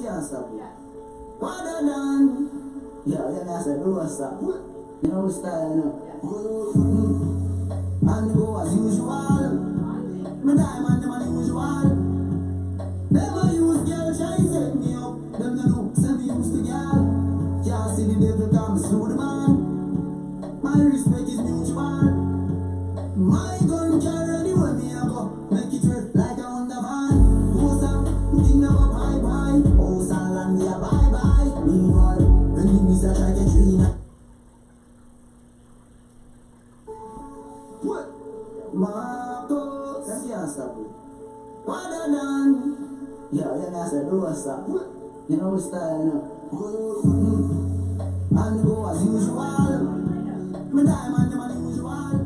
can't stop it. What I done? Yeah, then I said, do stop. You know, style, you know. And go as usual. Me diamond, them unusual. Never use girl, try set me up. Them no know, say me used to girl. Can't see the devil come through the man. My respect is mutual. My gun carry anywhere me a go. Make it work like a Honda van. Who's up? Thing never bye-bye. House and land, yeah, bye-bye. Meanwhile, enemies are trying to get you. What? Marcos, them can't stop it. What I done? Yeah, then I said, do stop. You know, style, you know. And go as usual. Me diamond, them unusual.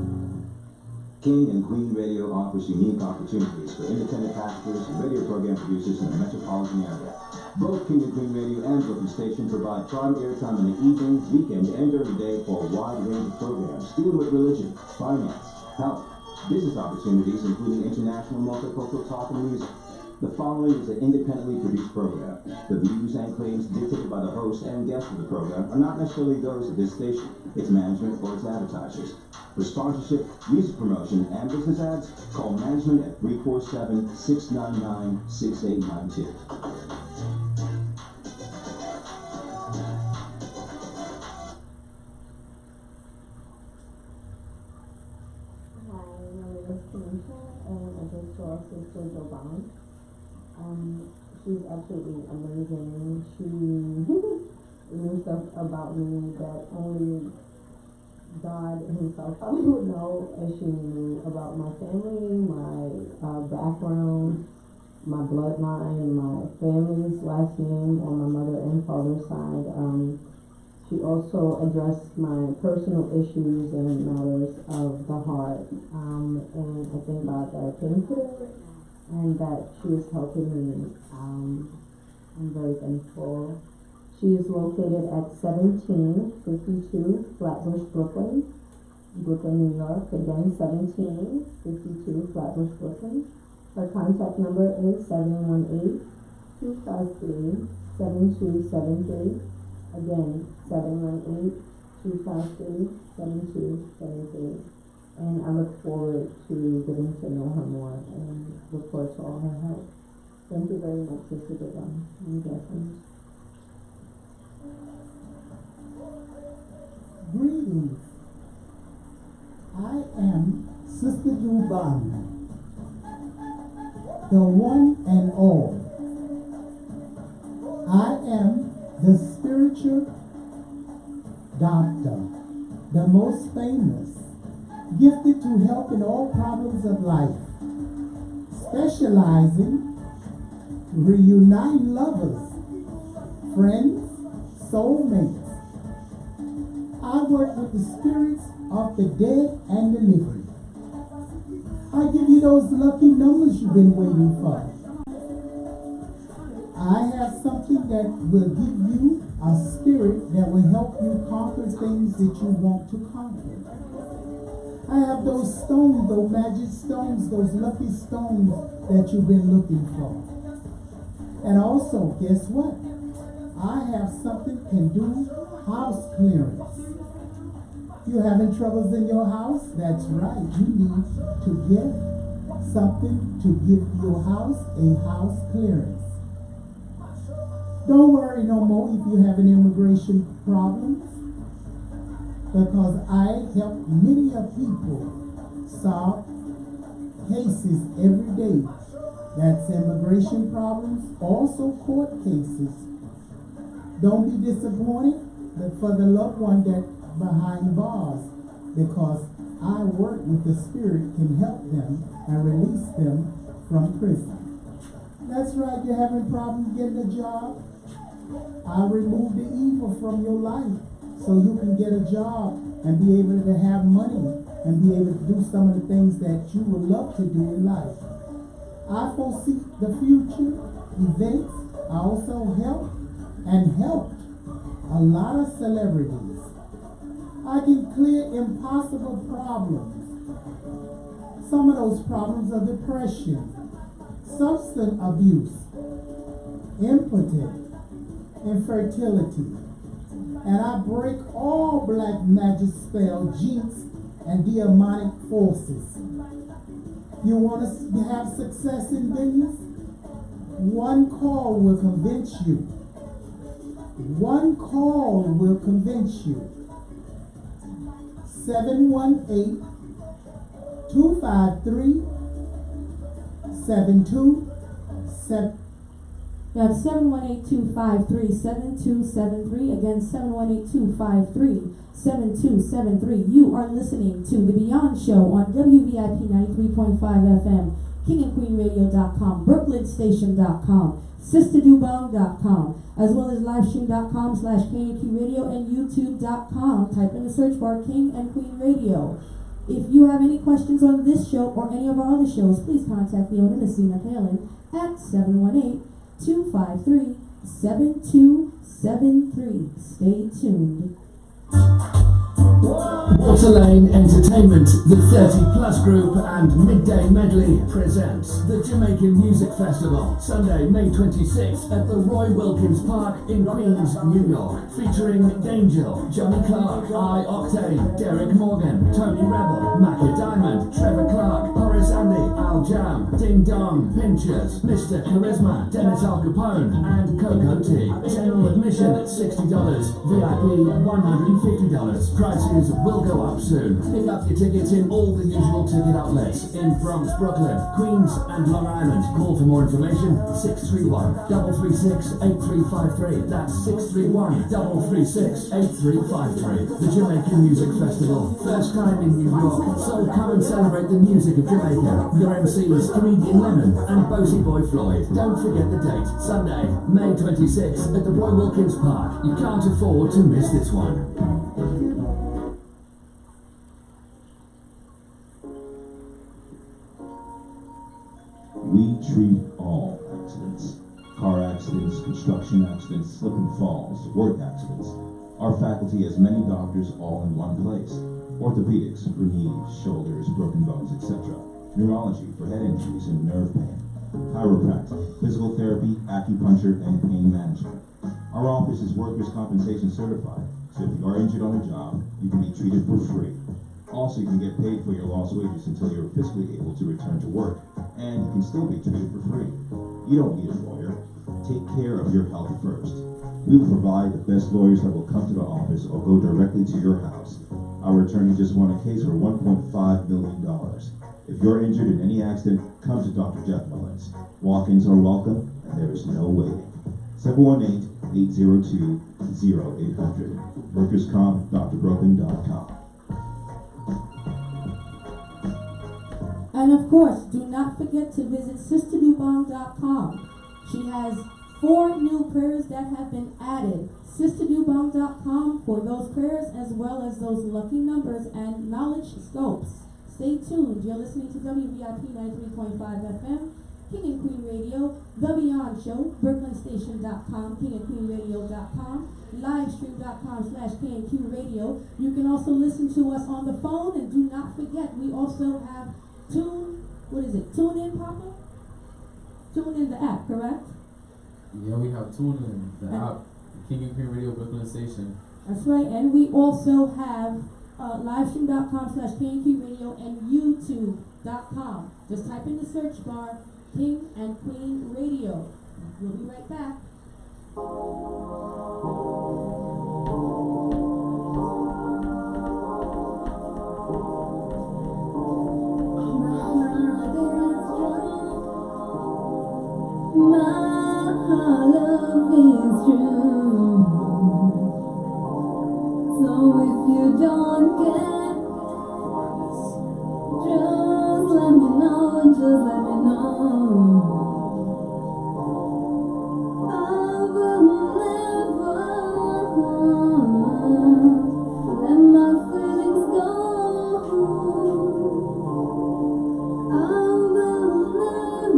King and Queen Radio offers unique opportunities for independent packagers and radio program producers in the metropolitan area. Both King and Queen Radio and Brooklyn Station provide prime airtime in the evening, weekend, and during the day for a wide range of programs dealing with religion, finance, health, business opportunities, including international multicultural talk and music. The following is an independently produced program. The views and claims dictated by the host and guests of the program are not necessarily those of this station, its management, or its advertisers. For sponsorship, music promotion, and business ads, call management at 347-699-6892. She's absolutely amazing. She knew stuff about me that only God himself probably would know, and she knew about my family, my background, my bloodline, my family's last name on my mother and father's side. She also addressed my personal issues and matters of the heart, and I thank God that I came today and that she is helping me. I'm very thankful. She is located at 1752 Flatbush, Brooklyn, New York. Again, 1752 Flatbush, Brooklyn. Her contact number is 718-253-7273. Again, 718-253-7273. And I look forward to getting to know her more and look forward to all her help. Thank you very much, Sister Devon. I'm guessing. Greetings. I am Sister Duban, the one and all. I am the spiritual doctor, the most famous, gifted to help in all problems of life, specializing reunite lovers, friends, soulmates. I work with the spirits of the dead and the living. I give you those lucky numbers you've been waiting for. I have something that will give you a spirit that will help you conquer things that you want to conquer. I have those stones, those magic stones, those lucky stones that you've been looking for. And also, guess what? I have something can do house clearance. You having troubles in your house? That's right. You need to get something to give your house a house clearance. Don't worry no more if you have an immigration problems, because I help many of people solve cases every day. That's immigration problems, also court cases. Don't be disappointed for the loved one that behind bars, because I work with the spirit can help them and release them from prison. That's right, you're having problems getting a job. I remove the evil from your life so you can get a job and be able to have money and be able to do some of the things that you would love to do in life. I foresee the future events. I also helped a lot of celebrities. I can clear impossible problems. Some of those problems are depression, substance abuse, impotence, and fertility. And I break all black magic spell, jinx, and demonic forces. You want to have success in business? One call will convince you. One call will convince you. 718-253-7273. That's 718-253-7273. Again, 718-253-7273. You are listening to The Beyond Show on WVIP 93.5 FM, KingandQueenRadio.com, BrooklynStation.com, SisterDubong.com, as well as livestream.com/KandQRadio and YouTube.com. Type in the search bar King and Queen Radio. If you have any questions on this show or any of our other shows, please contact the owner, Messina Palin, at 718-253-7273. Stay tuned. Water Lane Entertainment, the 30 Plus Group and Midday Medley presents the Jamaican Music Festival, Sunday, May 26th at the Roy Wilkins Park in Queens, New York, featuring Angel, Johnny Clark, I Octane, Derek Morgan, Tony Rebel, Macca Diamond, Trevor Clark, Horace Andy, Al Jam, Ding Dong, Pinchers, Mr. Charisma, Dennis Al Capone, and Coco T. General admission $60, VIP $150. Prices will go up soon. Pick up your tickets in all the usual ticket outlets in Bronx, Brooklyn, Queens, and Long Island. Call for more information 631-336-8353. That's 631-336-8353. The Jamaican Music Festival, first time in New York, so come and celebrate the music of Jamaica. Your MCs, Comedian Lemon and Bosie Boy Floyd. Don't forget the date, Sunday, May 26th at the Roy Wilkins Park. You can't afford to miss this one. We treat all accidents. Car accidents, construction accidents, slip and falls, work accidents. Our faculty has many doctors all in one place. Orthopedics for knees, shoulders, broken bones, etc. Neurology for head injuries and nerve pain. Chiropractic, physical therapy, acupuncture, and pain management. Our office is workers' compensation certified, so if you are injured on a job, you can be treated for free. Also, you can get paid for your lost wages until you're physically able to return to work, and you can still be treated for free. You don't need a lawyer. Take care of your health first. We will provide the best lawyers that will come to the office or go directly to your house. Our attorney just won a case for $1.5 million. If you're injured in any accident, come to Dr. Jeff Mullins. Walk-ins are welcome, and there is no waiting. 718-802-0800. WorkersComp.DrBroken.com. And of course, do not forget to visit SisterDubong.com. She has 4 new prayers that have been added. SisterDubong.com for those prayers as well as those lucky numbers and knowledge scopes. Stay tuned. You're listening to WVIP 93.5 FM, King and Queen Radio, The Beyond Show, BrooklynStation.com, KingandQueenRadio.com, livestream.com/KandQRadio. You can also listen to us on the phone, and do not forget, we also have Tune in, Papa? Tune in the app, correct? Yeah, we have Tune in the app, King and Queen Radio, Brooklyn Station. That's right, and we also have livestream.com/KandQRadio and YouTube.com. Just type in the search bar, King and Queen Radio. We'll be right back. My love is true. So if you don't get, just let me know, just let me know. I will never let my feelings go. I will never let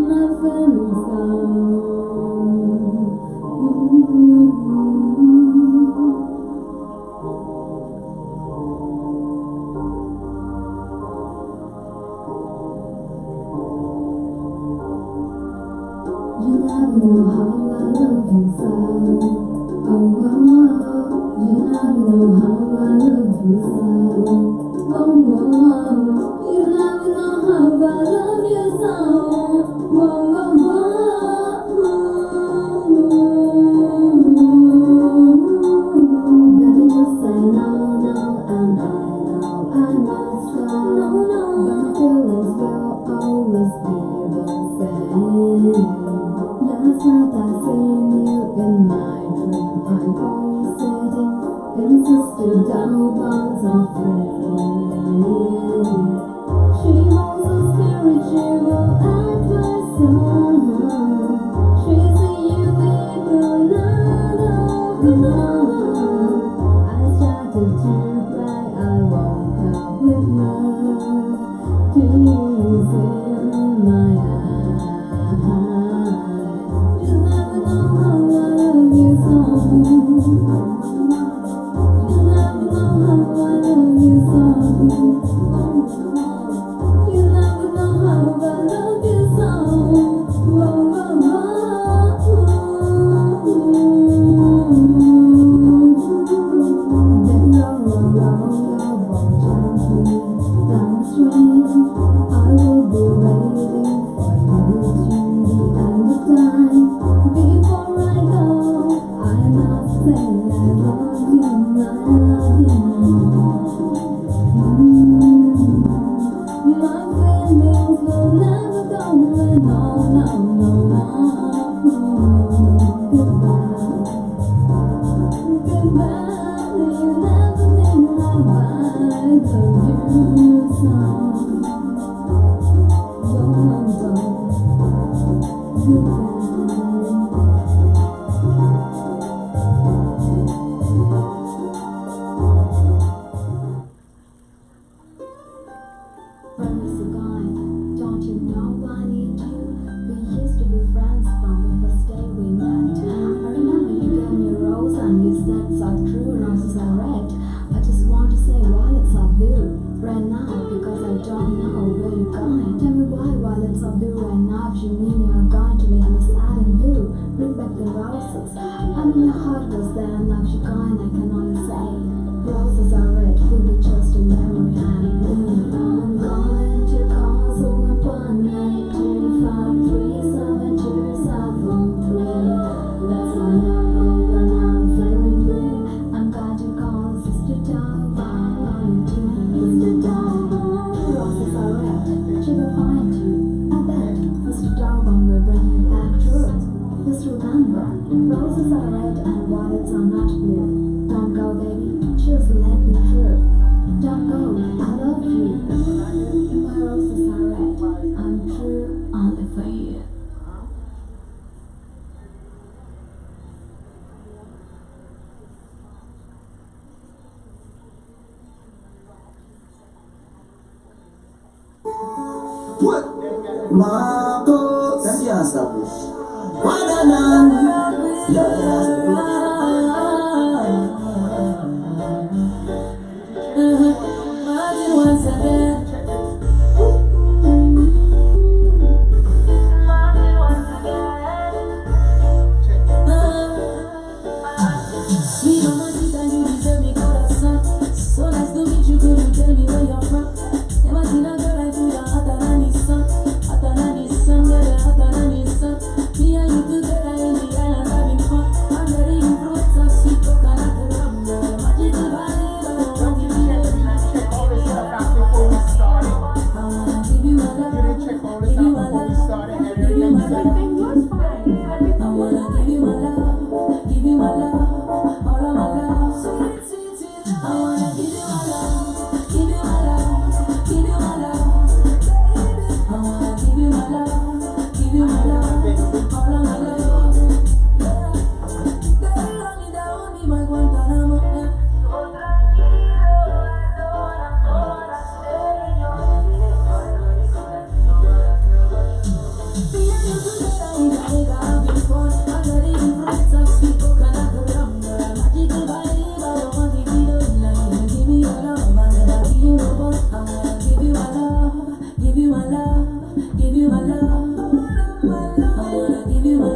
my feelings go. What? Marco, that's your establish. Give you my love, I wanna give you my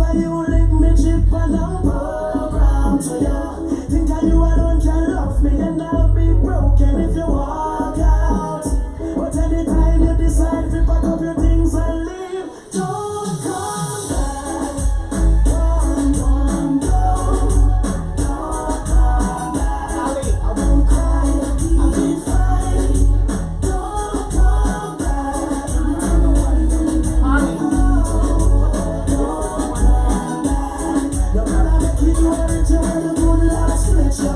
why you lick me chip and I'm programmed to you. Think I you alone can love me and I'll be broken if you walk out. But anytime you decide to pack up your things and leave, don't come back. Don't come back. I won't cry, I'll be fine. Don't come back. No matter if you want to turn the good Lord split you.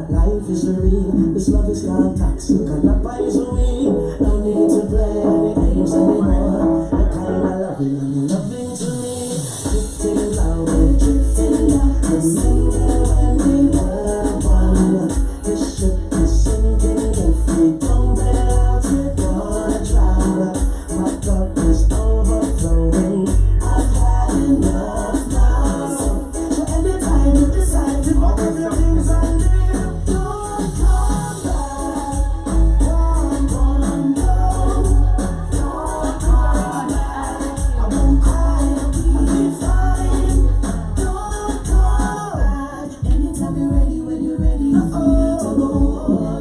Life is real, this love is gone toxic, and the price of weed. No need to play any games anymore. The kind of loving and loving to me. Drifting loud and drifting down. Remember when we were one. This ship is sinking if we don't bail out, we're gonna drown. My cup is overflowing. I've had enough now. So anytime you decide to walk up your things and leave, don't come back. Don't come back. Don't come back. I won't cry, I'll be fine. Don't come back. Anytime you're ready, when you're ready, for me to go.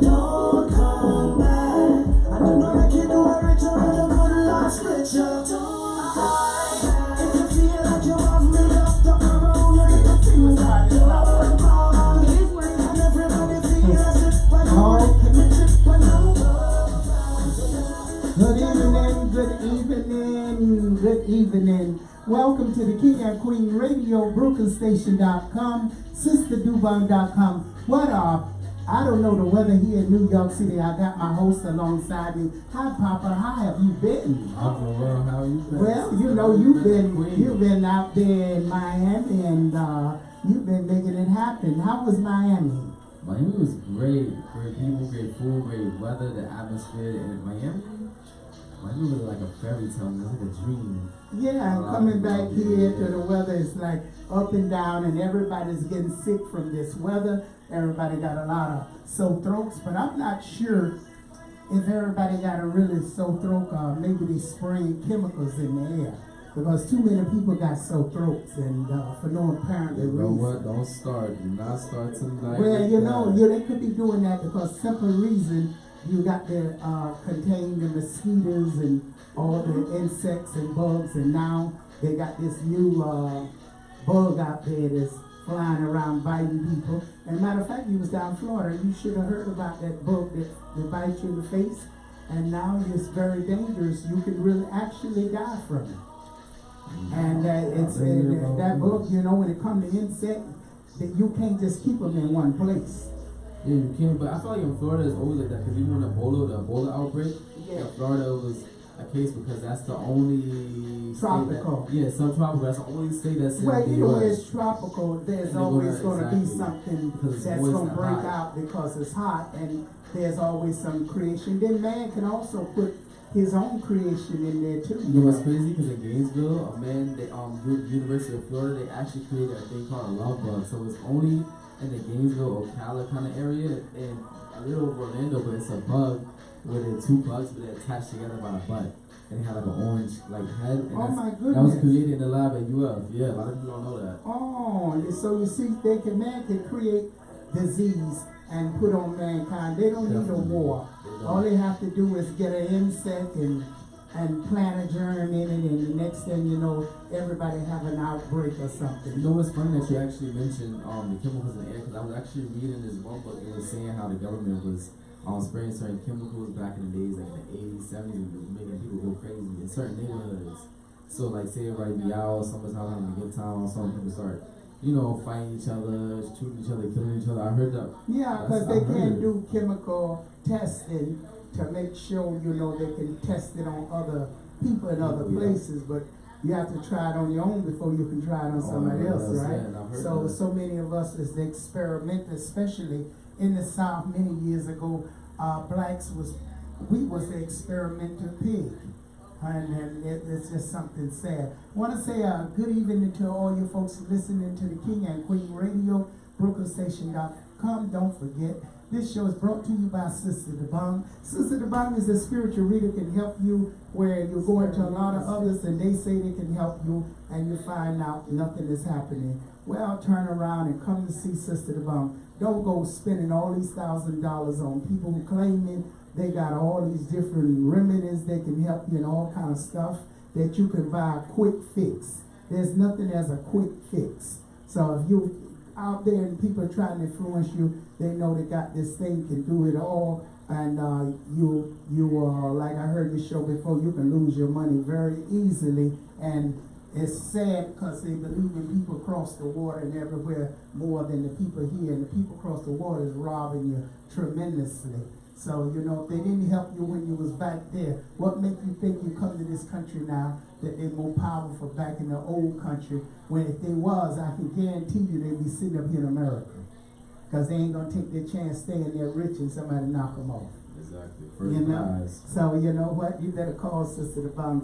Don't come back. I do not like you do a ritual, the good Lord split you. Don't come back. If you feel like you have me locked up around you, little things that you don't call me. And everybody feels as if I don't me chip and I'm Good evening. Welcome to the King and Queen Radio, BrooklynStation.com, SisterDubon.com. What up? I don't know the weather here in New York City. I got my host alongside me. Hi, Papa. How have you been? I'm doing well. How you been? Well, you know you've been out there in Miami and you've been making it happen. How was Miami? Miami was great. Great people, great food, great weather, the atmosphere in Miami. Miami was like a fairy tale. It was like a dream. Yeah, and coming back here to the weather is like up and down, and everybody's getting sick from this weather. Everybody got a lot of sore throats, but I'm not sure if everybody got a really sore throat or maybe they spraying chemicals in the air, because too many people got sore throats and for no apparent You know reason. what? Don't start. Do not start tonight. Well, you know, they could be doing that because simple reason you got to contain the mosquitoes and all the insects and bugs, and now they got this new bug out there that's flying around biting people. And matter of fact, you was down in Florida, you should have heard about that bug that bites you in the face, and now it's very dangerous. You can really actually die from it. And that bug, you know, when it comes to insects, that you can't just keep them in one place. Yeah, you can, but I feel like in Florida it's always like that, because even when the Ebola outbreak, in Florida was a case because that's the only tropical. Subtropical. That's the only state that's in well, the you know, US. it's tropical. There's always going to be something that's going to break out because it's hot, and there's always some creation. Then man can also put his own creation in there too. You know what's crazy? Because in Gainesville, a man, University of Florida, they actually created a thing called a love bug. So it's only in the Gainesville, Ocala kind of area, and a little over Orlando, but it's a bug where there are two bugs, but they're attached together by a butt, and they have like an orange head. And oh my goodness! That was created in the lab at UF. Yeah, a lot of people don't know that. Oh, so you see, man can create disease and put on mankind. They don't need a war. All they have to do is get an insect and plant a germ in it, and the next thing you know, everybody have an outbreak or something. You know what's funny that you actually mentioned the chemicals in the air, because I was actually reading this one book and it was saying how the government was spraying certain chemicals back in the days, like in the 80s, 70s, and it was making people go crazy in certain neighborhoods. So like say everybody be out, someone's having a good time, some people start, you know, fighting each other, shooting each other, killing each other. I heard that. Yeah, because they can't do chemical testing to make sure, you know, they can test it on other people in other places, but you have to try it on your own before you can try it on somebody else, right? Yeah, so many of us as the experiment, especially in the South many years ago, blacks was the experimental pig. And it's just something sad. I want to say good evening to all you folks listening to the King and Queen Radio, BrooklynStation.com. Don't forget, This show is brought to you by Sister DeBong. Sister DeBong is a spiritual reader, can help you where you're going to a lot of others and they say they can help you and you find out nothing is happening. Well, turn around and come to see Sister DeBong. Don't go spending all these $1,000 on people who claiming they got all these different remedies they can help you and all kind of stuff that you can buy a quick fix. There's nothing as a quick fix. So if you out there and people are trying to influence you, they know they got this thing, can do it all, and you like I heard this show before, you can lose your money very easily, and it's sad because they believe in people across the water and everywhere more than the people here, and the people across the water is robbing you tremendously. So, you know, if they didn't help you when you was back there, what make you think you come to this country now that they're more powerful back in the old country, when if they was, I can guarantee you they'd be sitting up here in America. Because they ain't going to take their chance staying there rich and somebody knock them off. Exactly. You know? So, you know what? You better call Sister DeBong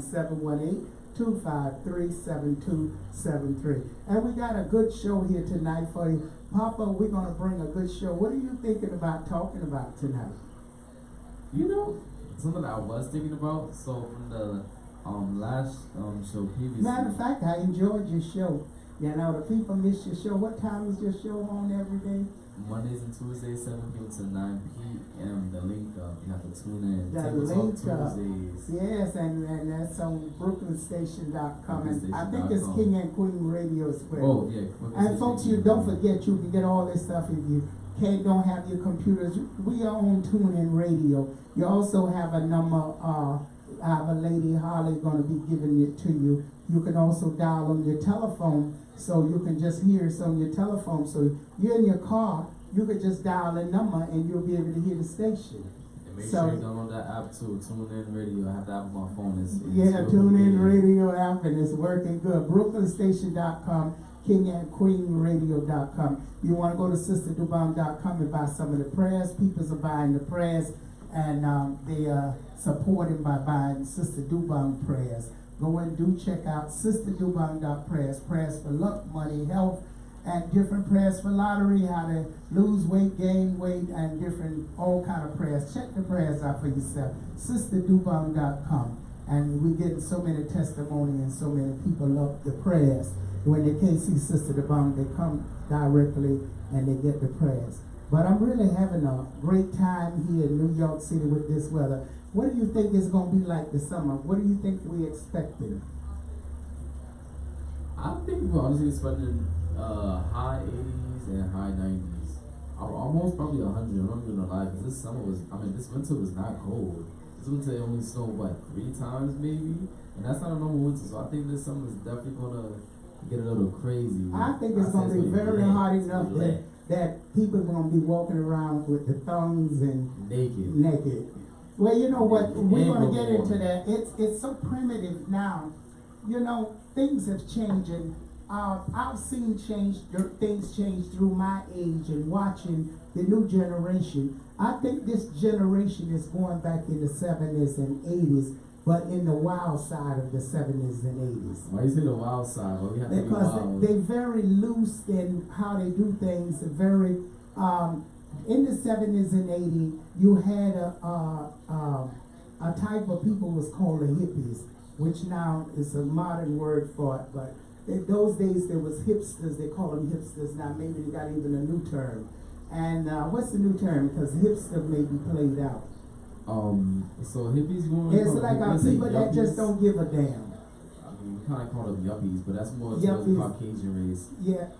718-253-7273. And we got a good show here tonight for you. Papa, we're going to bring a good show. What are you thinking about talking about tonight? You know, something I was thinking about, so from the last show previously. Matter of fact, I enjoyed your show. You know, the people miss your show. What time is your show on every day? Mondays and Tuesdays, 7 p.m. to 9 p.m. The link up, you have to tune in. The Table link Talk Tuesdays. Yes, and that's on BrooklynStation.com. And I think it's BrooklynStation.com. King and Queen Radio as well. Oh, yeah. And folks, you don't forget, you can get all this stuff if you don't have your computers. We are on TuneIn Radio. You also have a number, I have a lady, Holly, going to be giving it to you. You can also dial on your telephone, so you can just hear it on your telephone. So you're in your car, you could just dial a number and you'll be able to hear the station. And make sure you download that app too, TuneIn Radio. I have that on my phone. It's TuneIn Radio app, and it's working good. BrooklynStation.com. KingandQueenRadio.com. You want to go to SisterDubong.com and buy some of the prayers. People are buying the prayers, and they are supporting by buying Sister Dubong prayers. Go and do check out SisterDubong.prayers. Prayers for luck, money, health, and different prayers for lottery, how to lose weight, gain weight, and different all kind of prayers. Check the prayers out for yourself. SisterDubong.com. And we're getting so many testimonies and so many people love the prayers. When they can't see Sister DeBong, they come directly and they get the prayers. But I'm really having a great time here in New York City with this weather. What do you think it's going to be like this summer? What do you think we're expecting? I think we're honestly expecting high 80s and high 90s. Almost probably 100. I'm not even gonna lie, because this winter was not cold. This winter it only snowed, 3 times maybe? And that's not a normal winter, so I think this summer is definitely gonna get a little crazy. I think it's going to be very hot enough that people are going to be walking around with the thongs and naked. Well, you know what? We're going to get into that. It's so primitive now. You know, things have changed, and I've seen things change through my age and watching the new generation. I think this generation is going back in the 70s and 80s, but in the wild side of the 70s and 80s. Why you say the wild side? Well, we have because to be wild. they're very loose in how they do things. Very in the 70s and 80s, you had a type of people was called the hippies, which now is a modern word for it. But in those days there was hipsters. They call them hipsters now. Maybe they got even a new term. And what's the new term? Because hipster may be played out. So hippies going. It's like people that just don't give a damn. I mean, we kind of call them yuppies, but that's more towards the Caucasian race. Yeah.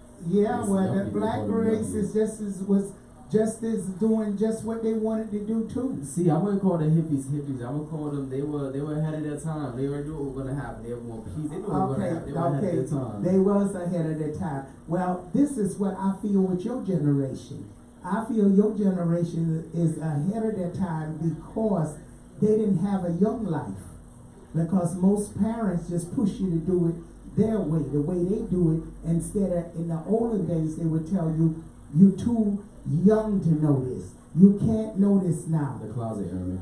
Well, the black race is was just as doing just what they wanted to do too. See, I wouldn't call the hippies. I would call them. They were ahead of their time. They already knew what was gonna happen. They were more peace. They knew what was gonna happen. They were ahead of their time. They was ahead of their time. Well, this is what I feel with your generation. I feel your generation is ahead of their time because they didn't have a young life. Because most parents just push you to do it their way, the way they do it, instead of in the olden days they would tell you, you're too young to know this. You can't know this now. The closet era.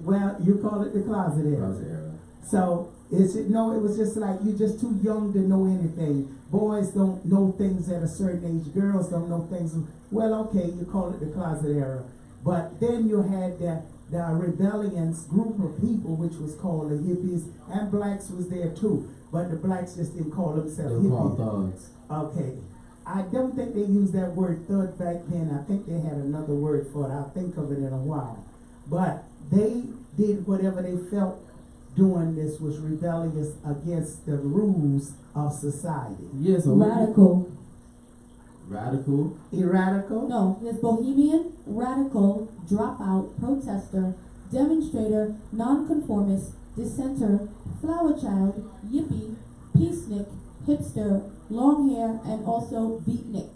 Well, you call it the closet era. Closet era. So it was just like you're just too young to know anything. Boys don't know things at a certain age. Girls don't know things. Well, okay, you call it the closet era. But then you had the rebellious group of people, which was called the hippies, and blacks was there too. But the blacks just didn't call themselves They were called hippies. thugs. Okay. I don't think they used that word thug back then. I think they had another word for it. I'll think of it in a while. But they did whatever they felt doing this was rebellious against the rules of society. Yeah, so Radical. Radical. Radical? No, there's bohemian, radical, dropout, protester, demonstrator, nonconformist, dissenter, flower child, yippie, peacenik, hipster, long hair, and also beatnik.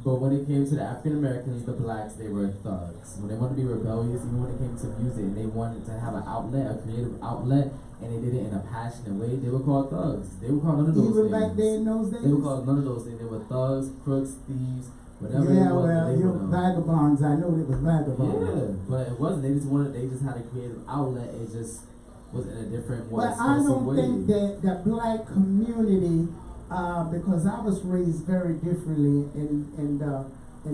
But when it came to the African Americans, the blacks, they were thugs. When they wanted to be rebellious, even when it came to music, and they wanted to have an outlet, a creative outlet, and they did it in a passionate way, they were called thugs. They were called none of those Even things. back then in those days? They were called none of those things. They were thugs, crooks, thieves, whatever Yeah, it was. well, they you were them. vagabonds. I know they was vagabonds. Yeah, but it wasn't. They just had a creative outlet. It just was in a different, more But I expressive don't way. think that the black community, because I was raised very differently in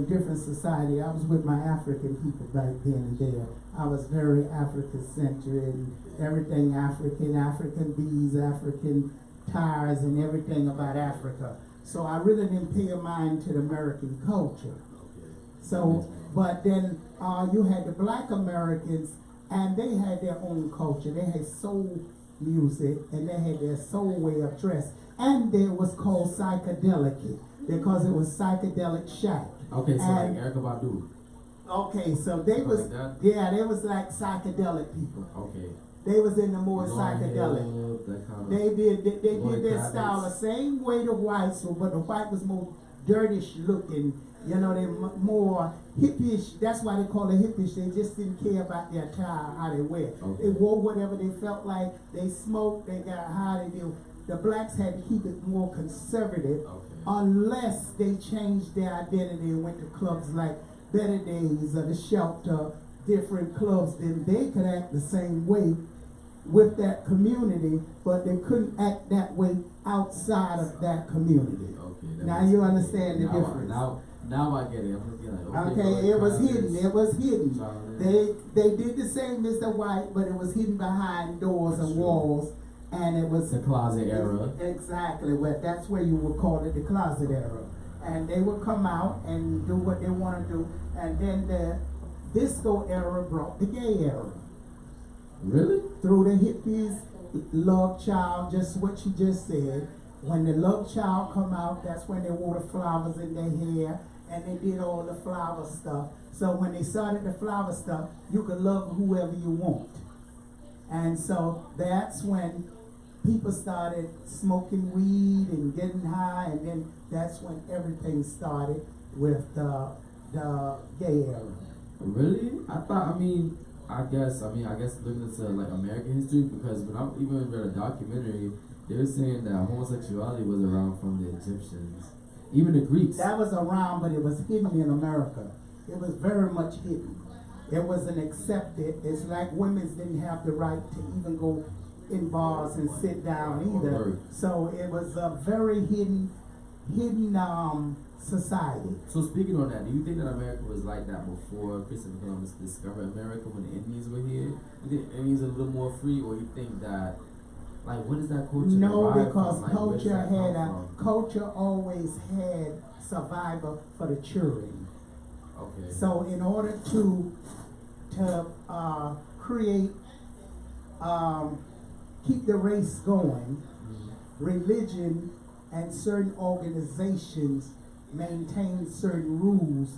different society. I was with my African people back then and there. I was very African-centered and everything African, African bees, African tires, and everything about Africa. So I really didn't pay a mind to the American culture. So, but then you had the black Americans, and they had their own culture. They had soul music, and they had their soul way of dress. And they was called psychedelic because it was psychedelic shack. Okay, so And- like Erykah Badu. Okay, so they Something was, like that? yeah, they was like psychedelic people. Okay. They was in the more Long psychedelic. hair, that kind of. They did Lloyd their Kravitz. style the same way the whites were, but the white was more dirtish looking. You know, they more hippie-ish. That's why they call it hippie-ish. They just didn't care about their attire, how they wear. Okay. They wore whatever they felt like. They smoked. They got high. They do. The blacks had to keep it more conservative, Okay. unless they changed their identity and went to clubs like Better Days or the Shelter, different clubs. Then they could act the same way with that community, but they couldn't act that way outside of that community. Okay. that Now makes you sense. understand the Now difference. Now I get it. I'm looking like, okay. Okay, it was hidden. It was hidden. Charlotte. They did the same as the white, but it was hidden behind doors That's and true. walls, and it was The closet era. Exactly. Well, that's where you would call it the closet era. And they would come out and do what they want to do, and then the disco era brought the gay era. Really? Through the hippies, Love Child, just what you just said. When the Love Child come out, that's when they wore the flowers in their hair, and they did all the flower stuff. So when they started the flower stuff, you could love whoever you want. And so that's when people started smoking weed and getting high, and then that's when everything started with the gay era. Really? I guess looking into like American history, because when I even read a documentary, they were saying that homosexuality was around from the Egyptians, even the Greeks. That was around, but it was hidden in America. It was very much hidden. It wasn't accepted. It's like women didn't have the right to even go in bars and sit down either. Right. So it was a very hidden society. So speaking on that, do you think that America was like that before Christopher Columbus discovered America, when the Indians were here? You think the Indians are a little more free, or you think that, like, what is that culture No, derived because from? Like, where does culture that come had from? culture always had survival for the children. Okay. So in order to create, keep the race going, religion and certain organizations maintain certain rules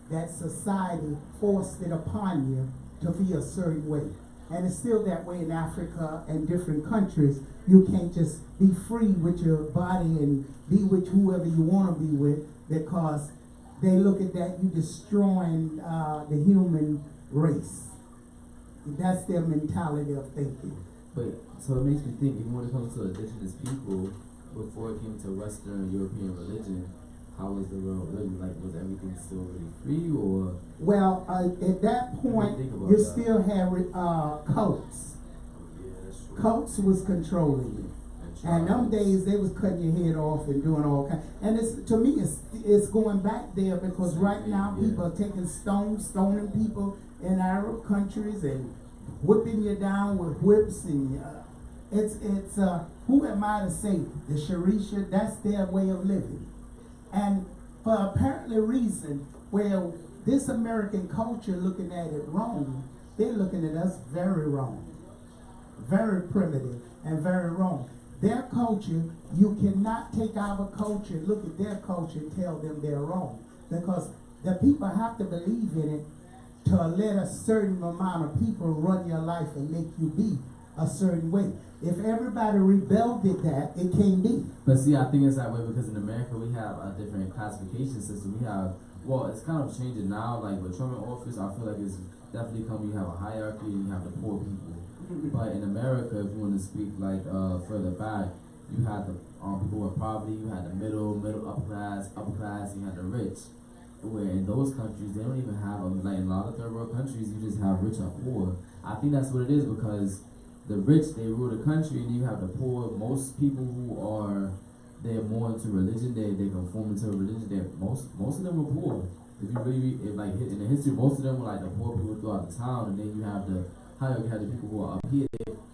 that society forced it upon you to be a certain way. And it's still that way in Africa and different countries. You can't just be free with your body and be with whoever you want to be with, because they look at that you destroying the human race. That's their mentality of thinking. But so it makes me think, even when it comes to indigenous people, before it came to Western European religion, how was the world really? Like, was everything still really free, or? Well, at that point, think about you that? still had cults. Yeah, that's true. Cults was controlling you. That's And them days they was cutting your head off and doing all kind. And it's, to me, it's going back there because right now people are taking stoning people in Arab countries and whipping you down with whips and it's who am I to say the Sharia? That's their way of living, and for apparently reason, well, this American culture looking at it wrong, they're looking at us very wrong, very primitive and very wrong. Their culture, you cannot take our culture, look at their culture and tell them they're wrong. Because the people have to believe in it to let a certain amount of people run your life and make you be a certain way. If everybody rebelled at that, it can't be. But see, I think it's that way because in America we have a different classification system. We have, well, it's kind of changing now. Like with Trump in office, I feel like it's definitely coming. You have a hierarchy and you have the poor people. But in America, if you want to speak like further back, you had the people with poverty, you had the middle, upper class, you had the rich. Where in those countries, they don't even have, like in a lot of third world countries, you just have rich or poor. I think that's what it is because the rich, they rule the country, and you have the poor. Most people who are, they're more into religion, they conform into religion. Most of them were poor. If you really, like in the history, most of them were like the poor people throughout the town, and then you have the hierarchy, you have the people who are up here,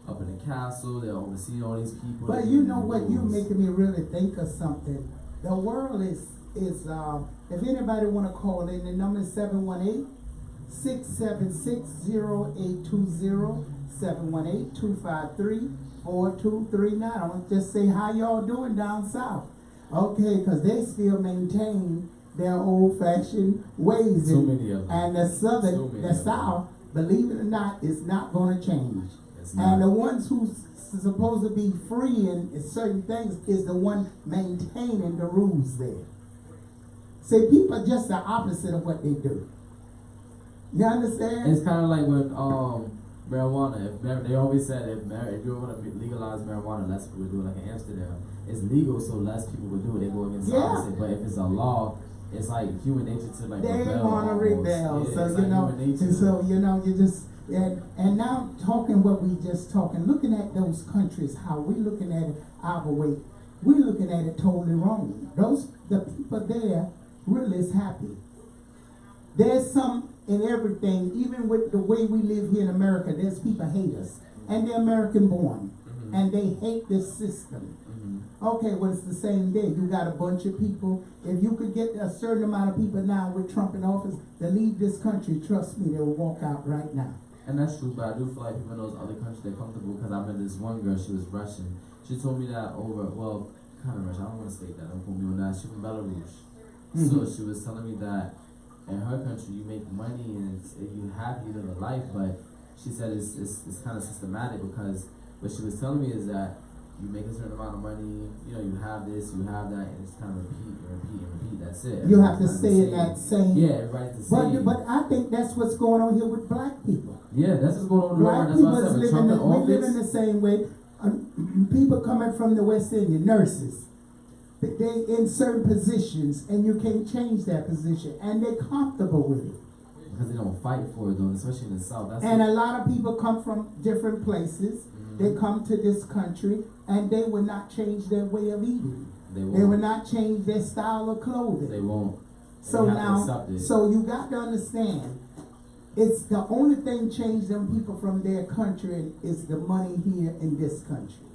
up in the castle, they're overseeing all these people. But you know what, you're making me really think of something. The world is if anybody want to call in, the number is 718-676-0820, 718-253-4239. I want to just say how y'all doing down south. Okay, because they still maintain their old-fashioned ways. So many of them. And the south, believe it or not, is not going to change. And the ones who's supposed to be free in certain things is the one maintaining the rules there. See, people are just the opposite of what they do. You understand? It's kind of like with marijuana. They always said if you want to legalize marijuana, less people would do it. Like in Amsterdam, it's legal, so less people would do it. They go against the opposite. But if it's a law, it's like human nature to like they rebel. want to rebel. Yeah, so it's you like know, human nature. and so you know, you just and now talking what we just talking, looking at those countries, how we looking at it our way, we're looking at it totally wrong. The people there really is happy. There's some in everything, even with the way we live here in America, there's people hate us. And they're American born. And they hate this system. Okay, well, it's the same day. You got a bunch of people. If you could get a certain amount of people now with Trump in office to leave this country, trust me, they will walk out right now. And that's true, but I do feel like people in those other countries, they're comfortable because I met this one girl, she was Russian. She told me that kind of Russian, I don't want to state that, don't put me on that. She's from Belarus. So she was telling me that in her country you make money and you happy, you live a life, but she said it's kind of systematic because what she was telling me is that you make a certain amount of money, you know, you have this, you have that, and it's kind of repeat, that's it. You have to stay in that same. Yeah, everybody's the same. But I think that's what's going on here with black people. Yeah, that's what's going on with Black that's why I people said we live in the same way. People coming from the West Indian, nurses, they in certain positions, and you can't change that position, and they're comfortable with it. Because they don't fight for it, though, especially in the South. And a lot of people come from different places. They come to this country, and they will not change their way of eating. They will not change their style of clothing. They won't. So now, so you got to understand, it's the only thing changed them people from their country is the money here in this country.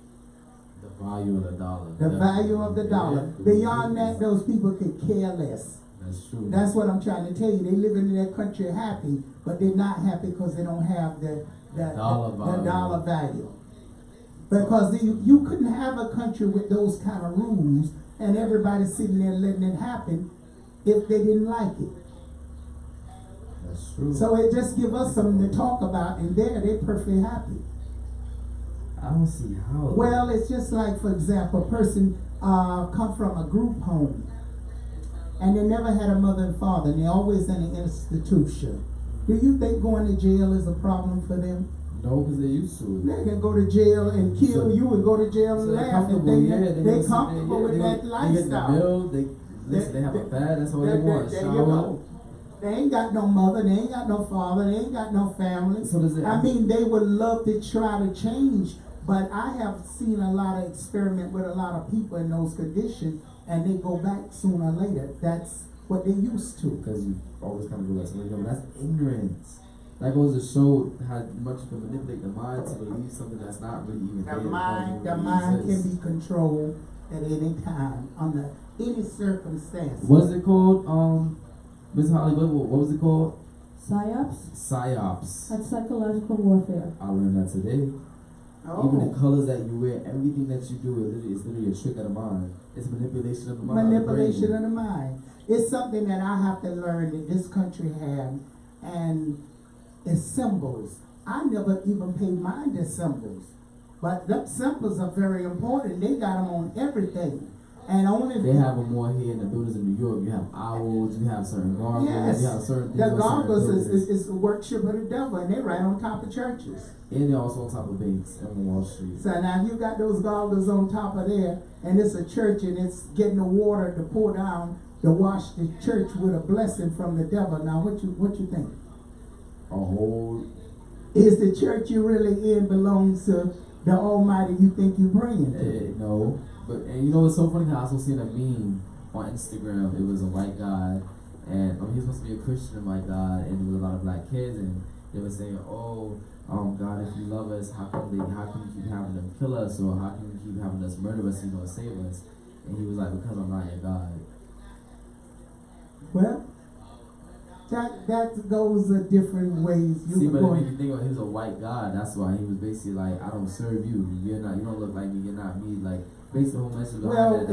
The value of the dollar. The value of the dollar. Beyond that, those people could care less. That's true. That's what I'm trying to tell you. They live in their country happy, but they're not happy because they don't have the dollar value. Because you couldn't have a country with those kind of rules and everybody sitting there letting it happen if they didn't like it. That's true. So it just give us something to talk about, and they're perfectly happy. I don't see how. Well, it's just like, for example, a person come from a group home, and they never had a mother and father, and they're always in an institution. Do you think going to jail is a problem for them? No, because they're used to it. They can go to jail and kill you and go to jail and laugh and think they're comfortable with that lifestyle. They have a bed, that's all they want. There you go. They ain't got no mother, they ain't got no father, they ain't got no family. So does it, I mean, they would love to try to change, But I have seen a lot of experiment with a lot of people in those conditions, and they go back sooner or later. That's what they used to. Because you always kind of go like something, but that's ignorance. That goes to show how much you can manipulate the mind to believe something that's not really even there. The mind can be controlled at any time under any circumstance. What is it called, Miss Hollywood? What was it called? PSYOPs? PSYOPs. That's psychological warfare. I learned that today. Oh. Even the colors that you wear, everything that you do is literally a trick of the mind. It's manipulation of the mind. Manipulation of the mind. It's something that I have to learn that this country have, and it's symbols. I never even paid mind to symbols, but the symbols are very important. They got them on everything, and only they have them more here in the buildings in New York. You have owls, you have certain gargoyles, yes, you have certain things. The gargoyles is the worship of the devil, and they're right on top of churches. And they're also on top of banks on Wall Street. So now you got those gargoyles on top of there, and it's a church, and it's getting the water to pour down to wash the church with a blessing from the devil. Now what you think? A whole Is the church you really in belongs to the Almighty you think you praying to? no. But and you know what's so funny? I also seen a meme on Instagram. It was a white guy, and he was supposed to be a Christian white guy, and there was a lot of black kids, and they were saying, "Oh, God, if you love us, how come you keep having them kill us, or how come you keep having us murder us, and you don't save us?" And he was like, "Because I'm not your God." Well, that goes a different ways. See, but if you think about it, he was a white God. That's why he was basically like, "I don't serve you. You don't look like me. You're not me." Like, based on the whole message.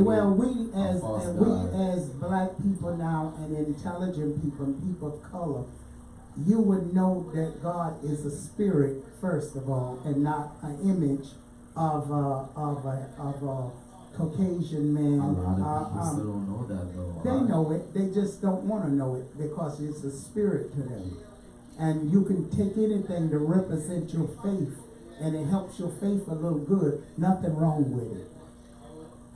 Well, we as black people now, and intelligent people, and people of color, you would know that God is a spirit first of all, and not an image of a Caucasian man. A lot of people still don't know that though. They know it. They just don't want to know it because it's a spirit to them. And you can take anything to represent your faith, and it helps your faith a little good. Nothing wrong with it.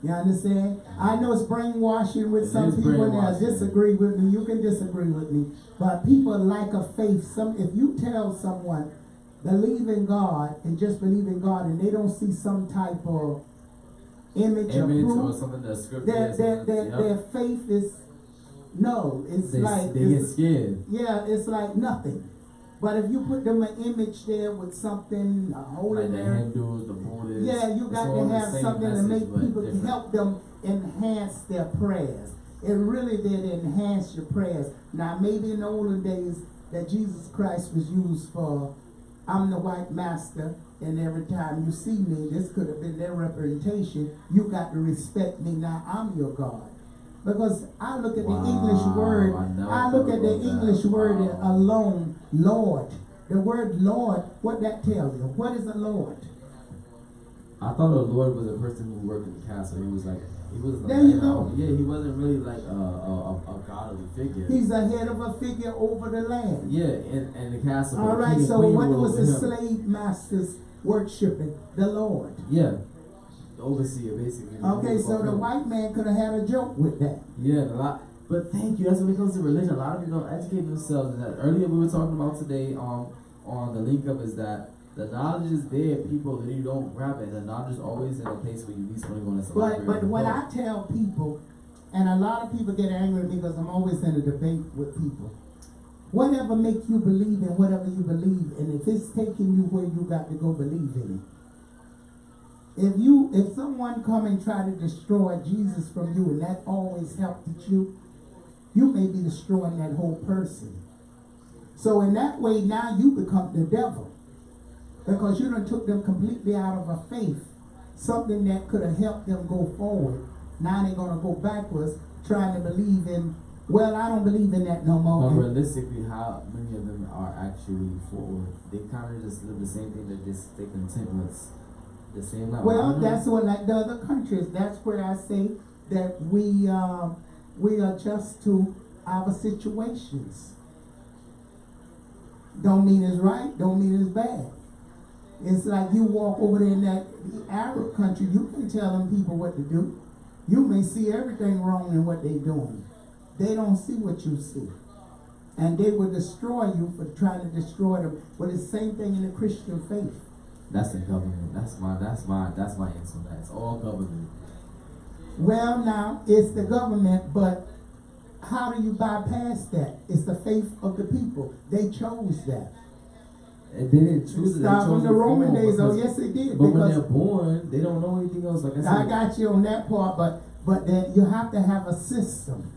You understand? I know it's brainwashing with some people now. Disagree with me. You can disagree with me. But people like a faith. If you tell someone, believe in God and just believe in God, and they don't see some type of image or proof, or something that scripture their faith is no. They get scared. Yeah, it's like nothing. But if you put them an image there with something, holy like Mary, the Hindus, the Buddhists, yeah, you got to have something to make people to help them enhance their prayers. It really did enhance your prayers. Now, maybe in the olden days that Jesus Christ was used for, I'm the white master, and every time you see me, this could have been their representation. You got to respect me. Now I'm your God. Because I look at the English word, I look at the English word alone, Lord. The word Lord, what that tell you? What is a Lord? I thought a Lord was a person who worked in the castle. He was like there you go. Yeah, he wasn't really like a godly figure. He's a head of a figure over the land. Yeah, and the castle. All right, so what was the slave masters worshiping? The Lord. Yeah. Overseer, basically. Okay, so the white man could have had a joke with that. Yeah, a lot. But thank you. That's when it comes to religion. A lot of people don't educate themselves. And that earlier we were talking about today on the link up is that the knowledge is there. People that you don't grab it. The knowledge is always in a place where you least want to go in the library. But when I tell people, and a lot of people get angry because I'm always in a debate with people. Whatever makes you believe in whatever you believe, and if it's taking you where you got to go, believe in it. If someone come and try to destroy Jesus from you, and that always helped you may be destroying that whole person. So in that way, now you become the devil, because you done took them completely out of a faith, something that could have helped them go forward. Now they're gonna go backwards, trying to believe in. Well, I don't believe in that no more. But realistically, how many of them are actually forward? They kind of just live the same thing. They just stay content with the same level. Well, that's what, like the other countries. That's where I say that we adjust to our situations. Don't mean it's right. Don't mean it's bad. It's like you walk over there in that Arab country. You can tell them people what to do. You may see everything wrong in what they're doing. They don't see what you see. And they will destroy you for trying to destroy them. But it's the same thing in the Christian faith. That's the government. That's my answer on that. It's all government. Well, now, it's the government, but how do you bypass that? It's the faith of the people. They chose that. And they didn't choose it. Start from the Roman days, oh yes they did. But when they're born, they don't know anything else. Like I said, I got you on that part, but then you have to have a system.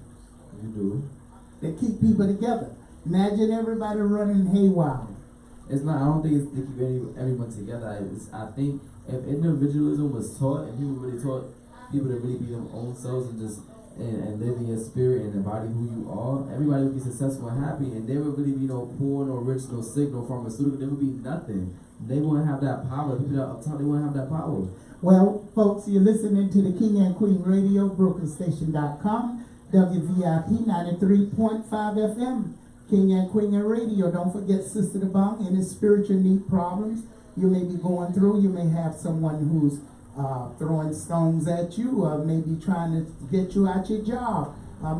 You do. That keep people together. Imagine everybody running haywire. It's not. I don't think it's to keep everyone together. I think if individualism was taught and people really taught people to really be their own selves and just and live in your spirit and embody who you are, everybody would be successful and happy, and there would really be no poor, no rich, no sick, no pharmaceutical. There would be nothing. They wouldn't have that power. People that are up top, they wouldn't have that power. Well, folks, you're listening to the King and Queen Radio, BrooklynStation.com, WVIP 93.5 FM, King and Queen Radio. Don't forget Sister Devon, any spiritual need problems you may be going through. You may have someone who's throwing stones at you, or maybe trying to get you out your job,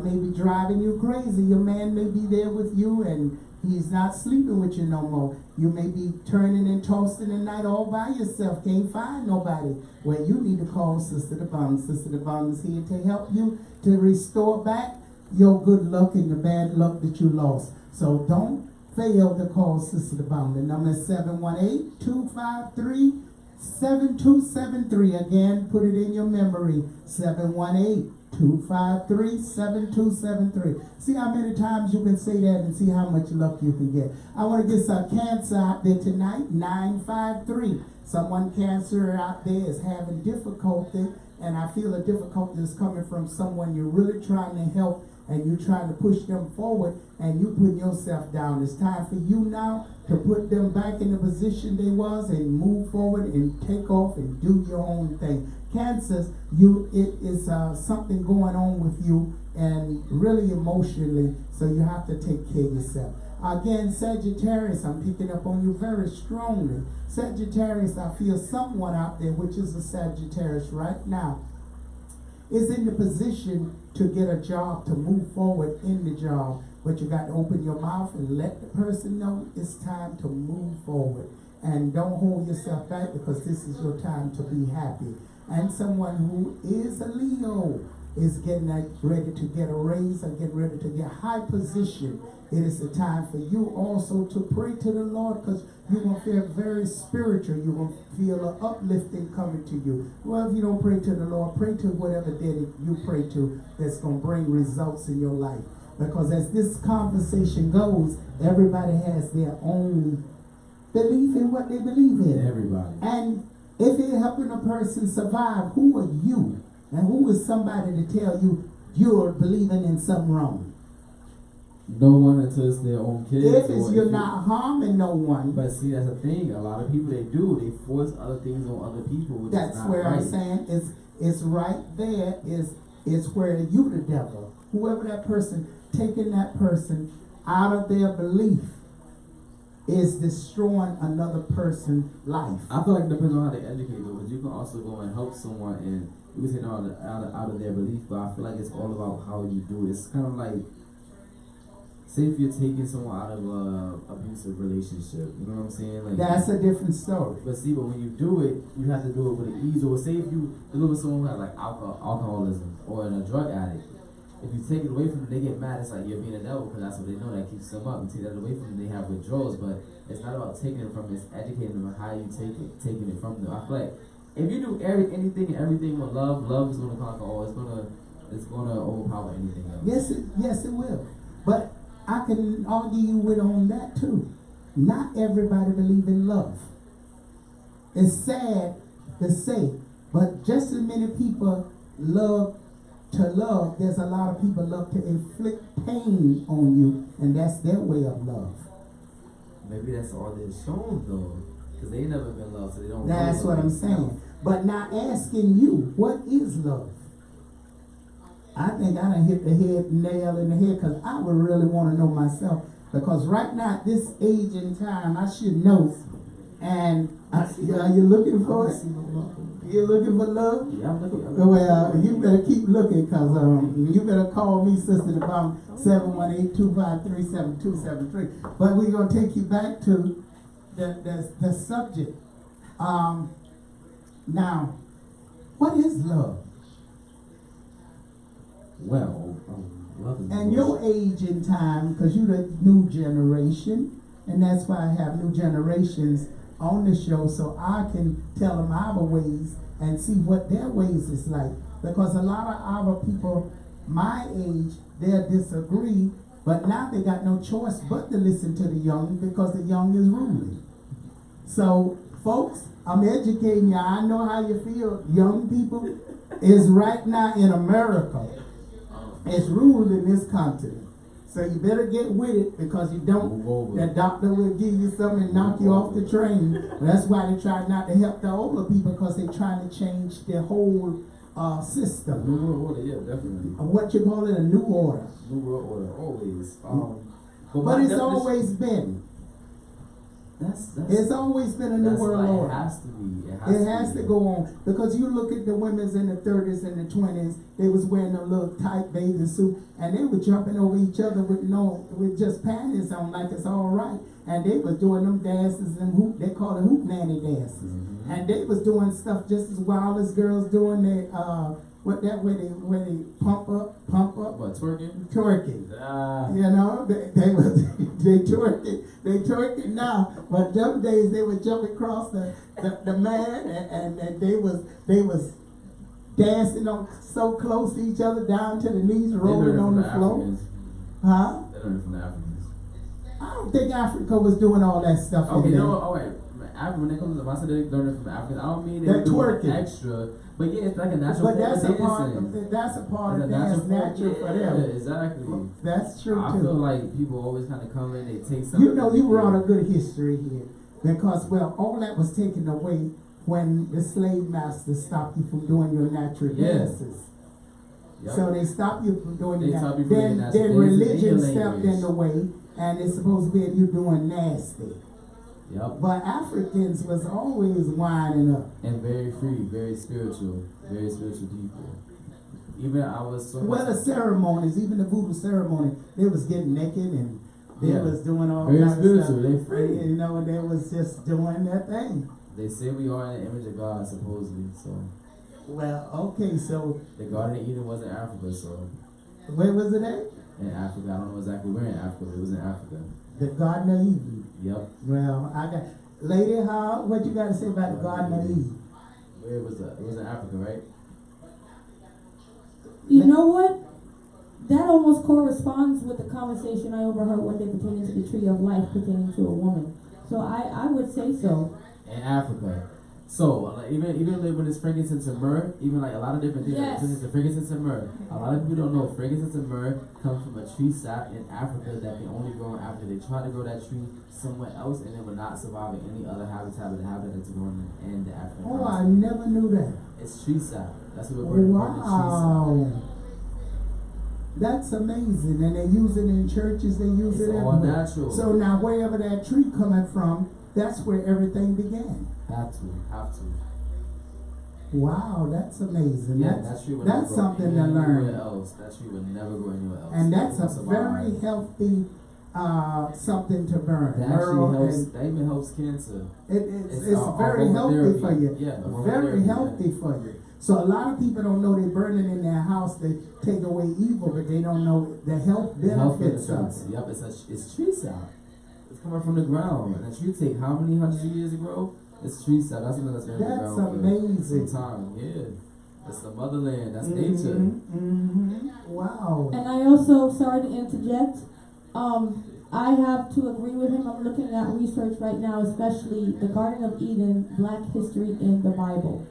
maybe driving you crazy. Your man may be there with you and he's not sleeping with you no more. You may be turning and tossing at night all by yourself, can't find nobody. Well, you need to call Sister Devon. Sister Devon is here to help you to restore back your good luck and the bad luck that you lost. So don't fail to call Sister Devon. The number is 718-253 7273. Again, put it in your memory. 718-253-7273. See how many times you can say that and see how much luck you can get. I want to get some cancer out there tonight. 953. Someone cancer out there is having difficulty, and I feel the difficulty is coming from someone you're really trying to help, and you're trying to push them forward, and you put yourself down. It's time for you now to put them back in the position they was and move forward and take off and do your own thing. Cancers, it is something going on with you and really emotionally, so you have to take care of yourself. Again, Sagittarius, I'm picking up on you very strongly. Sagittarius, I feel someone out there, which is a Sagittarius right now, is in the position to get a job, to move forward in the job. But you got to open your mouth and let the person know it's time to move forward. And don't hold yourself back, because this is your time to be happy. And someone who is a Leo is getting ready to get a raise or getting ready to get high position. It is the time for you also to pray to the Lord, because you're going to feel very spiritual. You're going to feel an uplifting coming to you. Well, if you don't pray to the Lord, pray to whatever daddy you pray to that's going to bring results in your life. Because as this conversation goes, everybody has their own belief in what they believe in. Everybody. And if you're helping a person survive, who are you? And who is somebody to tell you you're believing in something wrong? No one until it's their own kids. If you're not harming no one. But see, that's the thing. A lot of people, they force other things on other people, which that's is not where right. I'm saying it's right there is where you the devil. Whoever that person, taking that person out of their belief is destroying another person's life. I feel like it depends on how they educate though, because you can also go and help someone and you can take them out of their belief, but I feel like it's all about how you do it. It's kind of like, say if you're taking someone out of an abusive relationship, you know what I'm saying? Like, that's a different story. But see, but when you do it, you have to do it with ease. Or say if you live with someone who has like alcoholism or a drug addict, if you take it away from them, they get mad. It's like you're being a devil, because that's what they know. That keeps them up. And take that away from them, they have withdrawals. But it's not about taking it from them. It's educating them on how you take it, taking it from them. I feel like if you do anything and everything with love is going to conquer all. It's going to overpower anything else. Yes, it will. But I can argue you with on that too. Not everybody believe in love. It's sad to say, but just as many people love to love, there's a lot of people love to inflict pain on you, and that's their way of love. Maybe that's all they're shown though, because they never been loved, so they don't. That's what I'm saying. But now asking you, what is love? I think I done hit the nail in the head, because I would really want to know myself. Because right now, at this age and time, I should know. And are you looking for it? You're looking for love? Yeah, I'm looking. Well, you better keep looking, because you better call me, Sister Devon, 718-253-7273. But we're going to take you back to the subject. Now, what is love? Well, love is And your age and time, because you're the new generation, and that's why I have new generations on the show, so I can tell them our ways and see what their ways is like. Because a lot of our people my age, they'll disagree, but now they got no choice but to listen to the young because the young is ruling. So, folks, I'm educating you. I know how you feel. Young people is right now in America. It's ruled in this continent. So you better get with it, because you don't, that doctor will give you something and knock you off the train. That's why they try not to help the older people, because they're trying to change their whole system. New World Order, yeah, definitely. What you call it, a new order. New World Order, always. But it's always been. It's always been a new world order. It has to be. It has to go on, because you look at the women's in the 30s and the 20s. They was wearing a little tight bathing suit, and they were jumping over each other with just panties on, like it's all right. And they was doing them dances and hoop. They call it hoop nanny dances. Mm-hmm. And they was doing stuff just as wild as girls doing their where they pump up. What, twerking? Twerking. You know, they twerking now. But them days they would jump across the man, and they was dancing on so close to each other, down to the knees, rolling on the floor. Huh? They learned it from the Africans. I don't think Africa was doing all that stuff. Okay, no, all right. When it comes to, when I said they learned it from the Africans, I don't mean they were doing extra. But yeah, it's like a natural form of dancing. That's a part of dance, natural for them. Yeah, exactly. That's true I too. feel like people always kind of come in, they take something. You know, you were on a good history here, because all that was taken away when the slave masters stopped you from doing your natural dances. Yep. So they stopped you from doing that. Then religion stepped in the way, and it's supposed to be you doing nasty. Yep. But Africans was always winding up. And very free, very spiritual people. Even I was so the ceremonies, even the voodoo ceremony, they was getting naked and they was doing all kinds of stuff. They free. You know, they was just doing their thing. They say we are in the image of God, supposedly. So. Well, okay, so the Garden of Eden was in Africa, so. Where was it at? In Africa. I don't know exactly where in Africa, but it was in Africa. The Garden of Eden. Yep. Well, Lady, what you got to say about the Garden of Eden? Where was that? It was in Africa, right? You know what? That almost corresponds with the conversation I overheard one day pertaining to the tree of life pertaining to a woman. So I would say so. In Africa. So, even when it's frankincense and myrrh, even like a lot of different things, yes. Like the frankincense and myrrh, a lot of people don't know frankincense and myrrh comes from a tree sap in Africa that can only grow in Africa. They tried to grow that tree somewhere else, and it would not survive in any other habitat but the habitat that's grown in the African continent. I never knew that. It's tree sap. That's what we're burning. Wow. That's amazing. And they use it in churches, they use it everywhere. All natural. So now wherever that tree coming from, that's where everything began. Have to. Wow, that's amazing. Yeah, that's something to learn. That tree would never grow anywhere else. And that's a very healthy something to burn. That even helps cancer. It's very healthy for you. Yeah, very healthy for you. So a lot of people don't know they're burning in their house. They take away evil, but they don't know the health benefits of it. Yep, it's tree sap. It's coming from the ground, and that tree take how many hundreds of years to grow? It's tree sap. That's something that's been in the ground amazing. For some time. Yeah, it's the motherland. That's nature. Mm-hmm. Wow. And I also, sorry to interject, I have to agree with him. I'm looking at research right now, especially the Garden of Eden, Black history in the Bible.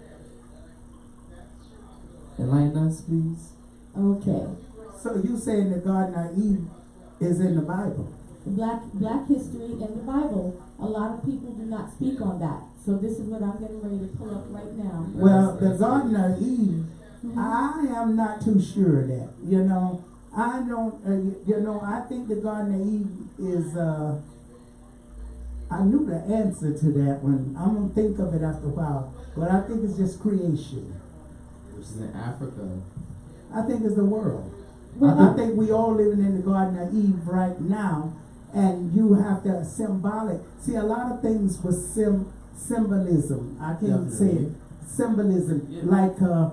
Enlighten us, please. Okay. So you saying the Garden of Eden is in the Bible? Black history in the Bible. A lot of people do not speak on that. So this is what I'm getting ready to pull up right now. Well, the Garden of Eden, I am not too sure of that. You know, I don't, I think the Garden of Eden is, I knew the answer to that one. I'm going to think of it after a while. But I think it's just creation. Which is in Africa. I think it's the world. Well, I think we all living in the Garden of Eve right now, and you have to symbolic. See, a lot of things was symbolism. I can't say Definitely. it. Symbolism, Yeah. like the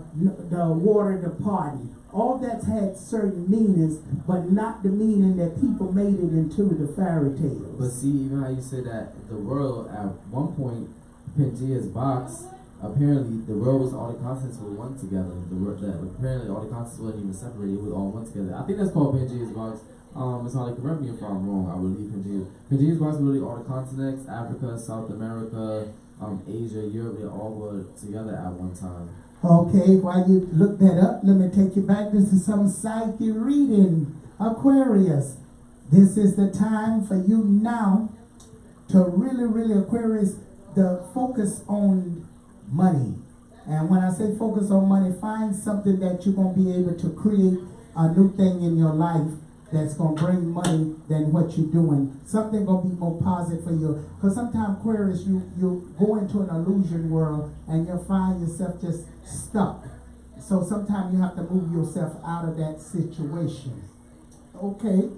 water, the party. All that's had certain meanings, but not the meaning that people made it into the fairy tales. But see, even how you said that the world at one point, Pangea's box, apparently the world was all the continents were one together. The world that apparently all the continents weren't even separated; it was all one together. I think that's called Pangea's box. It's not like correct me if I'm wrong. I believe Pangea's box really all the continents: Africa, South America, Asia, Europe. They all were together at one time. Okay, while you look that up, let me take you back. This is some psyche reading. Aquarius, this is the time for you now to really, Aquarius, the focus on money. And when I say focus on money, find something that you're going to be able to create a new thing in your life that's going to bring money than what you're doing. Something going to be more positive for you. Because sometimes, Aquarius, you go into an illusion world and you'll find yourself just stuck. So sometimes you have to move yourself out of that situation. Okay.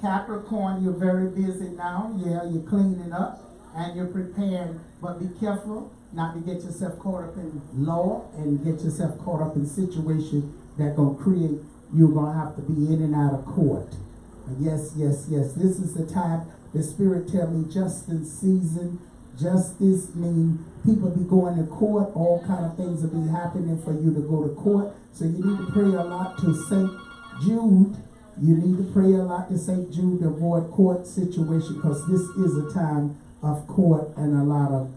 Capricorn, you're very busy now. Yeah, you're cleaning up and you're preparing. But be careful not to get yourself caught up in law and get yourself caught up in situations that going to create you're going to have to be in and out of court. Yes. This is the time the Spirit tell me justice season. Justice means people be going to court. All kind of things will be happening for you to go to court. So you need to pray a lot to St. Jude. You need to pray a lot to St. Jude to avoid court situation, because this is a time of court and a lot of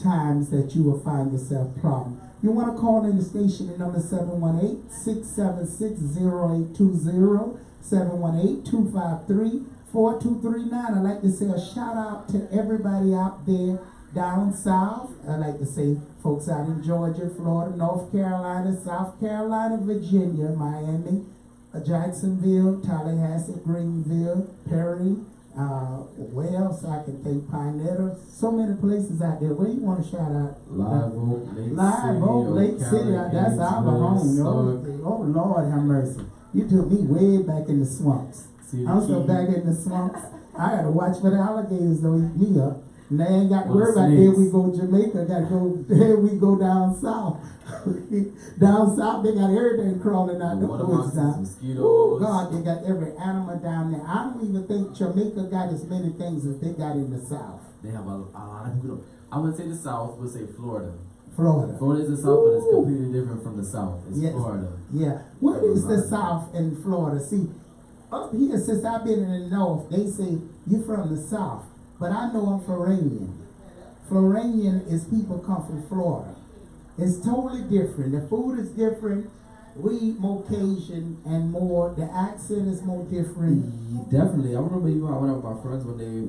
times that you will find yourself problem. You want to call in the station at number 718-676-0820, 718-253-4239. I'd like to say a shout out to everybody out there down south. I'd like to say folks out in Georgia, Florida, North Carolina, South Carolina, Virginia, Miami, Jacksonville, Tallahassee, Greenville, Perry, where else I can think, Pinetta, so many places out there. Where you want to shout out? Live Oak, Lake City, that's our home. Oh Lord have mercy. You took me way back in the swamps. I'm so back in the swamps. I gotta watch for the alligators though eat me up. And they ain't got to worry about there we go Jamaica, there we go down south. Down south they got everything crawling out the woods now. Oh God, they got every animal down there. I don't even think Jamaica got as many things as they got in the south. They have a lot of people. I wouldn't say the south, we'll say Florida. Florida Florida is the south, but it's completely different from the south. It's Florida. Yeah. What is the south in Florida? See, up here, since I've been in the north, they say you're from the south. But I know I'm Floridian. Floridian is people come from Florida. It's totally different. The food is different. We eat more Cajun and more. The accent is more different. Definitely. I remember I went out with my friends when we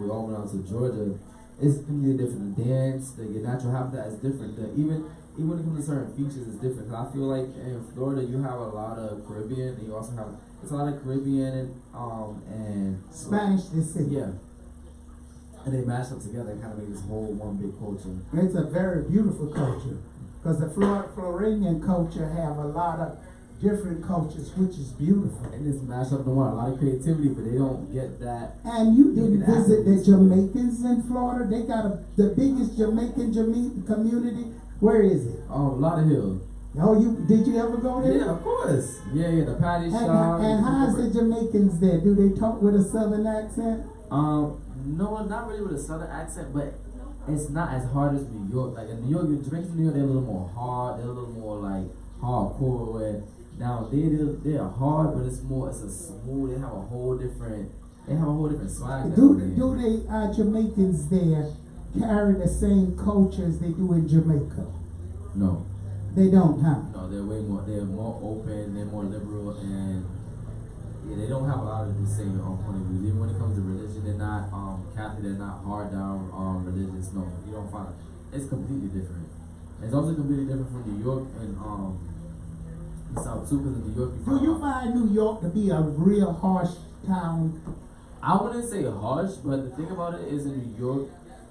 all went out to Georgia. It's completely different. The dance, your natural habitat is different. Even when it comes to certain features, it's different. Cause I feel like in Florida you have a lot of Caribbean, and you also have a lot of Caribbean and Spanish descent. Yeah. And they mash up together and kind of make this whole one big culture. It's a very beautiful culture, because the Floridian culture have a lot of different cultures, which is beautiful. And it's mashed up to one, a lot of creativity, but they don't get that. And you didn't visit the Jamaicans in Florida? They got the biggest Jamaican community. Where is it? A lot of hills. Oh, did you ever go there? Yeah, of course. Yeah, the patty shop. And how's the Jamaicans there? Do they talk with a southern accent? No, not really with a southern accent, but it's not as hard as New York. Like in New York, Jamaicans in New York, they're a little more hard. They're a little more like hardcore. Where down there, they're hard, but it's a smooth. They have a whole different swag. Do they Jamaicans there carry the same culture as they do in Jamaica? No. They don't, huh? No, they're more open, they're more liberal, and they don't have a lot of the same point of view. Even when it comes to religion, they're not Catholic, they're not hard down religious. No, you don't find it. It's completely different. It's also completely different from New York and the South too, because in New York do you find New York to be a real harsh town? I wouldn't say harsh, but the thing about it is in New York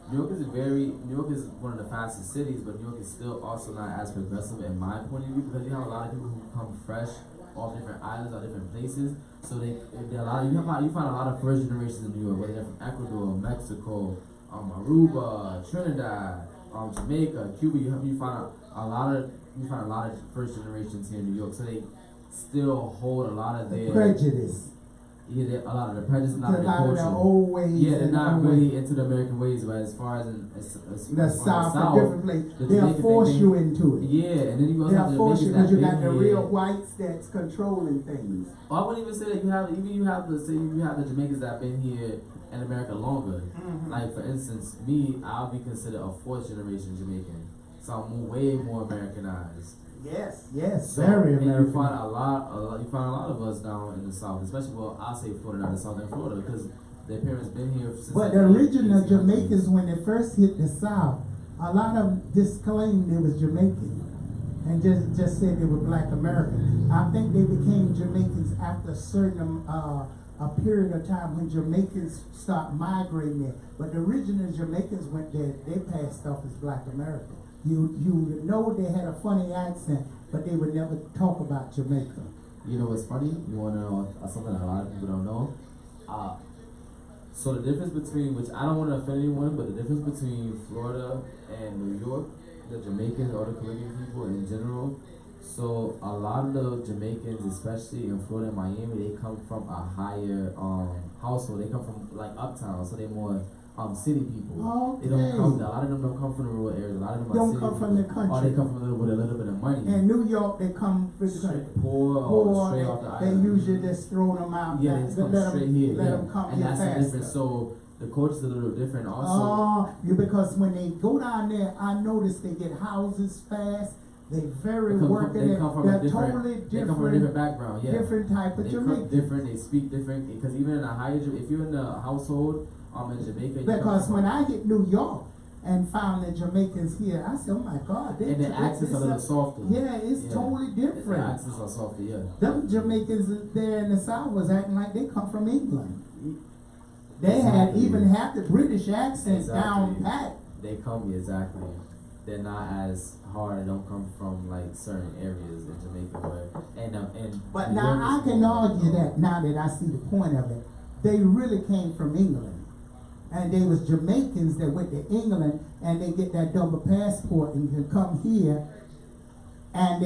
is one of the fastest cities, but New York is still also not as progressive in my point of view, because you have a lot of people who come fresh off different islands or different places. So you find a lot of first generations in New York, whether they're from Ecuador, Mexico, Aruba, Trinidad, Jamaica, Cuba. You find a lot of first generations here in New York, so they still hold a lot of their prejudice. Yeah, a lot of the prejudice, a lot of A their lot of culture. their old ways. Yeah, they're and not old really ways. into the American ways, but as far as The South, a different place, the they'll Jamaican force thing, you into it. Yeah, and then you also have They'll the force you Jamaicans because you that got the been real here. whites that's controlling things. Well, I wouldn't even say that you have the Jamaicans that have been here in America longer. Mm-hmm. Like for instance, me, I'll be considered a fourth generation Jamaican, so I'm way more Americanized. Yes, So, very and American. you find a lot of us down in the South, especially I'll say Florida, not the Southern Florida, because their parents been here since. But the original Jamaicans, when they first hit the South, a lot of them disclaimed they was Jamaican and just said they were Black American. I think they became Jamaicans after a certain a period of time when Jamaicans stopped migrating there. But the original Jamaicans went there; they passed off as Black American. You know they had a funny accent, but they would never talk about Jamaica. You know what's funny? You want to know something that a lot of people don't know? So the difference between, which I don't want to offend anyone, but the difference between Florida and New York, the Jamaicans or the Caribbean people in general. So a lot of the Jamaicans, especially in Florida and Miami, they come from a higher household. They come from like uptown, so they're more city people. Okay. They don't come. A lot of them don't come from the rural areas. A lot of them are Don't city come from people. the country. Or they come from with a little bit of money. In New York, they come from Straight poor or straight off the they island. usually just throw them out. Yeah, they just come let straight here. Let Yeah, them come and here that's the faster. difference. So the culture's a little different also. Oh, because when they go down there, I notice they get houses fast. They very working. They come from They're a different. totally They come from a different background. Yeah, different type of they cook Jamaican. different. They speak different. Because even in a higher, if you're in a household, in Jamaica. Because when I hit New York and found the Jamaicans here, I said, "Oh my God!" And the accents are a little softer. Yeah, it's totally different. The accents are softer. Yeah. Them Jamaicans there in the South was acting like they come from England. They Exactly. had even half the British accent Exactly. down pat. They come exactly. They're not as hard. They don't come from like certain areas in Jamaica where But now I can argue that now that I see the point of it, they really came from England. And they was Jamaicans that went to England and they get that double passport and can come here. And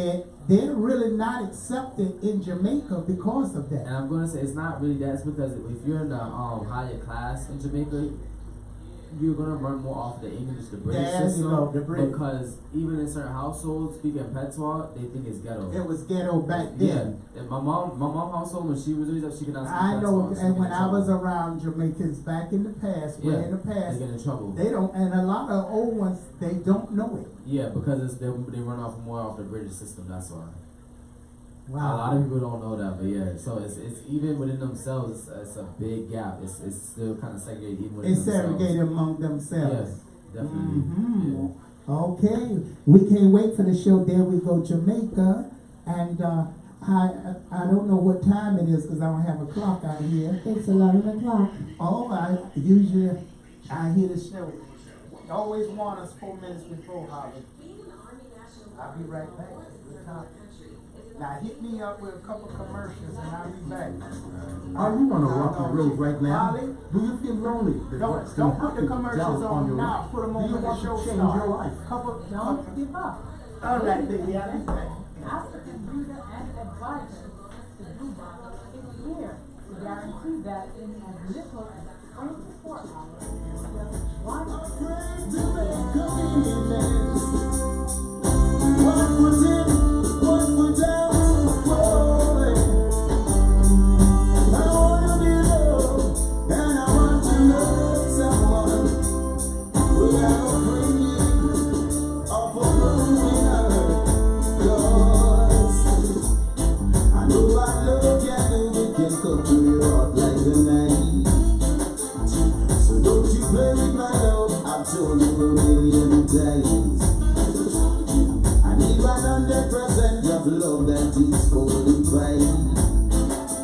they're really not accepted in Jamaica because of that. And I'm gonna say it's not really that. It's because if you're in the higher class in Jamaica, you're gonna run more off the English, the British There you system. go, the British. Because even in certain households, speaking patois, they think it's ghetto. It was ghetto back Yeah, then. and my mom household when she was raised up, she could not speak I know, patois. and when I was around Jamaicans back in the past, yeah, way in the past, they get in trouble. they don't, and a lot of old ones, they don't know it. Yeah, because they run off more off the British system. That's why. Wow. A lot of people don't know that, but yeah. So it's even within themselves, it's a big gap. It's still kind of segregated even within It's themselves. segregated among themselves. Yes, definitely. Mhm. Okay, we can't wait for the show. There we go, Jamaica, and I don't know what time it is because I don't have a clock out here. It's 11 o'clock. Oh, I usually hear the show. You always want us 4 minutes before, Holly. I'll be right back. We'll talk. Now hit me up with a couple commercials and I'll be back. Are you on a rocky road right now? Holly? Do you feel lonely? Don't put the commercials on now. Put them on when the show change starts. your life? Don't give up. All right, baby. I'll be back. Ask the computer and advisor to do that every year to guarantee that in as little as 24 hours, just one So don't you play with my love, I've told you a million times. I need 100% of love that is qualified.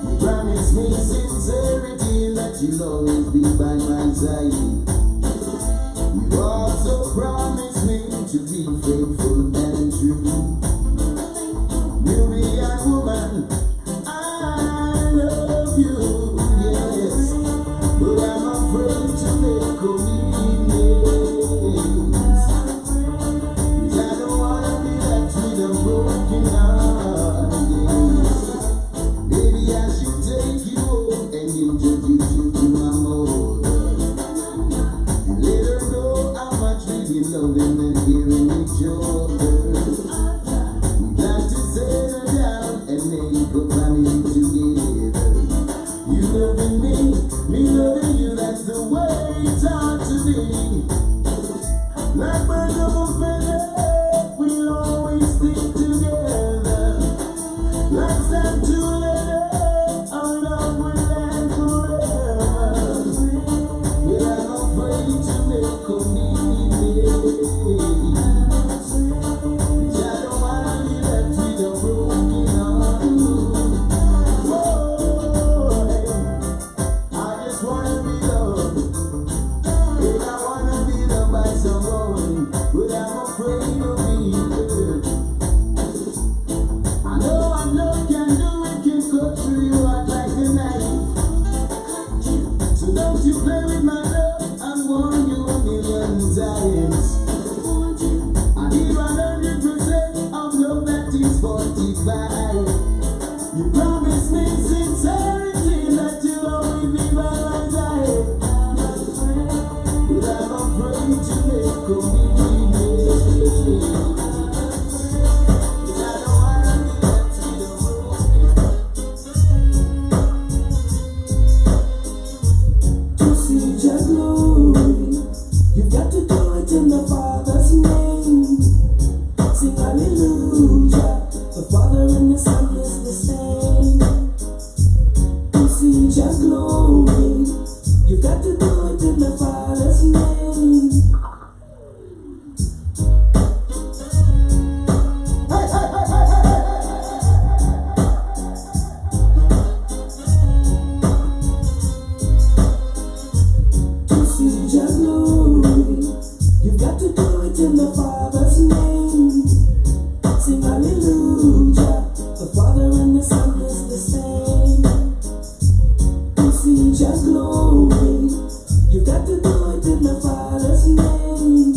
You promise me sincerity that you'll always be by my side. You also promise me to be faithful and true. Nubian woman, I love you, yes, but I'm afraid to make commitment. 45. You promised me sincerity that you'll always be by my side. But I'm afraid to make commitments. You've got to do it in the Father's name. Sing hallelujah. The Father and the Son is the same. To see your glory, you've got to do it in the Father's name. Hey, hey, hey, hey, hey, hey. To see your glory, you've got to do it in the Father's name. Sing hallelujah. The Father and the Son is the same. To see your glory, you've got to do it in the Father's name.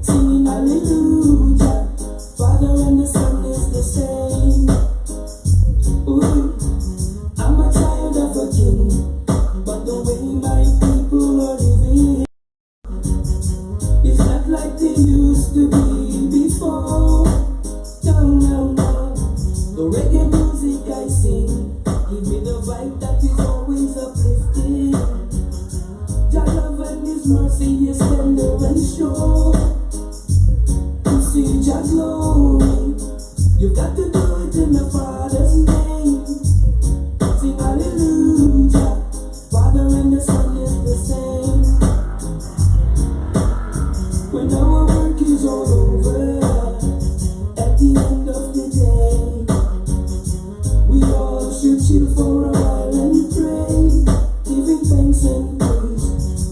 Singing hallelujah. Father and the Son is the same. Ooh, I'm a child of a king, but the way my people are living, it's not like they used to be before. No, no, no. The reggae music I sing give me the vibe that is always uplifting. Jah love and His mercy is tender and sure. To see Jah glory, you've got to do it in the Father's name. Sing hallelujah. Father and the Son is the same. When our work is all over, at the end of the day, we all should chill for a while and pray, giving thanks and praise,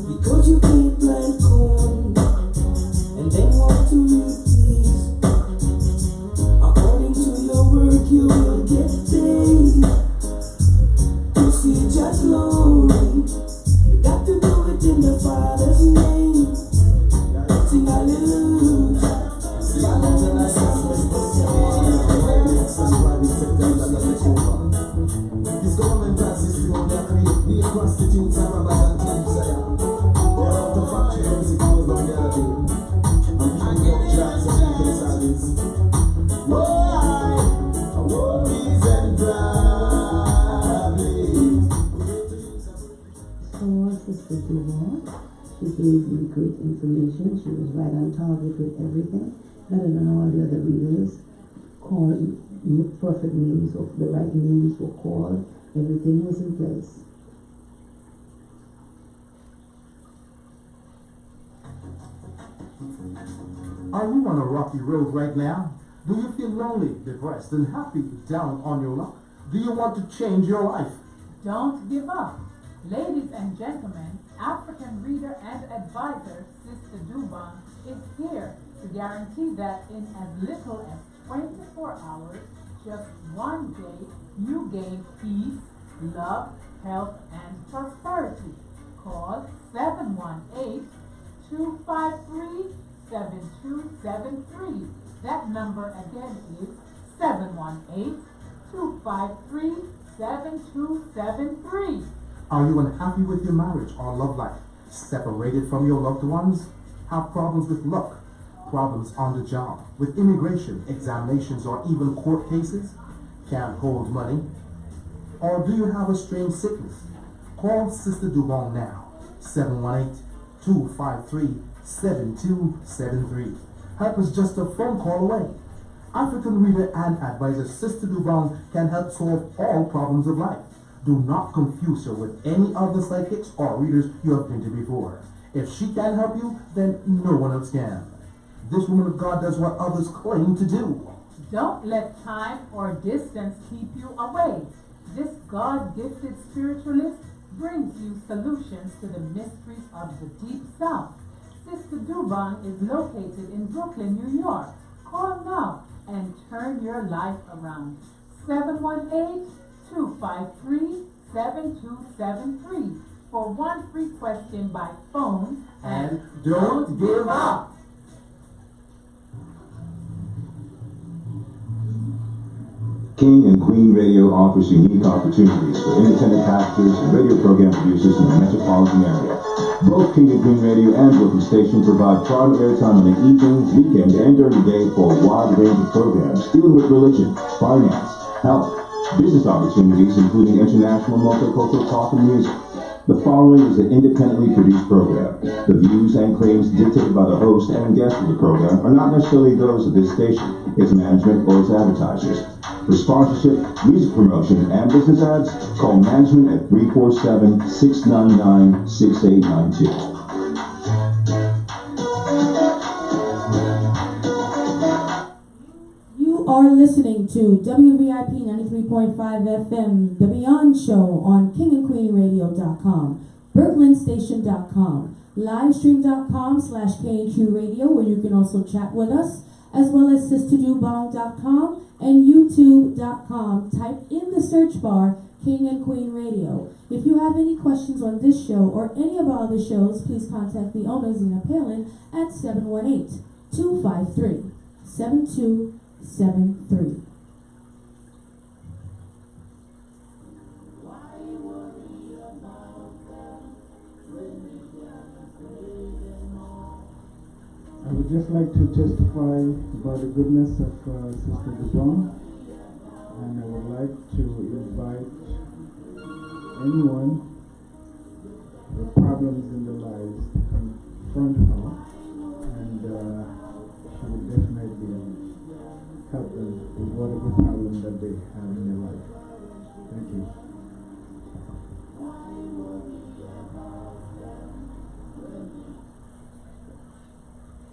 because you can't plant corn and then want to reap peace. According to your work, you will get paid. To see Jah glory, you got to do it in the Father's name. Sing hallelujah. Father and the Son is the same. His government has this role that create the prostitutes and robbers and thieves. They're out to factory music close down the other day. And people got jobs and people service. Why? Worries and problems. So, Sister Duval, she gave you great information. She was right on target with everything. Better than all the other readers. Called perfect names, or the right names were called. Everything was in place. Are you on a rocky road right now? Do you feel lonely, depressed, and happy, down on your luck? Do you want to change your life? Don't give up. Ladies and gentlemen, African reader and advisor Sister Dubon is here to guarantee that in as little as 24 hours, just one day, you gain peace, love, health, and prosperity. Call 718-253-7273. That number again is 718-253-7273. Are you unhappy with your marriage or love life? Separated from your loved ones? Have problems with luck? Problems on the job, with immigration, examinations, or even court cases? Can't hold money? Or do you have a strange sickness? Call Sister Dubon now, 718-253-7273. Help is just a phone call away. African reader and advisor Sister Dubon can help solve all problems of life. Do not confuse her with any other psychics or readers you have been to before. If she can help you, then no one else can. This woman of God does what others claim to do. Don't let time or distance keep you away. This God-gifted spiritualist brings you solutions to the mysteries of the Deep South. Sister Dubon is located in Brooklyn, New York. Call now and turn your life around. 718-253-7273 for one free question by phone. And don't give up. King and Queen Radio offers unique opportunities for independent packagers and radio program producers in the metropolitan area. Both King and Queen Radio and Brooklyn Station provide prime airtime in the evening, weekend, and during the day for a wide range of programs dealing with religion, finance, health, business opportunities, including international multicultural talk and music. The following is an independently produced program. The views and claims dictated by the host and guests of the program are not necessarily those of this station, its management, or its advertisers. For sponsorship, music promotion, and business ads, call management at 347-699-6892. You are listening to WVIP 93.5 FM, The Beyond Show on kingandqueenradio.com, BrooklynStation.com, livestream.com/KNQ Radio, where you can also chat with us, as well as sisterdubong.com and youtube.com. Type in the search bar King and Queen Radio. If you have any questions on this show or any of our other shows, please contact the owner, Zena Palin, at 718-253-7273. I would just like to testify about the goodness of Sister Dubon, and I would like to invite anyone with problems in their lives to confront her, and she would definitely help them with whatever problem that they have in their life. Thank you.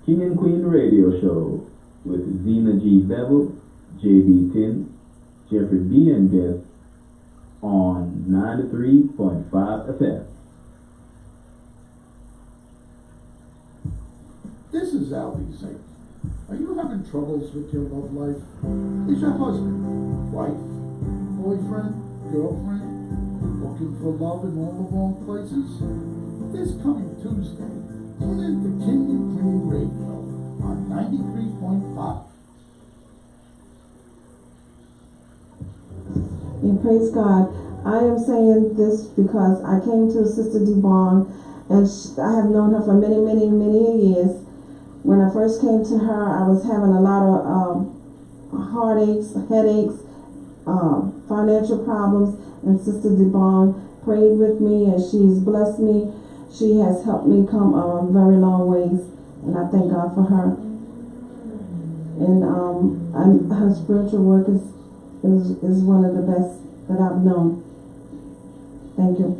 King and Queen Radio Show with Zena G. Bevel, J.B. Tin, Jeffrey B. and guests on 93.5 FM. This is Albie Zink. Are you having troubles with your love life? Is your husband, wife, boyfriend, girlfriend looking for love in all the wrong places? This coming Tuesday, tune in to King and Queen Radio on 93.5. And praise God. I am saying this because I came to Sister Dubon, and I have known her for many, many, many years. When I first came to her, I was having a lot of heartaches, headaches, financial problems, and Sister Dubon prayed with me, and she's blessed me. She has helped me come a very long ways, and I thank God for her. And her spiritual work is one of the best that I've known. Thank you.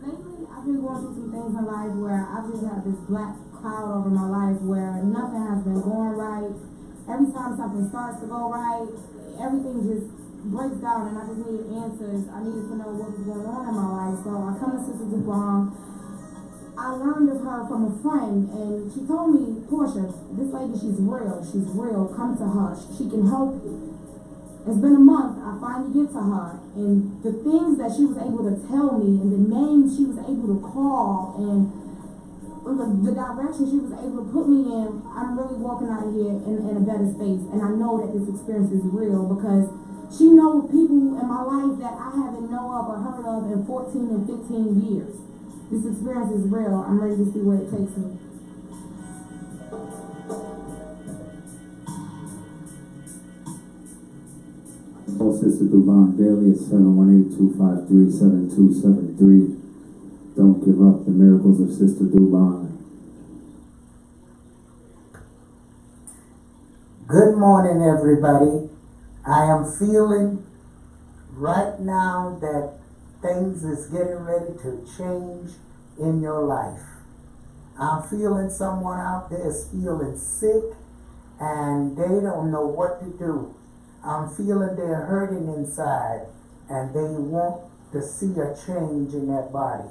Lately I've been going through some things in life where I've just had this black cloud over my life where nothing has been going right. Every time something starts to go right, everything just breaks down, and I just needed answers. I needed to know what was going on in my life. So I come to Sister Dubon. I learned of her from a friend, and she told me, Portia, this lady, she's real, come to her, she can help you. It's been a month, I finally get to her, and the things that she was able to tell me, and the names she was able to call, and the direction she was able to put me in, I'm really walking out of here in a better space. And I know that this experience is real because she knows people in my life that I haven't known of or heard of in 14 and 15 years. This experience is real. I'm ready to see where it takes me. Call Sister Dubon daily at 718-253-7273. Don't give up. The miracles of Sister Dubon. Good morning, everybody. I am feeling right now that things is getting ready to change in your life. I'm feeling someone out there is feeling sick and they don't know what to do. I'm feeling they're hurting inside and they want to see a change in their body.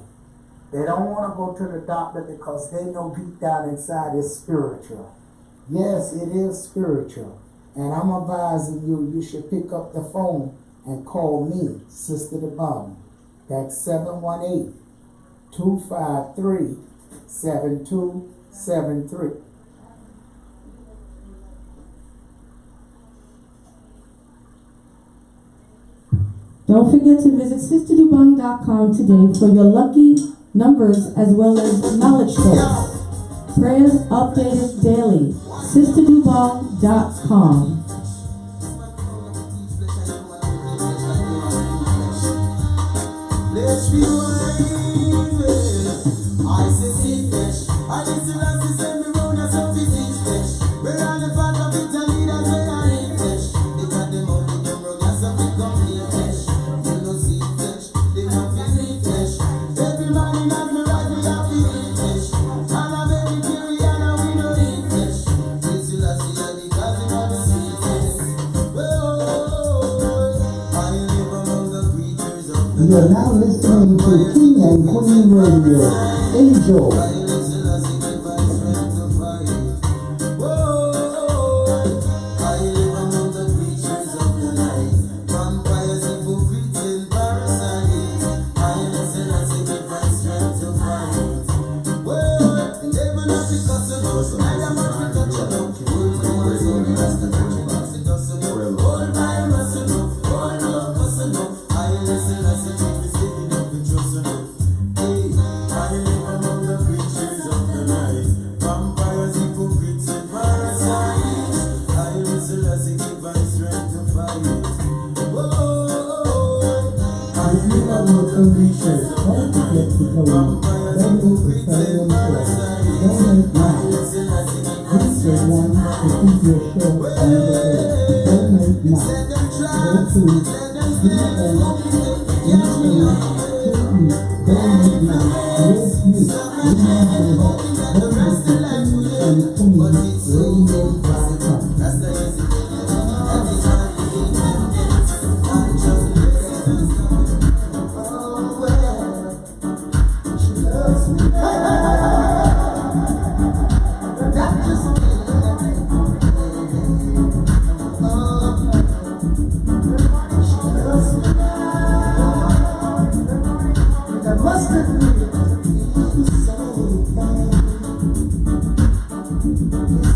They don't want to go to the doctor because they know deep down inside it's spiritual. Yes, it is spiritual. And I'm advising you, you should pick up the phone and call me, Sister Dubon. That's 718-253-7273. Don't forget to visit sisterdubong.com today for your lucky numbers as well as knowledge codes. Prayers updated daily. sisterdubong.com. Let's rewind. I say see fish. I listen as they send me round as if it's each fish. Where are the fat of it and leaders when I eat fish? They got them on the dumb road as if it complete fish. You know see fish, they have to eat fish. Every man in has me right, we have to eat fish. And I'm vegetarian and we don't eat fish. This will I see that because we have to see fish. Whoa, I live among the creatures of the You are now listening to King and Queen Radio. Enjoy.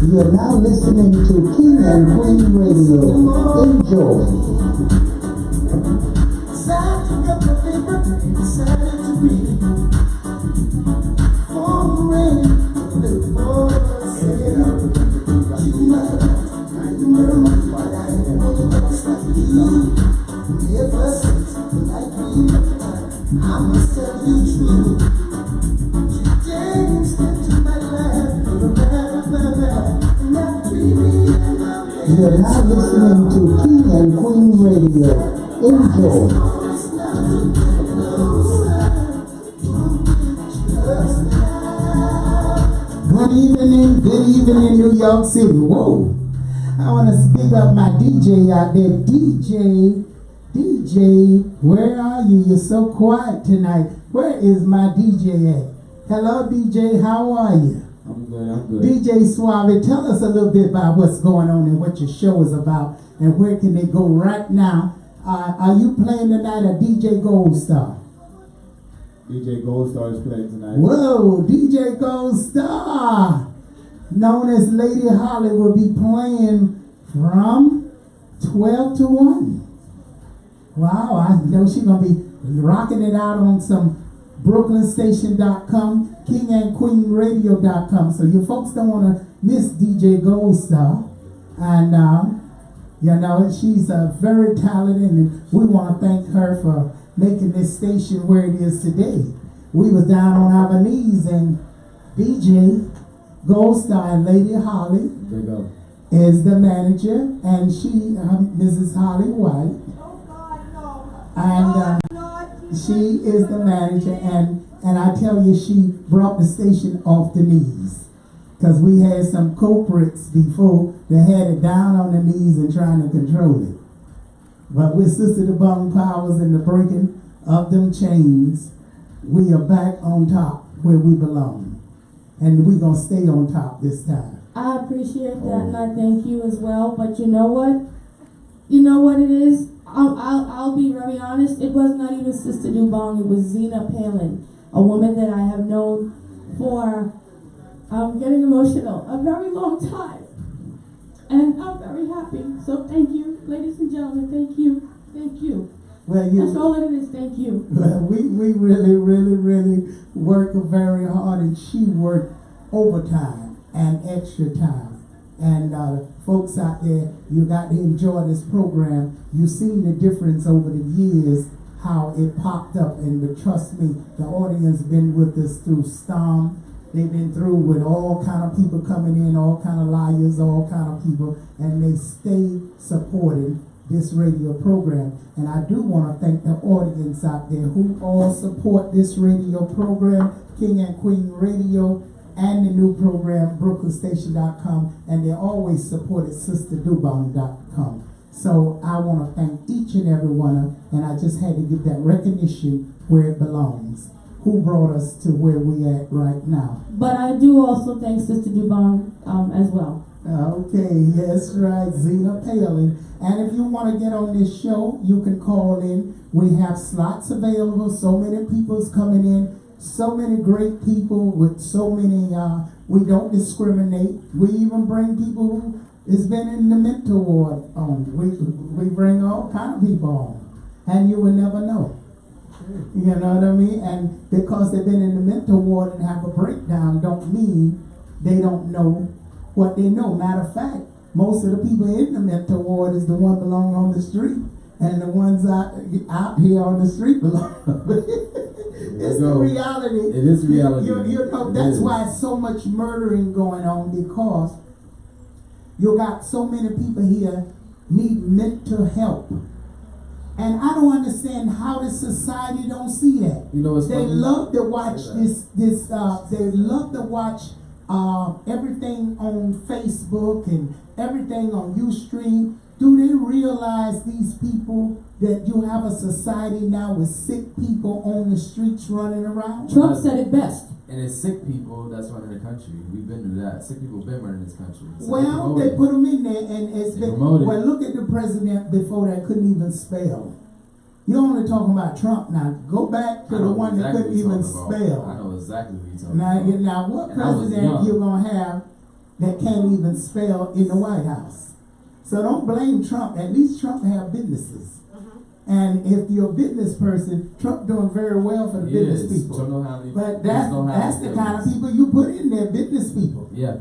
You are now listening to King and Queen Radio. Enjoy. You are now listening to King and Queen Radio. Enjoy. Good evening, New York City. Whoa. I want to speak up my DJ out there. DJ, where are you? You're so quiet tonight. Where is my DJ at? Hello, DJ, how are you? I'm good. DJ Suave, tell us a little bit about what's going on and what your show is about and where can they go right now. Are you playing tonight at DJ Gold Star? DJ Gold Star is playing tonight. Whoa, DJ Gold Star, known as Lady Holly, will be playing from 12 to 1. Wow, I know she's going to be rocking it out on some BrooklynStation.com, KingandQueenRadio.com. So you folks don't want to miss DJ Gold Star. And, you know, she's very talented, and we want to thank her for making this station where it is today. We was down on our knees, and DJ Gold Star and Lady Holly is the manager, and she, Mrs. Holly White, and she is the manager, and I tell you, she brought the station off the knees, because we had some culprits before that had it down on the knees and trying to control it. But with Sister DeBung Powers and the breaking of them chains, we are back on top where we belong. And we're going to stay on top this time. I appreciate that, and I thank you as well. But you know what? You know what it is? I'll be very honest, it was not even Sister Dubong, it was Zena Palin, a woman that I have known for, I'm getting emotional, a very long time. And I'm very happy. So thank you, ladies and gentlemen, thank you, thank you. Well, that's all it is, thank you. Well, we really work very hard, and she worked overtime and extra time. And folks out there, you got to enjoy this program. You've seen the difference over the years, how it popped up. And but trust me, the audience been with us through storm. They've been through with all kind of people coming in, all kind of liars, all kind of people, and they stay supporting this radio program. And I do want to thank the audience out there who all support this radio program, King and Queen Radio, and the new program, BrooklynStation.com, and they always supported SisterDubong.com. So I want to thank each and every one of them, and I just had to give that recognition where it belongs. Who brought us to where we at right now. But I do also thank Sister Dubong as well. Okay, yes, right, Zena Palin. And if you want to get on this show, you can call in. We have slots available. So many people's coming in. So many great people with so many, we don't discriminate. We even bring people who has been in the mental ward on. We bring all kind of people on. And you will never know. You know what I mean? And because they've been in the mental ward and have a breakdown don't mean they don't know what they know. Matter of fact, most of the people in the mental ward is the one belong on the street. And the ones out here on the street belong. It's the reality. It is reality. You know, that's why so much murdering going on, because you got so many people here need mental help. And I don't understand how the society don't see that. You know what's they funny? love to watch they love to watch everything on Facebook and everything on Ustream. Do they realize these people that you have a society now with sick people on the streets running around? Trump said it best. And it's sick people that's running the country. We've been through that. Sick people been running this country. So well, they put them in there, and it's been, well, look at the president before that couldn't even spell. You're only talking about Trump now. Go back to the one that couldn't even spell. I know exactly what you're talking about. Now, what president you're going to have that can't even spell in the White House? So don't blame Trump. At least Trump have businesses. And if you're a business person, Trump doing very well for the business people. But that's the kind of people you put in there, business people. Yeah.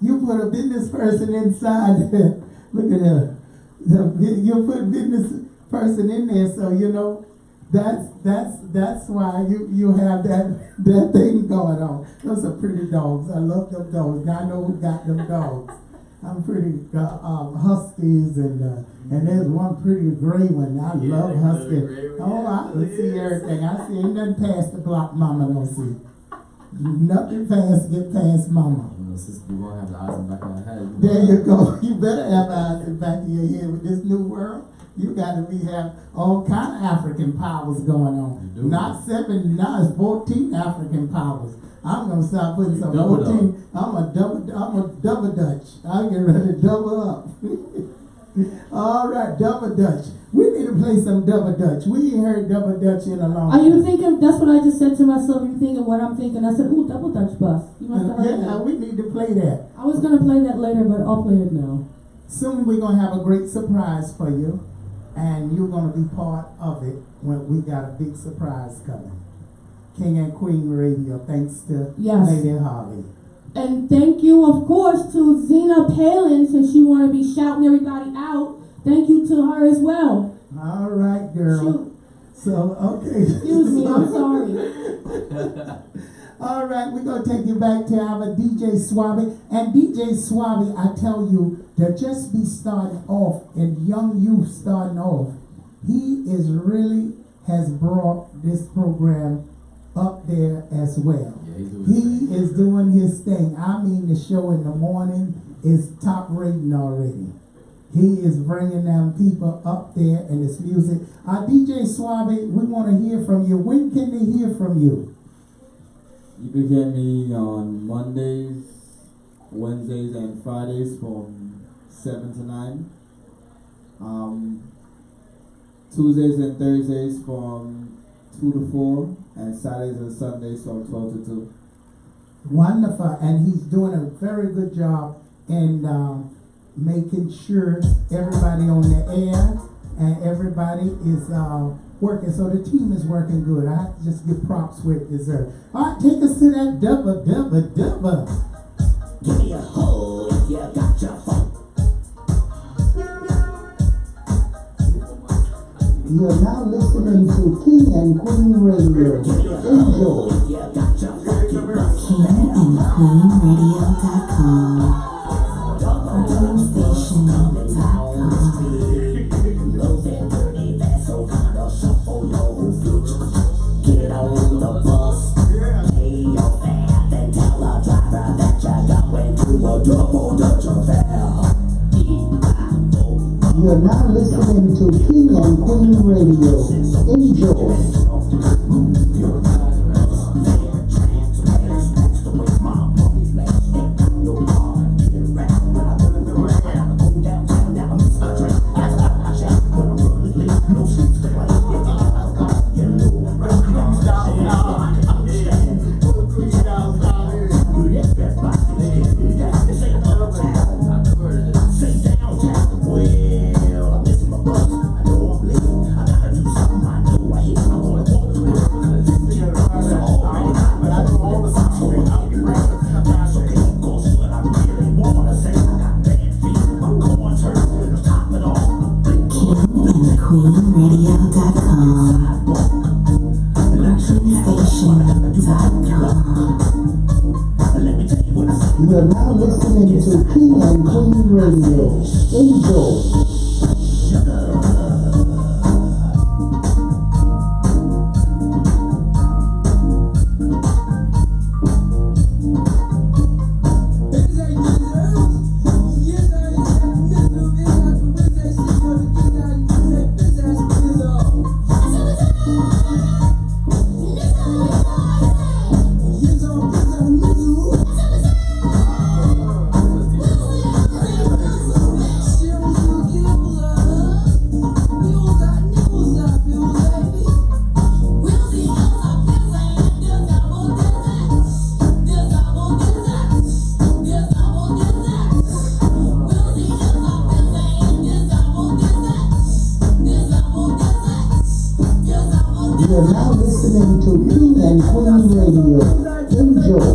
You put a business person inside there. Look at her. You put a business person in there, so you know that's why you have that thing going on. Those are pretty dogs. I love them dogs. I know who got them dogs. I'm pretty huskies and there's one pretty gray one. I love huskies. Oh, I can see everything. I see ain't nothing past the block mama don't see. Nothing past get past mama. Sister, we're gonna have the eyes in the back of our head. There you go. You better have eyes in the back of your head with this new world. You got to have all kind of African powers going on. Not 7, now it's 14 African powers. I'm gonna start putting some 14. I'm a double Dutch. I'm getting ready to double up. All right, double Dutch. We need to play some double Dutch. We ain't heard double Dutch in a long time. Are you thinking? That's what I just said to myself. You thinking what I'm thinking? I said, "Ooh, double Dutch bus." You must have heard that. We need to play that. I was gonna play that later, but I'll play it now. Soon we're gonna have a great surprise for you, and you're gonna be part of it when we got a big surprise coming. King and Queen Radio, thanks to Lady Holly. And thank you, of course, to Zena Palin, since she want to be shouting everybody out. Thank you to her as well. All right, girl. Shoot. So, okay. Excuse me, I'm sorry. All right, we're going to take you back to our DJ Swabby. And DJ Swabby, I tell you, to just be starting off, and young youth starting off, he is really has brought this program up there as well. He is doing his thing. I mean, the show in the morning is top rating already. He is bringing them people up there and his music. DJ Swabby, we want to hear from you. When can they hear from you? You can hear me on Mondays, Wednesdays, and Fridays from 7 to 9. Tuesdays and Thursdays from 2 to 4, and Saturdays and Sundays from 12 to 2. Wonderful, and he's doing a very good job in making sure everybody on the air and everybody is working. So the team is working good. I have to just give props where it deserves. All right, take us to that double. Give me a hole if you got your phone. You're now listening to King and Queen Radio. Enjoy. KingandQueenRadio.com. Get on the bus, pay your fare, then tell the driver that you're going to a double Dutch affair. You're now listening to King and Queen Radio. Enjoy. You're now listening to King and Queen Radio. Enjoy. You're now listening to King and Queen Radio. Enjoy.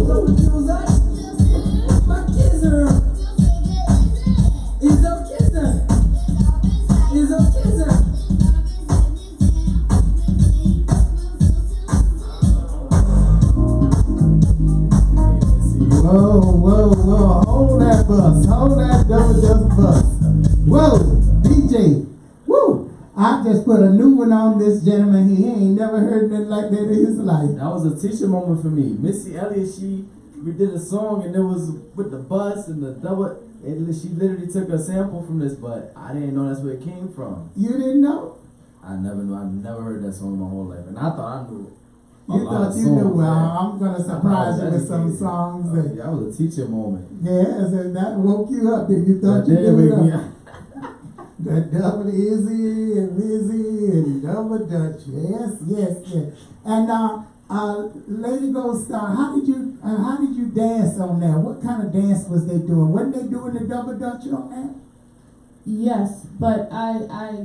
Whoa, hold that bus, hold that double dust bus. Whoa, DJ, woo! I just put a new one on this gentleman. He ain't never heard nothing like that in his life. That was a teacher moment for me. Missy Elliott, we did a song and it was with the bus and the double. She literally took a sample from this, but I didn't know that's where it came from. You didn't know? I never knew. I never heard that song in my whole life, and I thought I knew. You thought you knew. Well, I'm gonna surprise you with some songs. That was a teacher moment. Yes, and that woke you up. If you thought you knew it. The double Izzy and Lizzy and double Dutch. Yes. And Lady Ghost Star, how did you dance on that? What kind of dance was they doing? Weren't they doing the double Dutch on that? Yes, but I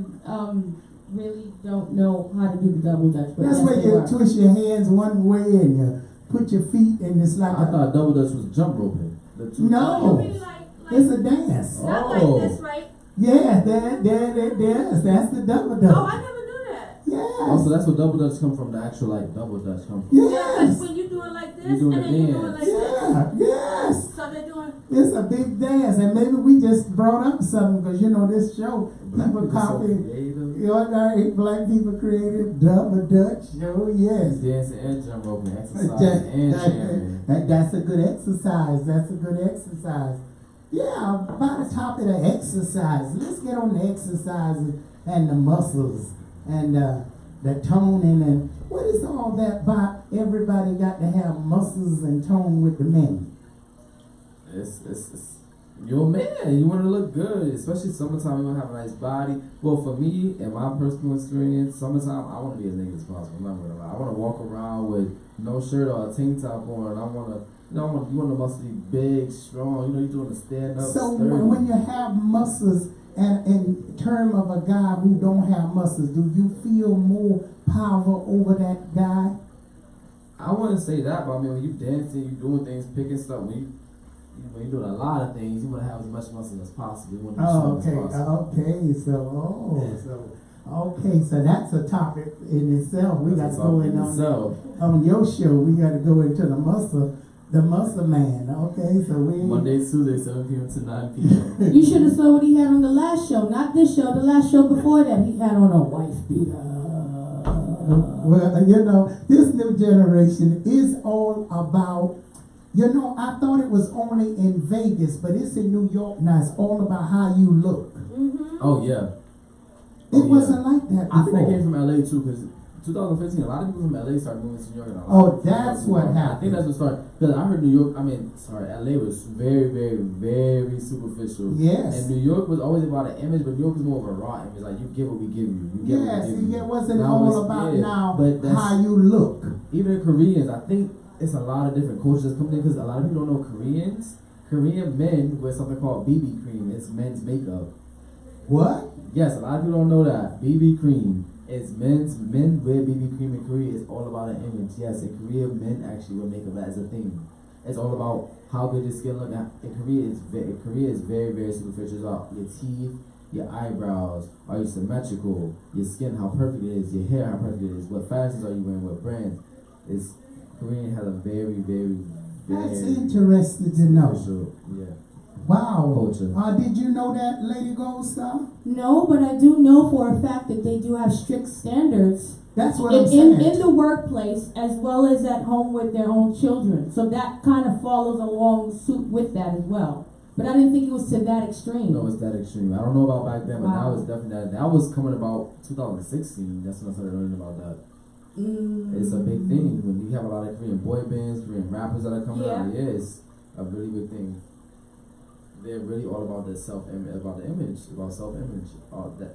really don't know how to do the double Dutch. But that's where you twist your hands one way and you put your feet in this like. I thought double Dutch was jump roping. No, it's a dance. Not like this, right? Yeah, that's the double Dutch. Oh, I never knew that. Yes. Oh, so that's where double Dutch come from. The actual double Dutch come from. Yes. When you do it like this, you're doing and then you do it like this. Yes. So they're doing. It's a big dance, and maybe we just brought up something because this show, people copy. Black people created double Dutch. Oh yes. Dancing and jump roping, exercise and chanting. That's a good exercise. Yeah, by the topic of exercise, let's get on the exercise and the muscles and the toning and what is all that about? Everybody got to have muscles and tone with the men. You're a man. You want to look good, especially summertime. You want to have a nice body. Well, for me, in my personal experience, summertime, I want to be as naked as possible. I'm not gonna lie. I want to walk around with no shirt or a tank top on. I want to, you want the muscle to be big, strong. You doing the stand up. So sturdy. when you have muscles, and in term of a guy who don't have muscles, do you feel more power over that guy? I wouldn't say that, but I mean, when you dancing, you doing things, picking stuff, when you're doing a lot of things, you want to have as much muscle as possible. You want to be strong as possible. Okay, so that's a topic in itself. We got to go in on your show. We got to go into the muscle man. Okay, so we Mondays, Tuesdays, 7 p.m. to 9 p.m. You should have saw what he had on the last show, not this show. The last show before that, he had on a wife beater. Well, this new generation is all about. I thought it was only in Vegas, but it's in New York now. It's all about how you look. Mm-hmm. Oh yeah. It wasn't like that before. I think that came from LA too, because 2015, a lot of people from LA started moving to New York. Oh, that's what happened. I think that's what started. Because I heard LA was very, very, very superficial. Yes. And New York was always about an image, but New York was more of a raw image. Like, you get what we give you. It wasn't all about how you look. Even Koreans, I think it's a lot of different cultures that's coming in, because a lot of people don't know Koreans. Korean men wear something called BB cream. It's men's makeup. What? Yes, a lot of people don't know that. BB cream. It's men wear BB cream in Korea. It's all about an image. Yes, in Korea, men actually wear makeup as a thing. It's all about how good your skin look. Now, in Korea, it's very, very superficial. It's about your teeth, your eyebrows. Are you symmetrical? Your skin, how perfect it is. Your hair, how perfect it is. What fashions are you wearing? What brands? Korean has a very, very, very. That's interesting to know. Yeah. Wow. Culture. Did you know that, Lady Goldstar? No, but I do know for a fact that they do have strict standards. That's what I'm saying. In the workplace, as well as at home with their own children. So that kind of follows along suit with that as well. But I didn't think it was to that extreme. No, it's that extreme. I don't know about back then, but Wow. now it's definitely that. That was coming about 2016. That's when I started learning about that. It's a big thing when you have a lot of Korean boy bands, Korean rappers that are coming out. Yeah, it's a really big thing. They're really all about the self-image, about self-image.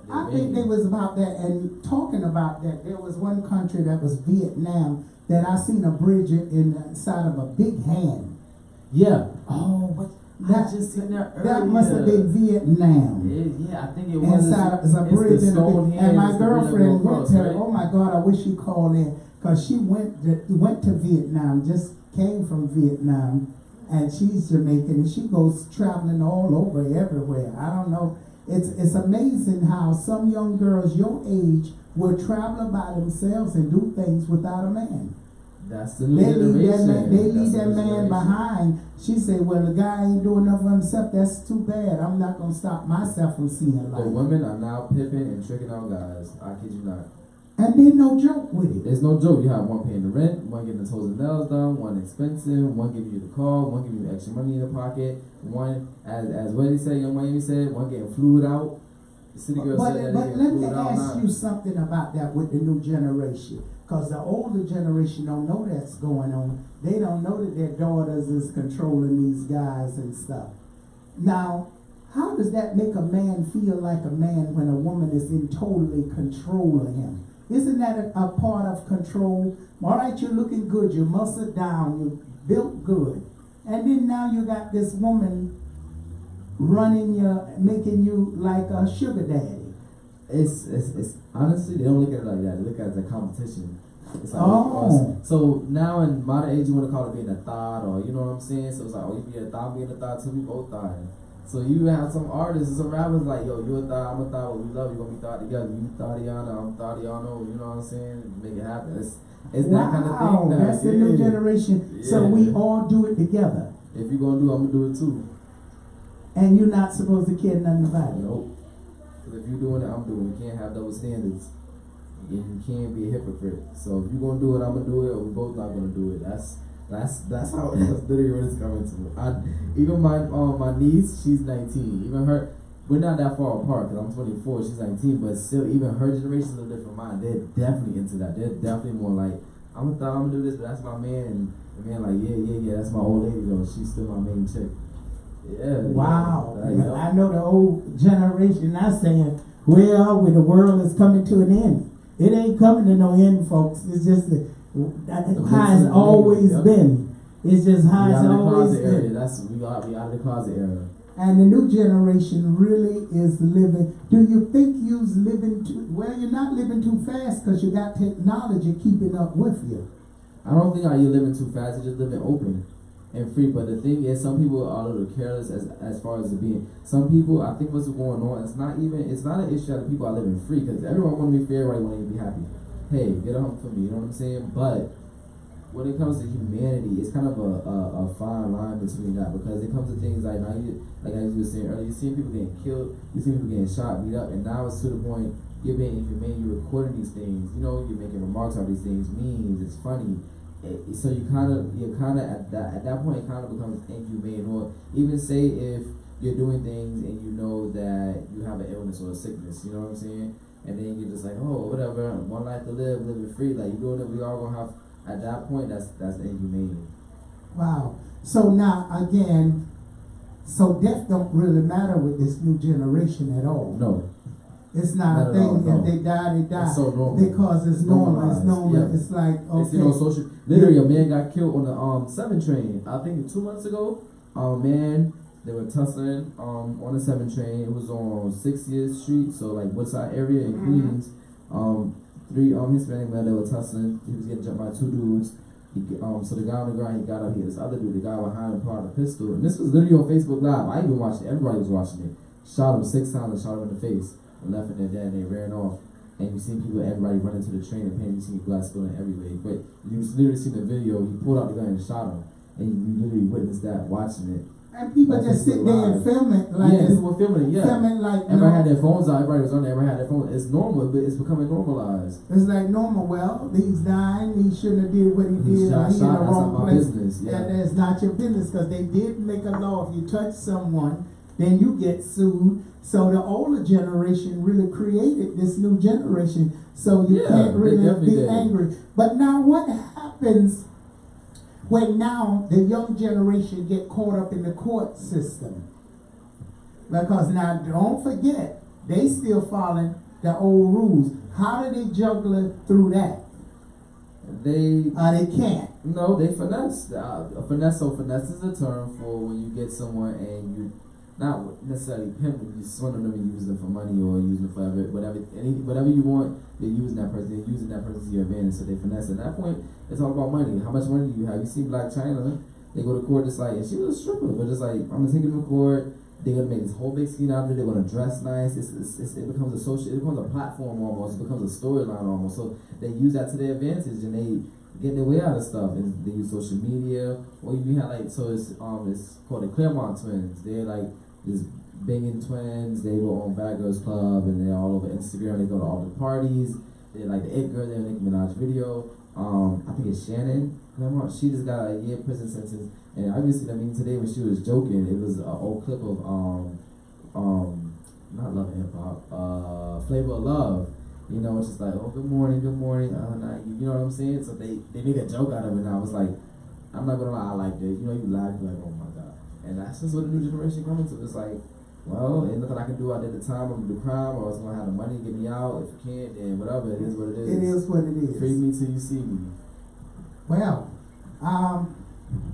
I think they was about that, and talking about that, there was one country that was Vietnam that I seen a bridge inside of a big hand. Yeah. Oh, what? I just seen that earlier. That must have been Vietnam. Yeah, I think it was. Inside of a bridge in a big, and my girlfriend went to. Right? Oh my God! I wish she called in, because she went to Vietnam. Just came from Vietnam. And she's Jamaican, and she goes traveling all over, everywhere. I don't know. It's amazing how some young girls your age will travel by themselves and do things without a man. That's the new generation. They leave that man behind. She said, well, the guy ain't doing enough for himself. That's too bad. I'm not going to stop myself from seeing life. The women are now pimping and tricking out guys. I kid you not. And there's no joke with it. There's no joke. You have one paying the rent, one getting the toes and nails done, one expensive, one giving you the car, one giving you extra money in the pocket, one, as Wendy said, Young Miami said, one getting fluid out. The city girl said that. But let me ask you something about that with the new generation. Because the older generation don't know that's going on. They don't know that their daughters is controlling these guys and stuff. Now, how does that make a man feel like a man when a woman is in totally controlling him? Isn't that a part of control? All right, you're looking good, you're muscled down, you're built good. And then now you got this woman making you like a sugar daddy. It's honestly, they don't look at it like that. They look at it as a competition. It's like, so now in modern age, you want to call it being a thought, or you know what I'm saying? So it's like, you be a thought, being a thought, so we both thoughting. So you have some artists and some rappers like, yo, you a thought, I'm a thought, but we love you, gonna be thought together. You Thottiana, I'm Thottiano, you know what I'm saying? Make it happen. It's that kind of thing. That's the new generation. Yeah. So we all do it together. If you're gonna do it, I'm gonna do it too. And you're not supposed to care nothing about it. Nope. Because if you're doing it, I'm doing it. You can't have double standards. And you can't be a hypocrite. So if you're gonna do it, I'm gonna do it, or we're both not gonna do it. That's literally what it's coming to. Even my niece, she's 19. Even her, we're not that far apart because I'm 24, she's 19. But still, even her generation is a different mind. They're definitely into that. They're definitely more like, I'm gonna do this, but that's my man. And the man like, yeah, that's my old lady though. She's still my main chick. Yeah. Wow. Yeah. I know the old generation not saying, well, when the world is coming to an end. It ain't coming to no end, folks. It's just how it's always been. It's just how it's always been. We out of the closet era. And the new generation really is living. Do you think you're living too, well, you're not living too fast because you got technology keeping up with you. I don't think you're living too fast, you're just living open and free. But the thing is, some people are a little careless as far as it being. Some people, I think what's going on, it's not an issue that people are living free, because everyone want to be fair, everybody want to be happy. Hey, get a home for me, you know what I'm saying? But when it comes to humanity, it's kind of a fine line between that, because it comes to things like now, like I was saying earlier, you're seeing people getting killed, you're seeing people getting shot, beat up, and now it's to the point you're being inhumane, you're recording these things, you know, you're making remarks on these things, memes, it's funny. So you're kind of at that point it kind of becomes inhumane. Or even say if you're doing things and you know that you have an illness or a sickness, you know what I'm saying, and then you're just like, oh, whatever, one life to live it free, like you're doing it, we all gonna have. At that point, that's inhumane. Wow. So now again, so death don't really matter with this new generation at all. No. It's not a thing. If they die, they die. It's so normal. Because it's normal. It's normal. Yeah. It's like, okay. It's, social. Literally, a man got killed on the 7 train. I think 2 months ago. Man, they were tussling on the 7 train. It was on 60th Street, so like Woodside area in Queens. 3 Hispanic men that were tussling. He was getting jumped by 2 dudes. So the guy on the ground, he got up here. This other dude, the guy behind him, pulled out a pistol. And this was literally on Facebook Live. I even watched it. Everybody was watching it. Shot him 6 times and shot him in the face. And left him there dead, and they ran off. And you see everybody running to the train and pain. You see blood spilling everywhere. But you literally see the video. He pulled out the gun and shot him. And you literally witnessed that, watching it. And people just sit there and film it. Like people were filming it, Filming like, everybody had their phones out, everybody was on there, everybody had their phone. It's normal, but it's becoming normalized. It's like normal. Well, he's dying, he shouldn't have did what he did, shot, he in the wrong place. Business, yeah. And that's not your business, because they did make a law. If you touch someone, then you get sued. So the older generation really created this new generation. So you can't really be angry. But now what happens when now the young generation get caught up in the court system? Because now don't forget, they still following the old rules. How do they juggle it through that? They can't. No, they finesse. Finesse is a term for when you get someone and you not necessarily pimp them, you swindle them and use them for money or use them for whatever you want. They're using that person. They're using that person to your advantage. So they finesse. At that point, it's all about money. How much money do you have? You see Black China, they go to court just like, and she was a stripper, but just like, I'm gonna take them to court. They're gonna make this whole big scene out of it. They're gonna dress nice. It becomes it becomes a platform almost. It becomes a storyline almost. So they use that to their advantage and they get their way out of stuff. And they use social media. Or you have like, so it's called the Claremont twins. They're like this banging twins. They were on Bad Girls Club and they're all over Instagram. They go to all the parties. They're like the It Girl. They're Nicki Minaj video. I think it's Shannon Claremont. She just got a year prison sentence. And obviously, I mean, today when she was joking, it was an old clip of not Love and Hip Hop, Flavor of Love. You know, it's just like, oh, good morning, night. You know what I'm saying? So they make a joke out of it now. It's like, I'm not gonna lie, I liked it. You know, you laugh, you're like, oh my god. And that's just what the new generation coming to. It's like, well, ain't nothing I can do. I did the time, I'm gonna do crime, or I was gonna have the money to get me out. If you can't, then whatever, it is what it is. It is what it is. Free me till you see me. Well,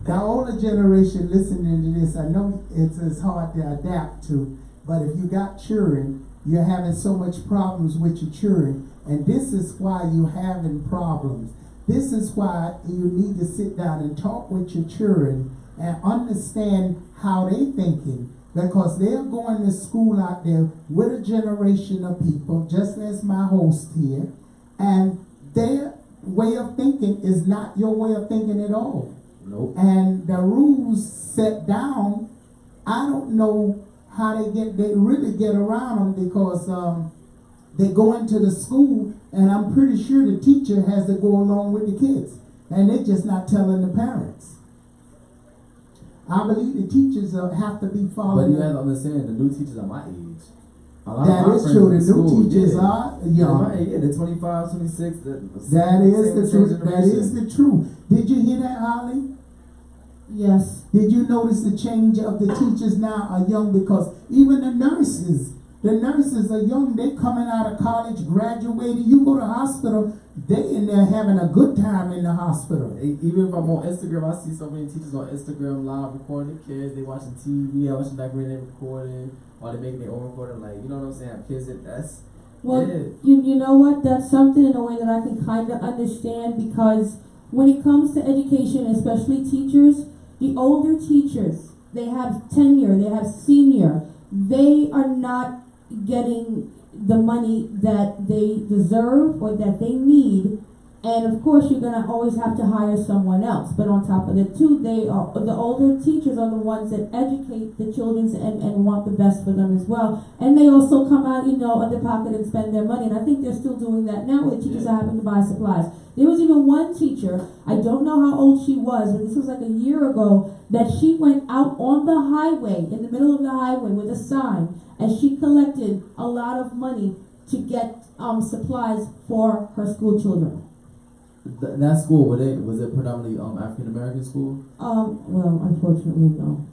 the older generation listening to this, I know it's hard to adapt to, but if you got children, you're having so much problems with your children, and this is why you're having problems. This is why you need to sit down and talk with your children and understand how they thinking, because they're going to school out there with a generation of people, just as my host here, and their way of thinking is not your way of thinking at all. Nope. And the rules set down, I don't know how they really get around them, because they go into the school and I'm pretty sure the teacher has to go along with the kids, and they're just not telling the parents. I believe the teachers have to be following. But you have to understand, the new teachers are my age. That is true. The new teachers are young. Yeah, they're 25, 26. That is the truth. That is the truth. Did you hear that, Holly? Yes. Did you notice the change of the teachers now are young? Because even the nurses are young. They coming out of college, graduated. You go to hospital, they in there having a good time in the hospital. Even if I'm on Instagram, I see so many teachers on Instagram live recording the kids. They watching TV, watching that grade, they recording, or they making their own recording. Like, you know what I'm saying? Kids, that's Well, it. you know what? That's something in a way that I can kind of understand, because when it comes to education, especially teachers, the older teachers, they have tenure, they have senior. They are not getting the money that they deserve or that they need, and of course you're gonna always have to hire someone else. But on top of it too, the older teachers are the ones that educate the children and want the best for them as well. And they also come out, on their pocket and spend their money. And I think they're still doing that now, where teachers are having to buy supplies. There was even one teacher, I don't know how old she was, but this was like a year ago, that she went out on the highway, in the middle of the highway with a sign, and she collected a lot of money to get supplies for her school children. That school, was it predominantly African American school? Well, unfortunately, no.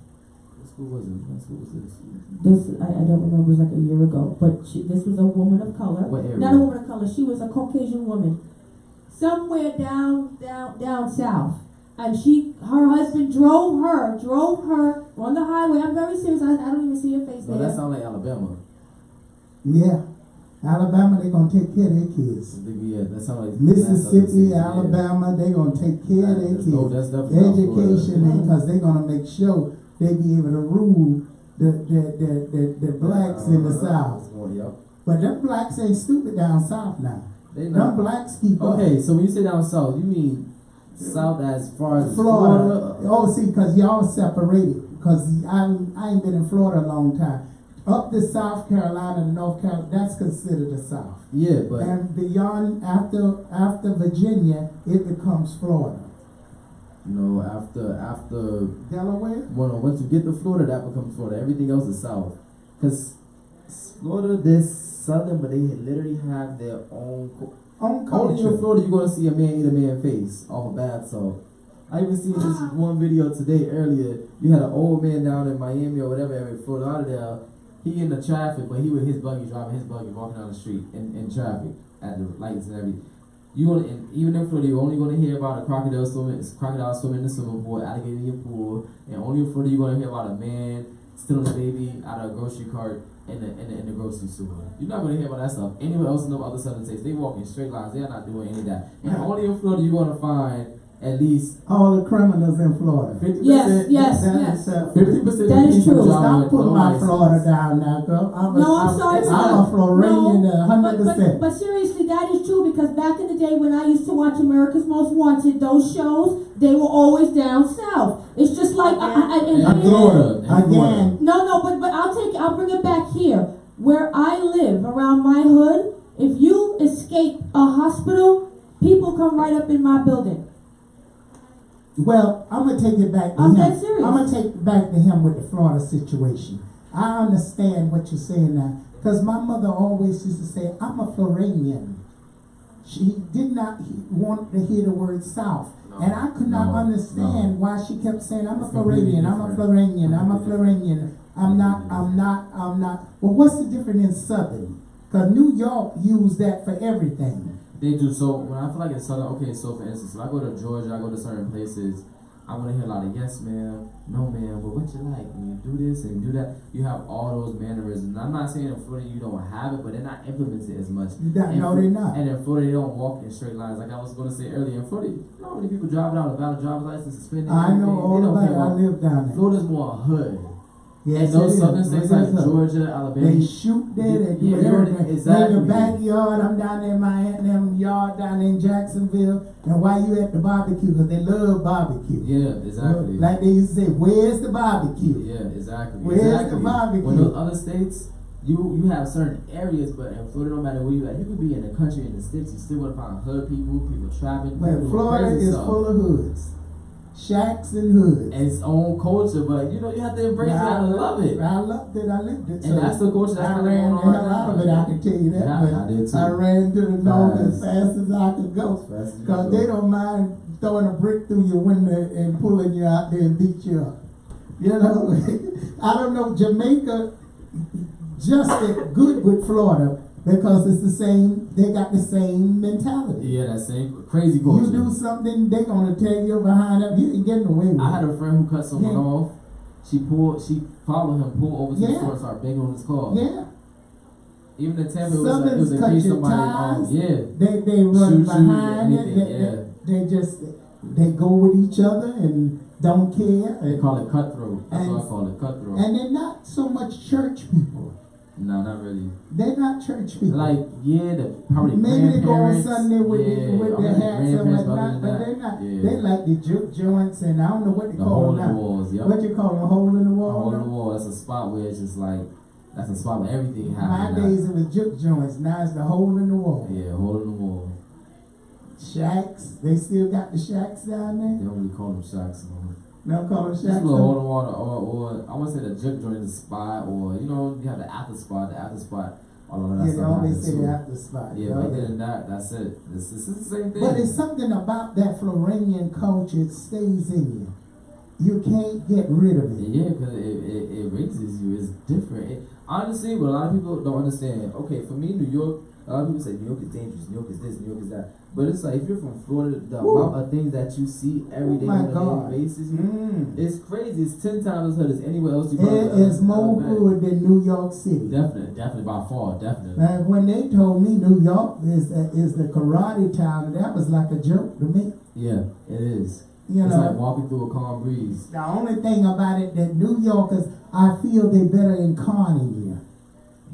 What school was it? What school was this? I don't remember, it was like a year ago, but this was a woman of color. What area? Not a woman of color, she was a Caucasian woman. Somewhere down south. And her husband drove her on the highway. I'm very serious, I don't even see her face No, there. that sounds like Alabama. Yeah. Alabama, they gonna take care of their kids. Yeah, that sounds like Mississippi, Alabama, they gonna take care of their kids. That's definitely Education, because they gonna make sure they be able to rule the blacks in the South. But them blacks ain't stupid down south now. Them blacks keep up. Okay, so when you say down south, you mean south as far as Florida. Oh, see, because y'all separated. Because I ain't been in Florida a long time. Up to South Carolina and North Carolina, that's considered the South. Yeah, but and beyond, after Virginia, it becomes Florida. No, after Delaware. Well, once you get to Florida, that becomes Florida. Everything else is South. Because Florida, they're Southern, but they literally have their own culture. Only in Florida you're gonna see a man eat a man's face off a bath salt. I even seen this one video today earlier. You had an old man down in Miami or whatever area, Florida Lauderdale. He in the traffic, but he with his buggy, driving his buggy, walking down the street in traffic at the lights and everything. And even in Florida, you're only going to hear about a crocodile swimming in the swimming pool, alligator in your pool, and only in Florida you're going to hear about a man stealing a baby out of a grocery cart in the grocery store. You're not going to hear about that stuff anywhere else in the other southern states. They walk in straight lines. They're not doing any of that. And only in Florida you're going to find at least all the criminals in Florida. 50%. Yes. 50%. That is true. Stop putting my Florida down now, girl. I'm a Floridian, 100%. But seriously, that is true, because back in the day when I used to watch America's Most Wanted, those shows, they were always down south. It's just like in Florida. Again. No, but I'll bring it back here. Where I live, around my hood, if you escape a hospital, people come right up in my building. Well, I'm going to take it back to him. Dead serious. I'm going to take it back to him with the Florida situation. I understand what you're saying now. Because my mother always used to say, I'm a Floridian. She did not want to hear the word South. And I could not understand why she kept saying, I'm a Floridian, I'm a Floridian, I'm a Floridian. I'm not. Well, what's the difference in Southern? Because New York used that for everything. They do. So when I feel like it's Southern, okay, so for instance, if I go to Georgia, I go to certain places, I'm going to hear a lot of yes ma'am, no ma'am, but what you like, when you do this and do that, you have all those mannerisms. And I'm not saying in Florida you don't have it, but they're not implemented as much. No, they're not. And in Florida, they don't walk in straight lines. Like I was going to say earlier, in Florida, you know how many people drive out without a driver's license, suspended? I know all about it. I live down there. Florida's more a hood. Yes, and those southern states like Georgia, Alabama, they shoot there, they do everything. Exactly. In your backyard, I'm down there in my aunt yard down in Jacksonville. And why you at the barbecue? Because they love barbecue. Yeah, exactly. Like they used to say, where's the barbecue? Yeah, exactly. Where's the barbecue? When those other states, you have certain areas, but in Florida, no matter where you at, you could be in the country, in the sticks, you still want to find hood people trapping. Well, Florida is full of hoods. Shacks and hoods. And its own culture, but you have to embrace it. You have to love it. I loved it. I lived it. And that's the culture that's I ran the hell out of it, I can tell you that. Yeah, I did too. I ran to the north as fast as I could go. Because they don't mind throwing a brick through your window and pulling you out there and beat you up. You know, I don't know, Jamaica just as good with Florida because it's the same, they got the same mentality. Yeah, that same crazy culture. You do something, they gonna tear you behind up. You ain't getting away with it. I had a friend who cut someone off. She followed him, pulled over to the store and started banging on his car. Yeah. Even in Tampa, it was in case somebody, they run behind it. They go with each other and don't care. They call it cutthroat. That's what I call it, cutthroat. And they're not so much church people. No, not really. They're not church people. Like, probably maybe they go on grandparents. Sunday with their hats and whatnot, but that. they're not. They like the juke joints and I don't know what they call them now. Hole in the walls, yep. What you call them, a hole in the wall? A hole in the wall. That's a spot where it's just like, that's a spot where everything happens. My days it was juke joints. Now it's the hole in the wall. Yeah, hole in the wall. Shacks. They still got the shacks down there? They don't really call them shacks anymore. They don't call them shacks? Just a little hole in the water, or I want to say the juke joint is a spot, or you have the after spot, all of that they stuff. always say the after spot. Yeah, but other than that's it. It's the same thing. But it's something about that Floridian culture, it stays in you. You can't get rid of it. Yeah, because it raises you. It's different. Honestly, what a lot of people don't understand. Okay, for me, New York, a lot of people say New York is dangerous, New York is this, New York is that. But it's like if you're from Florida, the amount of things that you see every day on a daily basis, it's crazy. It's 10 times as hard as anywhere else you go. It is more good than New York City. Definitely by far, definitely. Like when they told me New York is the karate town, that was like a joke to me. Yeah, it is. It's like walking through a calm breeze. The only thing about it that New Yorkers, I feel they better in conning you.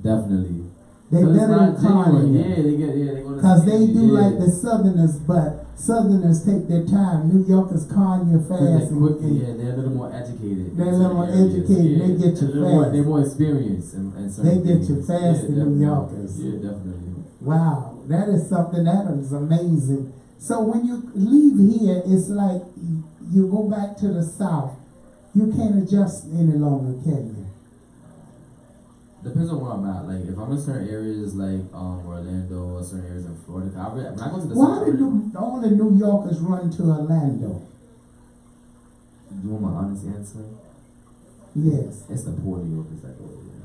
Definitely. They better in conning you. They go to because they do like the Southerners, but Southerners take their time. New Yorkers con you fast. They're a little more educated. They're a little more educated. They get you fast. They're more experienced in certain They get you fast, the New Yorkers. Yeah, definitely. Wow, that is something that is amazing. So when you leave here, it's like you go back to the South. You can't adjust any longer, can you? Depends on where I'm at. Like if I'm in certain areas like Orlando or certain areas in Florida, when I go to the Why South, do all the New Yorkers run to Orlando? Do you want my honest answer? Yes. It's the poor New Yorkers that go there.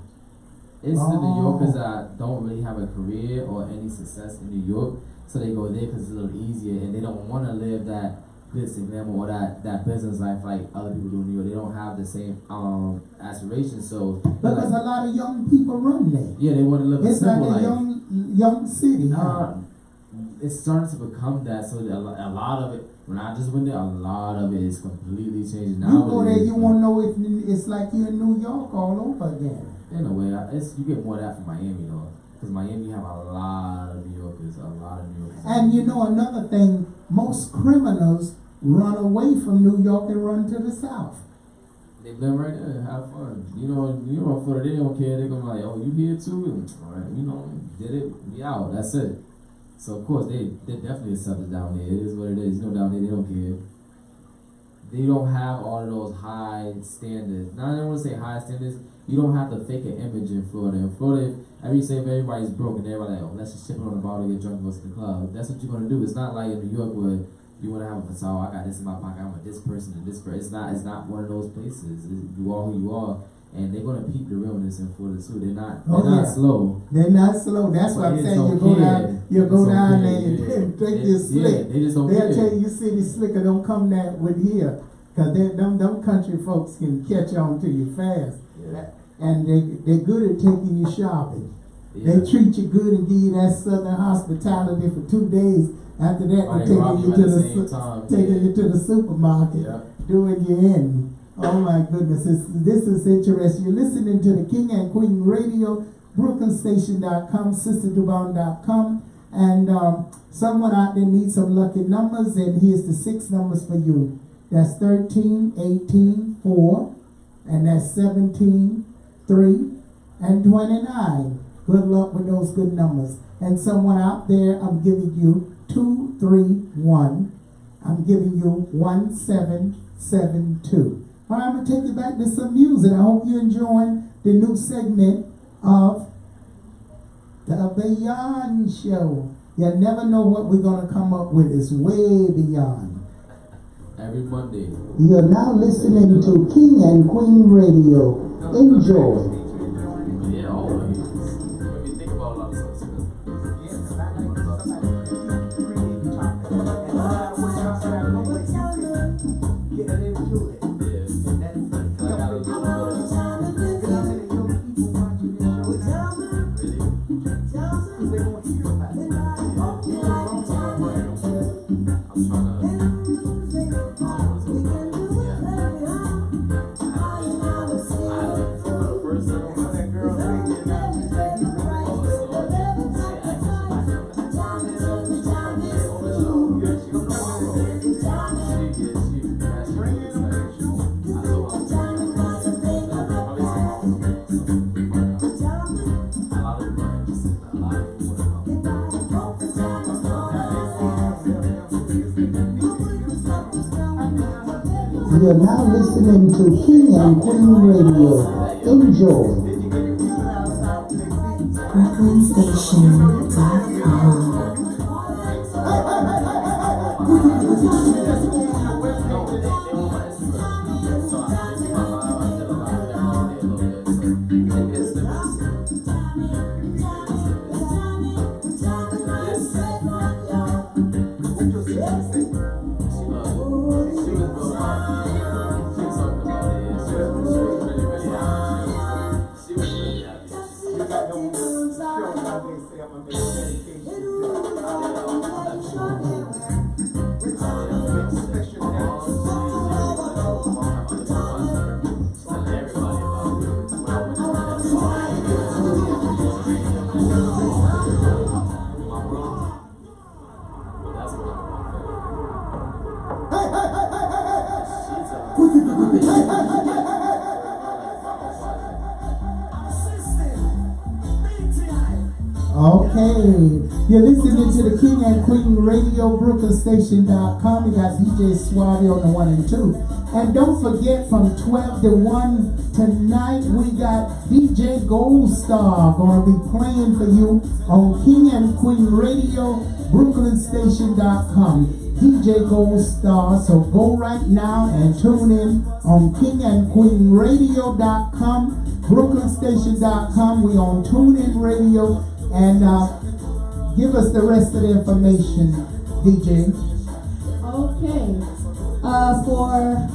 It's the New Yorkers that don't really have a career or any success in New York, so they go there because it's a little easier and they don't want to live that glitz and glamour or that business life like other people do in New York. They don't have the same aspirations, so because a lot of young people run there. Yeah, they want to live a simple life. It's like a young city. It's starting to become that. So a lot of it, when I just went there, a lot of it is completely changing. You go there, you won't know if it's like you're in New York all over again. In a way, you get more of that from Miami though, because Miami have a lot of New Yorkers, And you know another thing, most criminals run away from New York and run to the South. They live right there, have fun. You know, Florida, they don't care. They're gonna be like, oh, you here too? All right, did it, we out. That's it. So of course they're definitely accepted down there. It is what it is. Down there they don't care. They don't have all of those high standards. Now I don't want to say high standards. You don't have to fake an image in Florida. In Florida, if everybody's broke and everybody's like, oh, let's just chip it on the bottle, get drunk, and go to the club. That's what you're gonna do. It's not like in New York where you want to have a facade. I got this in my pocket. I'm with this person and this person. It's not one of those places. You are who you are, and they're gonna peep the realness in Florida too. They're not slow. They're not slow. That's what I'm saying. You go down there and think you're slick. They just don't They'll care. tell you city slicker. Don't come that with here, cause them country folks can catch on to you fast. Yeah. And they're good at taking you shopping. Yeah. They treat you good and give you that southern hospitality for 2 days. After that, they're taking you to the supermarket, doing you in. Oh my goodness, this is interesting. You're listening to the King and Queen Radio, BrooklynStation.com, SisterDubon.com, and someone out there needs some lucky numbers, and here's the 6 numbers for you. That's 13, 18, 4, and that's 17, 3, and 29. Good luck with those good numbers. And someone out there, I'm giving you 231. I'm giving you 1772. All right, I'm going to take you back to some music. I hope you're enjoying the new segment of the Beyond Show. You never know what we're going to come up with. It's way beyond. Every Monday. You're now listening to King and Queen Radio. Enjoy. Yeah, always. When we think about a lot of stuff. Get into it. You're now listening to King and Queen Radio. Enjoy. Okay, you're listening to the King and Queen Radio, BrooklynStation.com. You got DJ Suave on the 1 and 2. And don't forget, from 12 to 1 tonight, we got DJ Gold Star going to be playing for you on King and Queen Radio, BrooklynStation.com. DJ Gold Star, so go right now and tune in on KingandQueenRadio.com, BrooklynStation.com. We on TuneIn Radio. And give us the rest of the information, DJ. Okay. For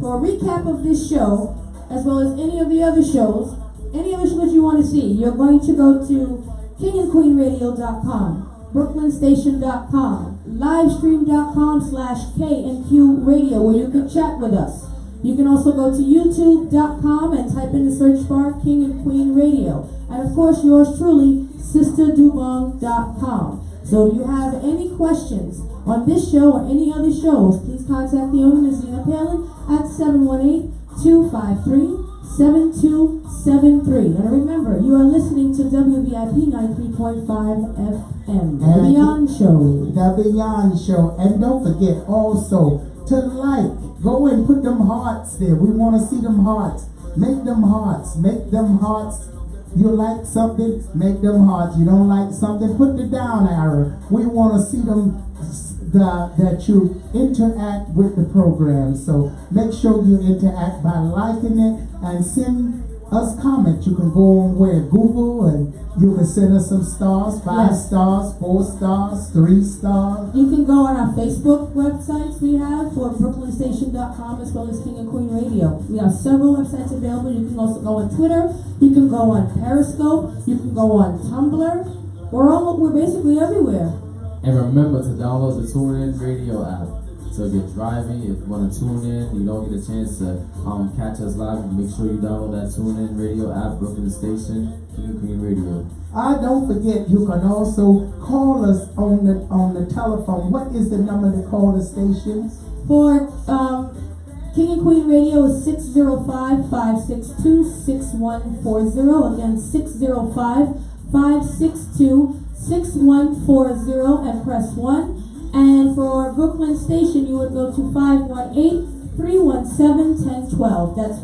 a recap of this show, as well as any of the other shows you want to see, you're going to go to KingandQueenRadio.com, BrooklynStation.com, livestream.com/KNQ Radio, where you can chat with us. You can also go to YouTube.com and type in the search bar King and Queen Radio. And of course, yours truly, SisterDubong.com. So if you have any questions on this show or any other shows, please contact the owner, Zena Palin, at 718-253-7273. And remember, you are listening to WVIP 93.5 FM, The Beyond Show. The Beyond Show. And don't forget also to like. Go and put them hearts there. We want to see them hearts. Make them hearts. Make them hearts. You like something, make them hearts. You don't like something, put the down arrow. We want to see them that you interact with the program. So make sure you interact by liking it and send us comments. You can go on Google, and you can send us some stars, 5 stars, 4 stars, 3 stars. You can go on our Facebook websites we have for BrooklynStation.com as well as King and Queen Radio. We have several websites available. You can also go on Twitter. You can go on Periscope. You can go on Tumblr. We're basically everywhere. And remember to download the TuneIn Radio app. So if you're driving, if you want to tune in, you don't get a chance to catch us live, make sure you download that TuneIn Radio app, Brooklyn Station, King and Queen Radio. Don't forget, you can also call us on the telephone. What is the number to call the station? For King and Queen Radio is 605-562-6140. Again, 605-562-6140 and press 1. And for Brooklyn Station, you would go to 518-317-1012. That's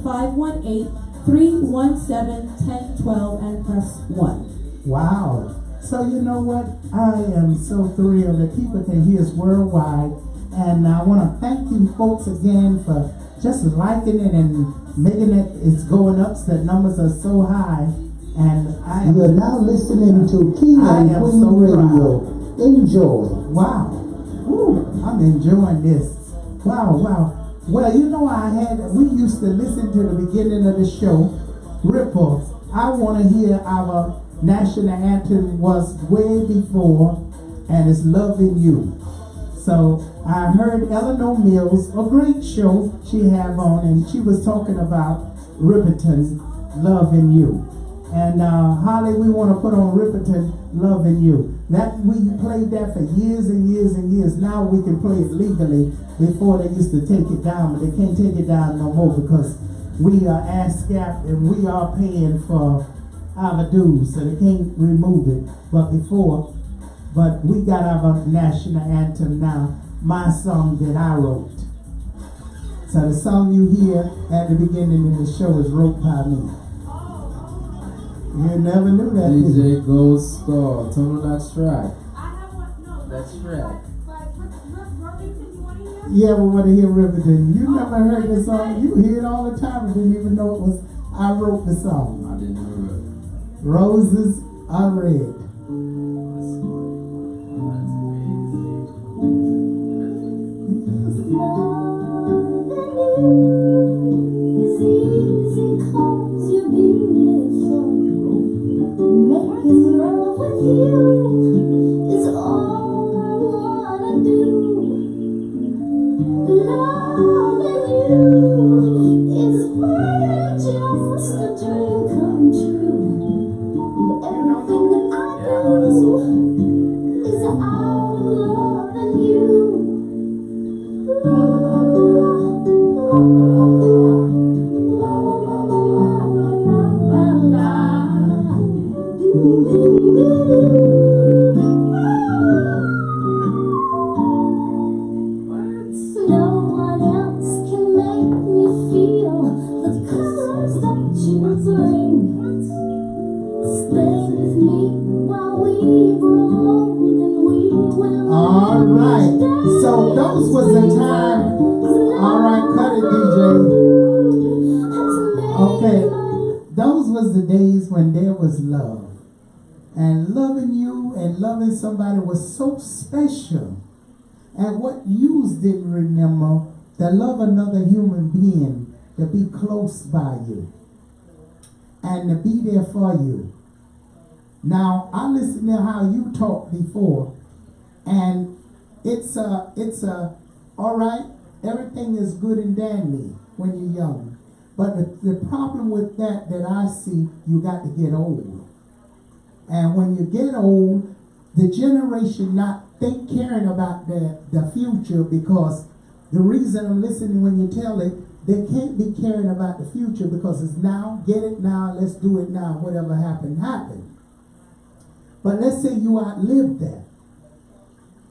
518-317-1012 and press 1. Wow. So you know what? I am so thrilled that people can hear us worldwide. And I want to thank you folks again for just liking it and making it, it's going up so the numbers are so high. And You're now listening to King and Queen so Radio. proud. Enjoy. Wow. Woo, I'm enjoying this. Wow, wow. Well, you know, we used to listen to the beginning of the show, Ripple. I want to hear our national anthem was way before, and it's Loving You. So I heard Eleanor Mills, a great show she had on, and she was talking about Ripperton, Loving You. And Holly, we want to put on Ripperton, Loving You. That we played that for years and years and years. Now we can play it legally. Before they used to take it down, but they can't take it down no more because we are ASCAP and we are paying for our dues, so they can't remove it. But we got our national anthem now, my song that I wrote. So the song you hear at the beginning of the show is wrote by me. You never knew that. DJ Gold Star, turn on that track. That track. Yeah, we want to hear Riverdale. You never heard the song. You hear it all the time and didn't even know it was. I wrote the song. I didn't know it. Roses are red. It's easy 'cause you're beautiful. Making love with you is all I wanna do. Loving you is more than just a dream come true. Everything that I do is out of loving you. No one else can make me feel the colors that you bring. Stay with me while we grow old and we will. All right. So those was the time. All right, cut it, DJ. Okay. Those was the days when there was love. And loving you and loving somebody was so special. And what you didn't remember, to love another human being, to be close by you, and to be there for you. Now, I listened to how you talked before, and it's all right, everything is good and dandy when you're young. But the problem with that I see, you got to get old. And when you get old, the generation not caring about the future, because the reason I'm listening when you tell it, they can't be caring about the future because it's now, get it now, let's do it now, whatever happened, happened. But let's say you outlived that.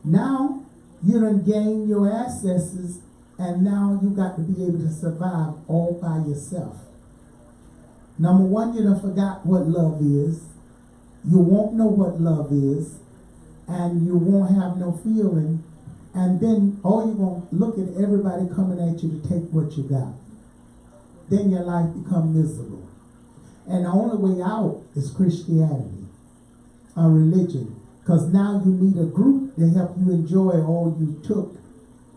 Now, you done gained your ancestors, and now you got to be able to survive all by yourself. Number one, you done forgot what love is. You won't know what love is, and you won't have no feeling, and then all you're going to look at everybody coming at you to take what you got. Then your life become miserable. And the only way out is Christianity, a religion, because now you need a group to help you enjoy all you took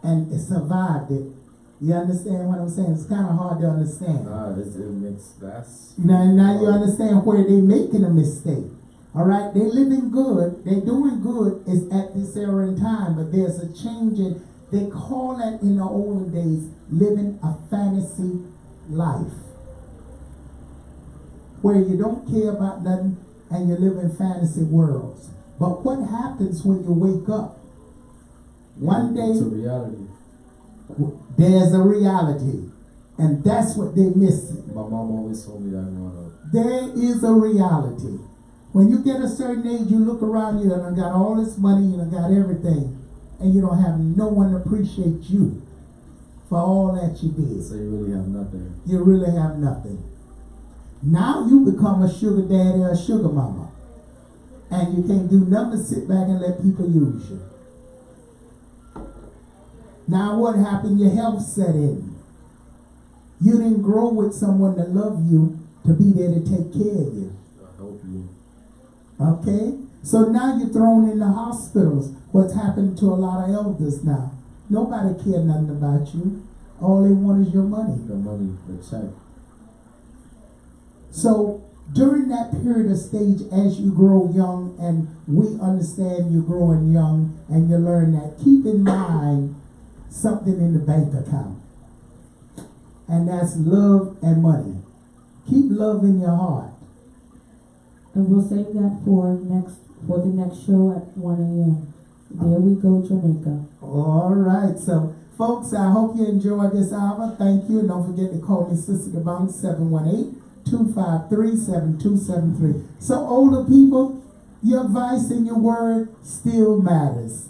and survived it. You understand what I'm saying? It's kind of hard to understand. It makes that's now you understand where they making a mistake. All right, they living good, they doing good is at this era in time, but there's a change in, they call that in the olden days, living a fantasy life. Where you don't care about nothing and you live in fantasy worlds. But what happens when you wake up? One day, it's a reality. There's a reality. And that's what they missing. My mom always told me that growing up. There is a reality. When you get a certain age, you look around, you done got all this money, you done got everything, and you don't have no one to appreciate you for all that you did. So you really have nothing. You really have nothing. Now you become a sugar daddy or a sugar mama, and you can't do nothing but sit back and let people use you. Now what happened? Your health set in. You didn't grow with someone that loved you to be there to take care of you. Help you. Okay? So now you're thrown in the hospitals. What's happened to a lot of elders now? Nobody care nothing about you. All they want is your money. The money, the check. So during that period of stage, as you grow young, and we understand you're growing young, and you learn that, keep in mind something in the bank account. And that's love and money. Keep love in your heart. And we'll save that for the next show at 1 a.m. There we go, Jamaica. All right, so folks, I hope you enjoyed this hour. Thank you, and don't forget to call me Sister DeBonk 718-253-7273. So older people, your advice and your word still matters.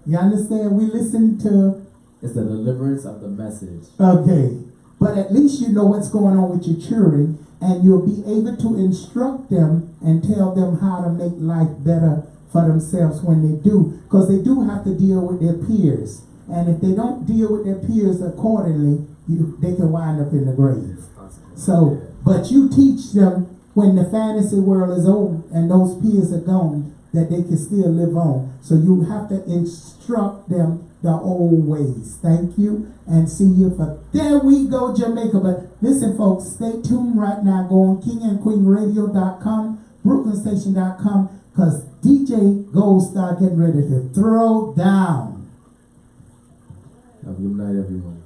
You understand? We listen to... It's the deliverance of the message. Okay, but at least you know what's going on with your children, and you'll be able to instruct them and tell them how to make life better for themselves when they do, because they do have to deal with their peers, and if they don't deal with their peers accordingly, they can wind up in the grave. So, but you teach them when the fantasy world is over and those peers are gone, that they can still live on. So you have to instruct them the old ways. Thank you, and see you for there we go, Jamaica. But listen, folks, stay tuned right now. Go on kingandqueenradio.com, brooklynstation.com, because DJ Gold start getting ready to throw down. Have a good night, everyone.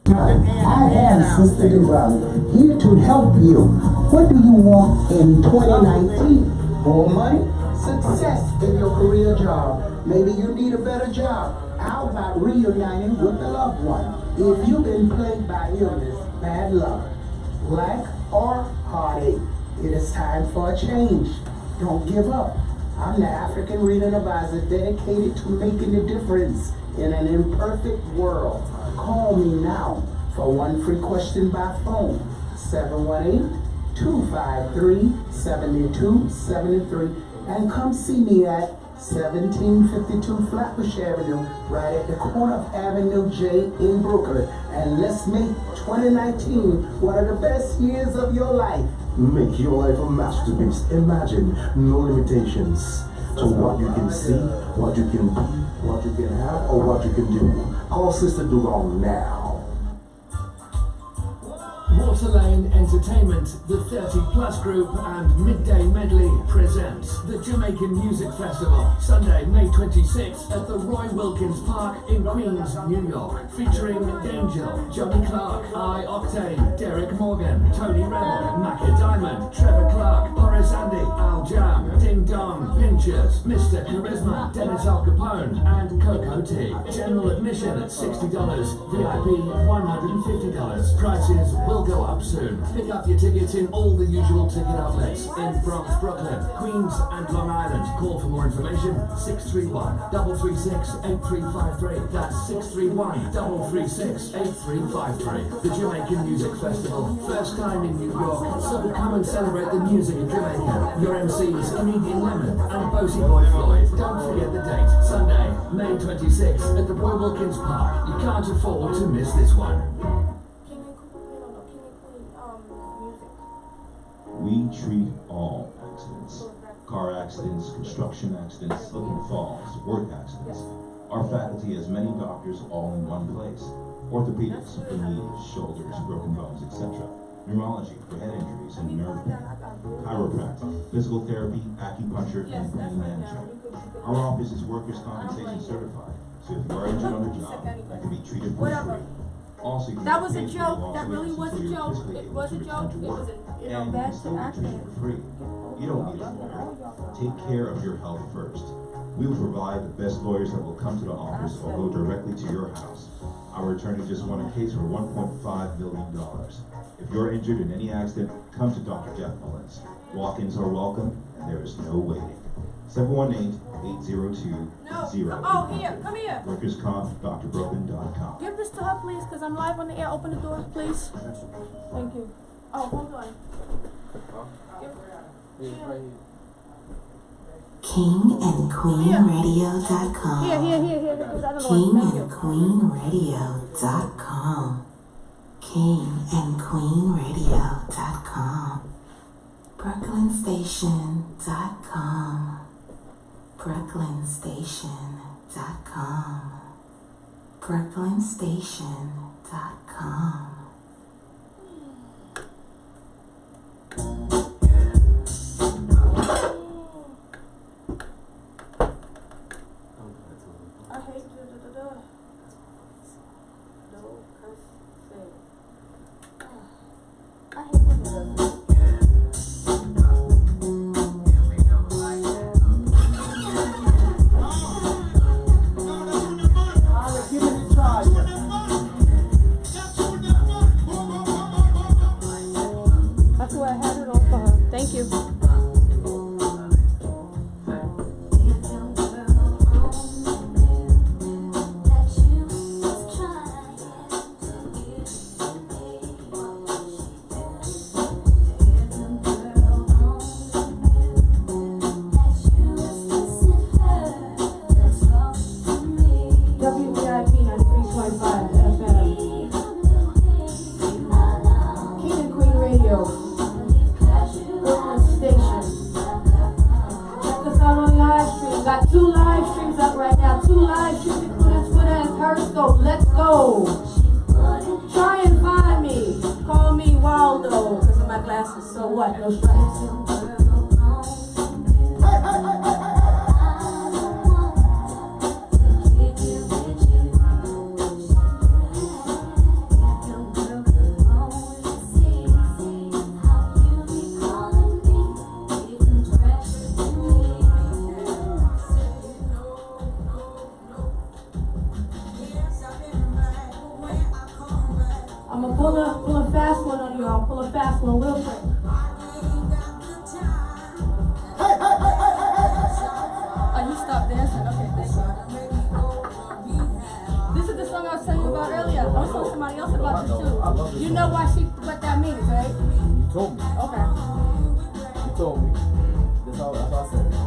I am Sister DeBonk, here to help you. What do you want in 2019? More money? Success in your career job. Maybe you need a better job. How about reuniting with a loved one? If you've been plagued by illness, bad luck, lack, or heartache, it is time for a change. Don't give up. I'm the African Reading Advisor dedicated to making a difference in an imperfect world. Call me now for one free question by phone, 718-253-7273, and come see me at 1752 Flatbush Avenue, right at the corner of Avenue J in Brooklyn. And let's make 2019 one of the best years of your life. Make your life a masterpiece. Imagine no limitations to what you can see, what you can be, what you can have, or what you can do. Call Sister DeBonk now. Waterlane Entertainment, the 30+ Group, and Midday Medley presents the Jamaican Music Festival, Sunday, May 26th at the Roy Wilkins Park in Queens, New York, featuring Angel, Johnny Clark, I Octane, Derek Morgan, Tony Rebel, Macca Diamond, Trevor Clark, Boris Andy, Al Jam, Ding Dong, Pinchers, Mr. Charisma, Dennis Al Capone, and Coco T. General admission at $60, VIP $150. Prices will go up soon. Pick up your tickets in all the usual ticket outlets in Bronx, Brooklyn, Queens, and Long Island. Call for more information, 631-336-8353. That's 631-336-8353. The Jamaican Music Festival. First time in New York, so come and celebrate the music of Jamaica. Your MCs, Comedian Lemon and Bosie Boy Floyd. Don't forget the date, Sunday, May 26th at the Roy Wilkins Park. You can't afford to miss this one. We treat all accidents. Car accidents, construction accidents, slip and falls, work accidents. Our faculty has many doctors all in one place. Orthopedics for knees, shoulders, broken bones, etc. Neurology for head injuries and nerve pain. Chiropractic, physical therapy, acupuncture, and pain management. Our office is workers' compensation certified, so if you are injured on the job, that can be treated for free. Also, That was a joke. That really was a joke. It was a joke. It was a bad accident. For free. You don't need a lawyer. Take care of your health first. We will provide the best lawyers that will come to the office or go directly to your house. Our attorney just won a case for $1.5 million. If you're injured in any accident, come to Dr. Jeff Mullins. Walk-ins are welcome, and there is no waiting. 718-802-0800. Oh, here, come here. WorkersComp.drbrooklyn.com. Give this to her, please, because I'm live on the air. Open the door, please. Thank you. Oh, hold on. KingandQueenRadio.com. Here. KingandQueenRadio.com. KingandQueenRadio.com. BrooklynStation.com. BrooklynStation.com. BrooklynStation.com. I hate no curse say. I hate when it does. Give it a try. That's why I had it all for her. Thank you. WVIP 93.5 FM. King and Queen Radio. Brooklyn Station. Check us out on live stream. Got 2 live streams up right now. 2 live streams including Twitter and Periscope. Let's go. Try and find me. Call me Waldo because of my glasses. So what? No stripes. I'm gonna pull a fast one on you. I'll pull a fast one real quick. Oh, you stopped dancing? Okay, thank you. This is the song I was telling you about earlier. I was telling somebody else about this too. You know why what that means, right? You told me. Okay. You told me. That's all I said. No.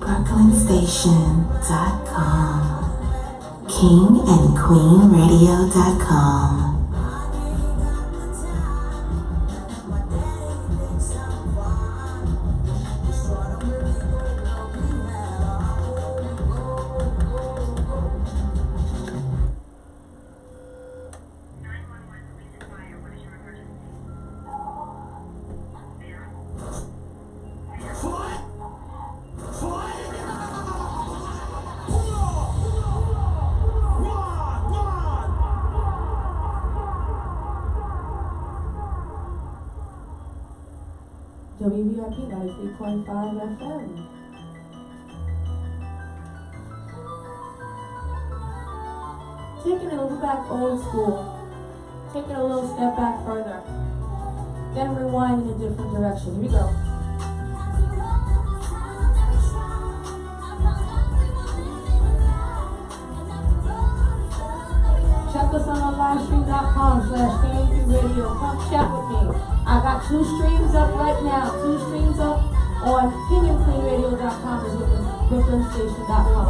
BrooklynStation.com. KingandQueenRadio.com. WVIP 93.5 FM. Taking it a little back old school. Taking it a little step back further. Then rewind in a different direction. Here we go. Check us on our livestream.com/KNQ Radio. Come chat with me. I got 2 streams up right now. 2 streams up on KingandQueenRadio.com as well as BrooklynStation.com.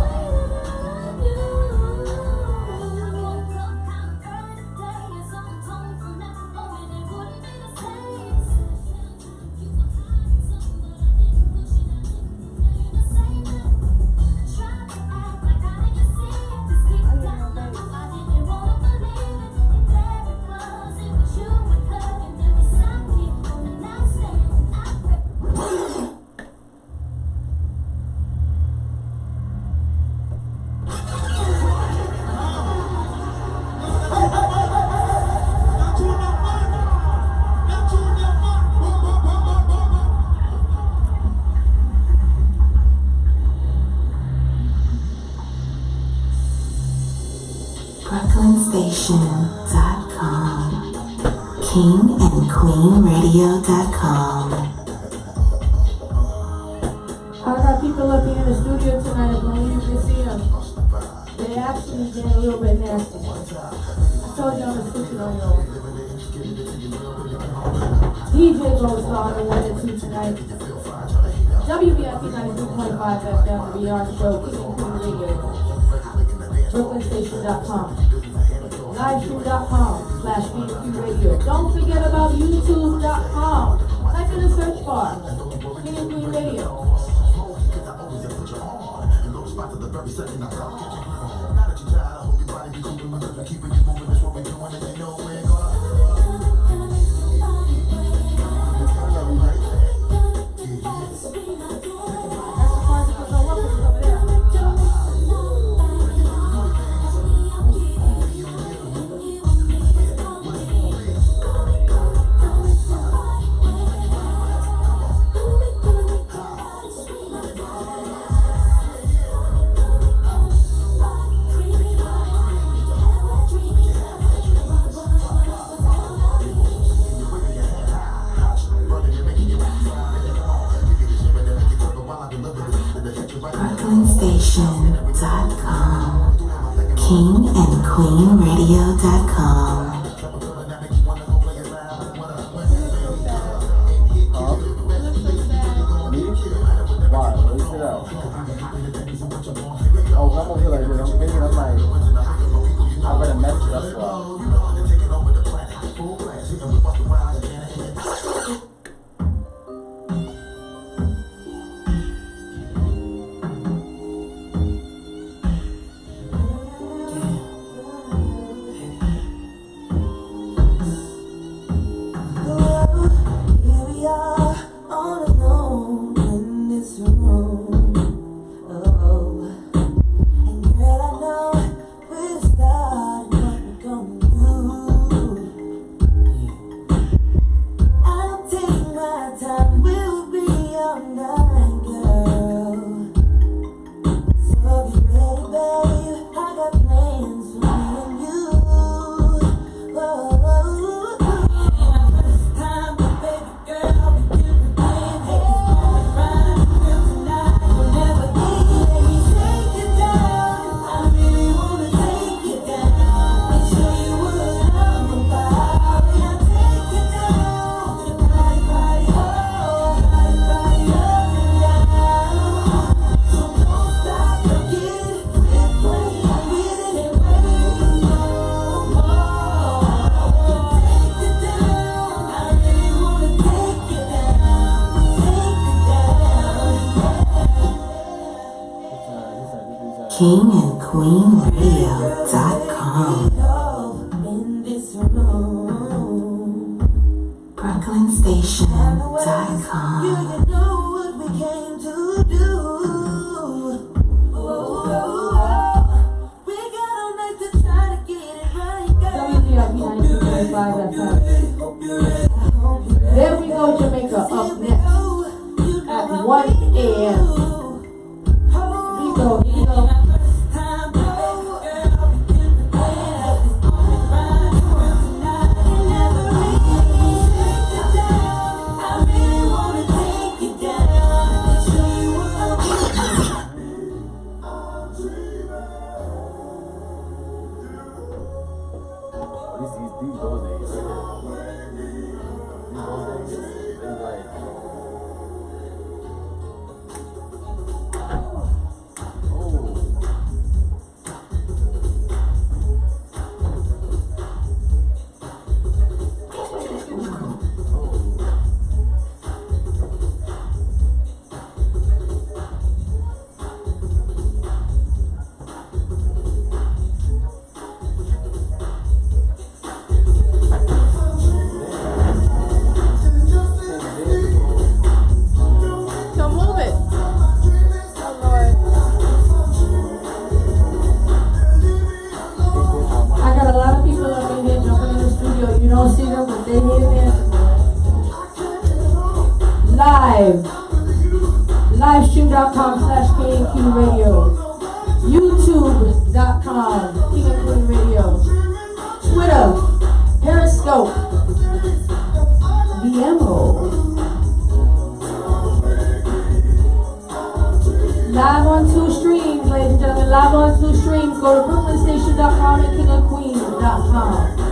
BrooklynStation.com, KingandQueenRadio.com. I got people up here in the studio tonight, if only you can see them. They actually been a little bit nasty. I told you I'm gonna switch it on y'all. DJ Goes on the 1 and 2 tonight. WBIP 93.5 FM, the VR show, King and Queen Radio. BrooklynStation.com. Livestream.com/KQ Radio. Don't forget about YouTube.com. Type in the search bar, King and Queen Radio. BrooklynStation.com, KingandQueenRadio.com. Why? Let's sit out. Oh, I'm over here like this. I'm thinking, I'm like, I better mess it up. KingandQueenRadio.com, BrooklynStation.com. WBIP 93.5 FM. There we go, Jamaica, up next at 1 a.m. Here we go, here we go. These those days right here. These those days, they like. Livestream.com/KQ Radio. YouTube.com, King and Queen Radio. Go to BrooklynStation.com and KingandQueen.com.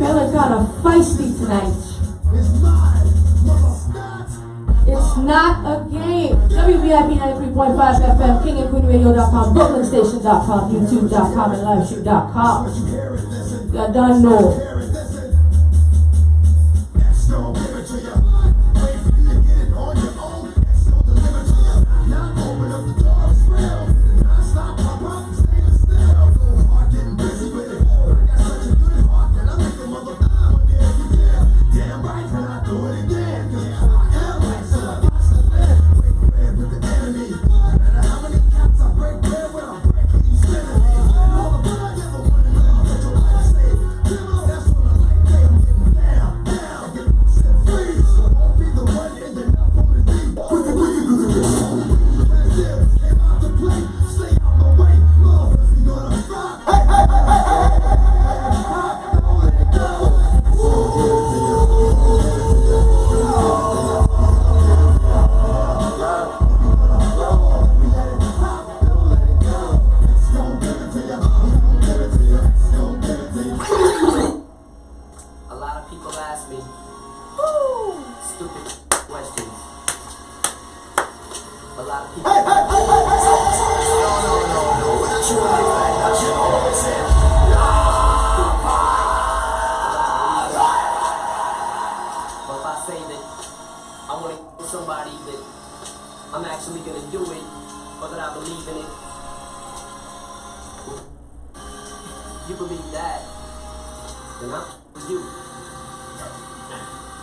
Feeling kind of feisty tonight. It's not a game. WVIP 93.5 FM, KingandQueenRadio.com, BrooklynStation.com, YouTube.com, and LiveShoot.com. You done know.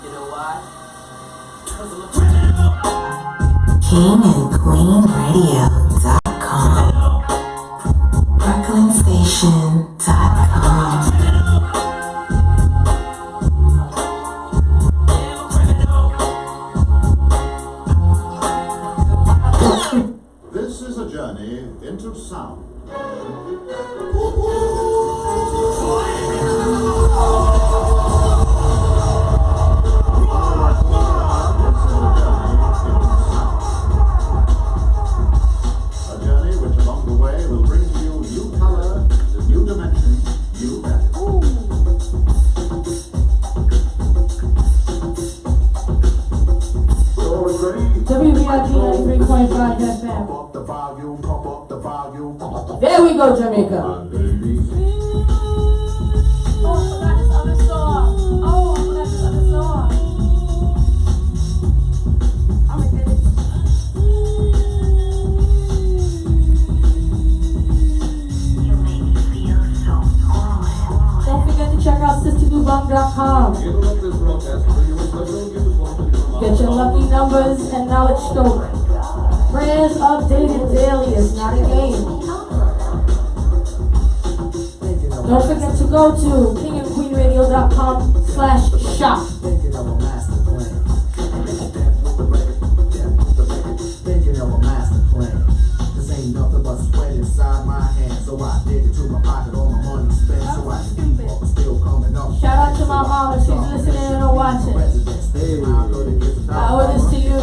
You know why? KingandQueenRadio.com, BrooklynStation.com. This is a journey into sound. A journey which along the way will bring to you new color, new dimension, new value. WBRG 93.5 FM. There we go, Jamaica. Oh, I forgot this other song. I'ma get it. Don't forget to check out SisterDubong.com. Get your lucky numbers and knowledge scope. Prayers updated daily. It's not a game. Don't forget to go to kingandqueenradio.com/shop. Thinking of a master plan. This ain't nothing but sweat inside my hands. So I dig into my pocket, all my money spent. So I can keep up, still coming up. Shout out to my mom if she's listening and watching. I owe this to you.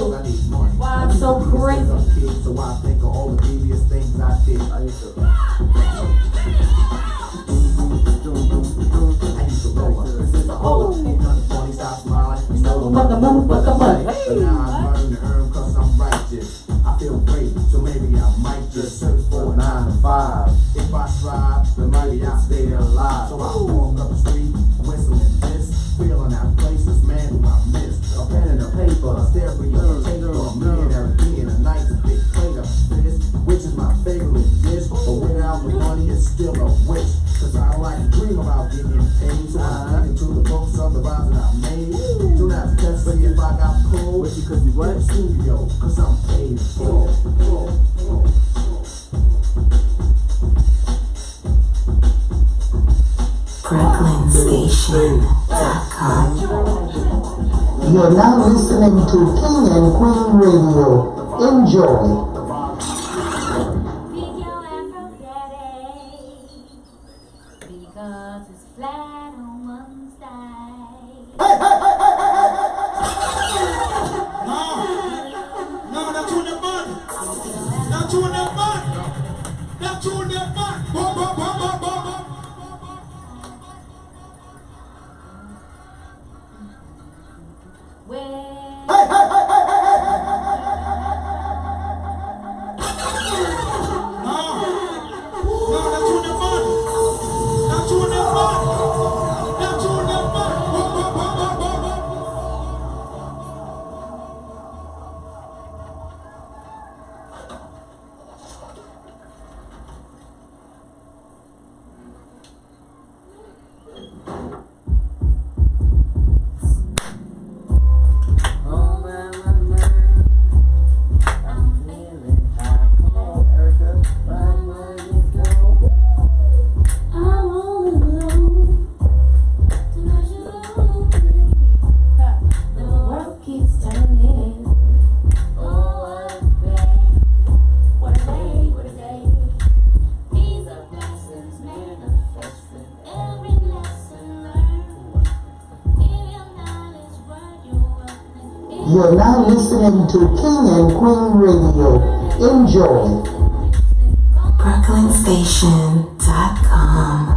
Why I'm so crazy. So I think of all the devious things I did. I used to roll up. This is a whole ain't nothing funny, stop smiling. You know the money. But now I'm learning to earn cause I'm righteous. I feel great, so maybe I might just search for a 9 to 5. If I strive, then maybe I'll stay alive. So I walk up the street, whistling this, feeling out places, man, who I miss. A pen and a paper, a stereo, a tape, or a millionaire being a nice big plate of this, which is my favorite dish. But without the money, it's still a wish. Cause I like to dream about getting paid. So I'm reading through the books of the rhymes that I made. Don't have to test me if I got cold. Because you went studio, cause I'm paid. BrooklynStation.com. You're now listening to King and Queen Radio. Enjoy. Because it's flat on one side. No, that's on the bud. That's on the bud. That's on the bud. Boom, boom, boom, boom, boom, boom. You're now listening to King and Queen Radio. Enjoy. BrooklynStation.com.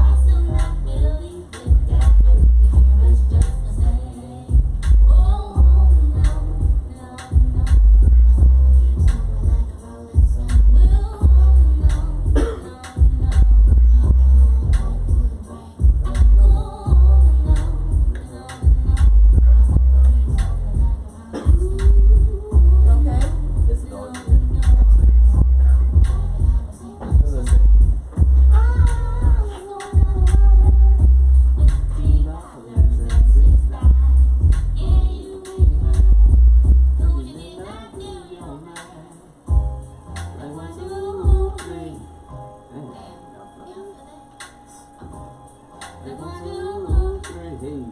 hey.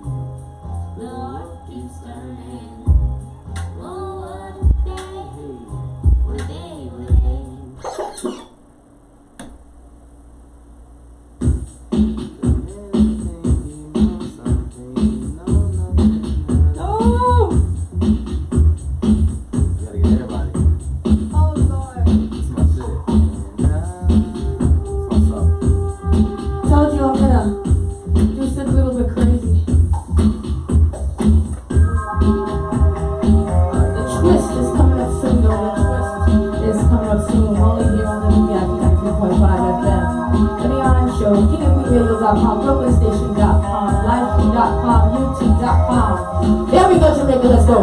The world keeps turning. Oh, what a day. What day, what day. Told you I'm gonna do something a little bit crazy. The twist is coming up soon, though. The twist is coming up soon. Only here on the VIP 93.5 FM. The Beyond Show, KingandQueenRadio.com, BrooklynStation.com, LiveStream.com, YouTube.com. There we go, Jamaica. Let's go.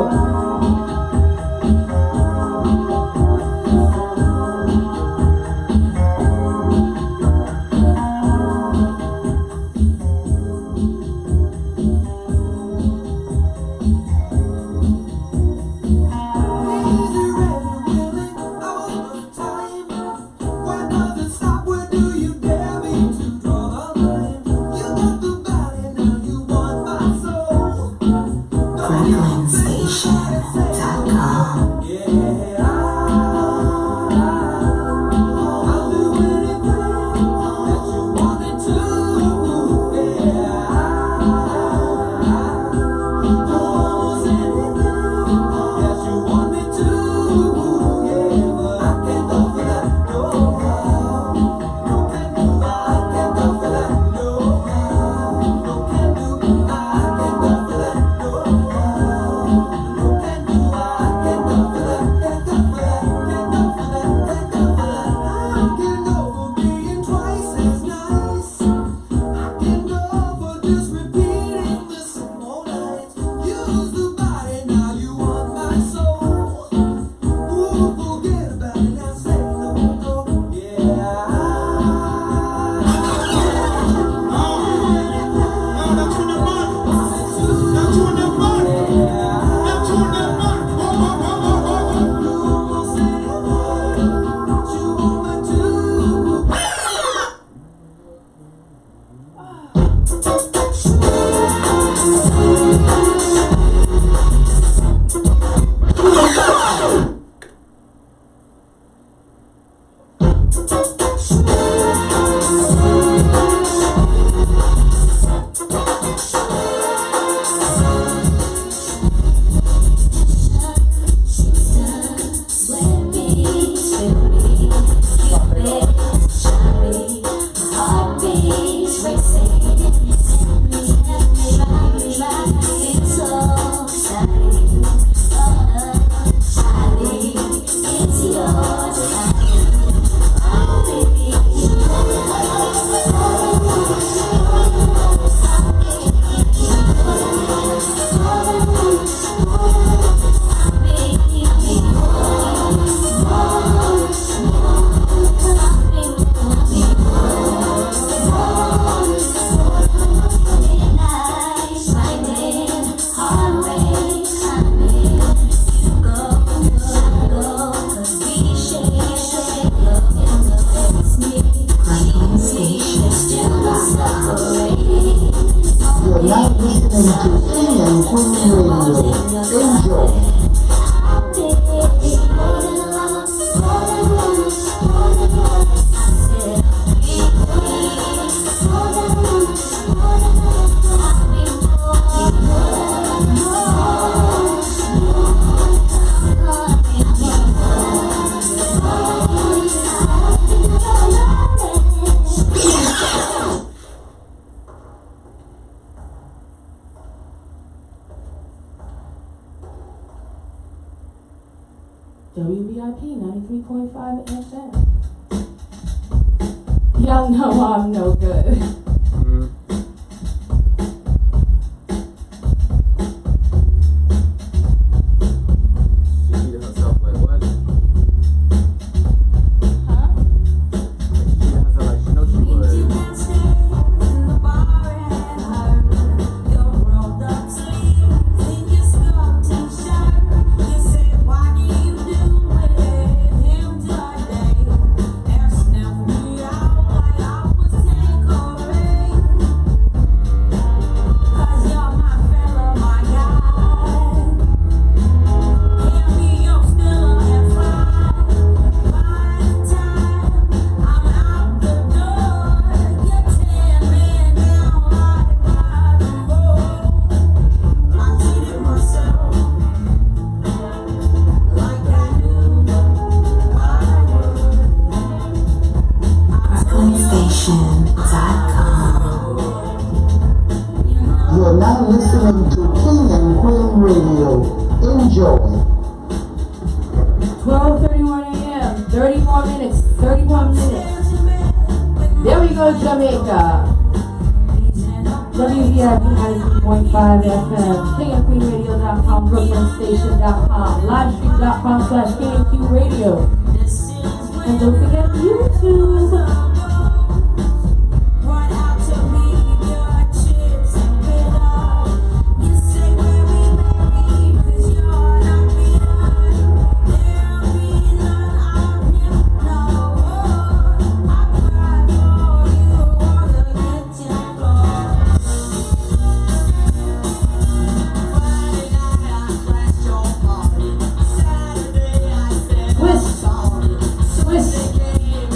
WBIP 93.5 FM. Y'all know I'm no good. She needed herself like what? Huh? She needed herself like she knows she would. Ask now for me out like I was 10 Corvette. You're now listening to King and Queen Radio. Enjoy. 12:31 a.m. 30 more minutes. 31 minutes. There we go, Jamaica. WVIP 93.5 FM. KingandQueenRadio.com. BrooklynStation.com. Livestream.com/KNQ Radio. And don't forget YouTube.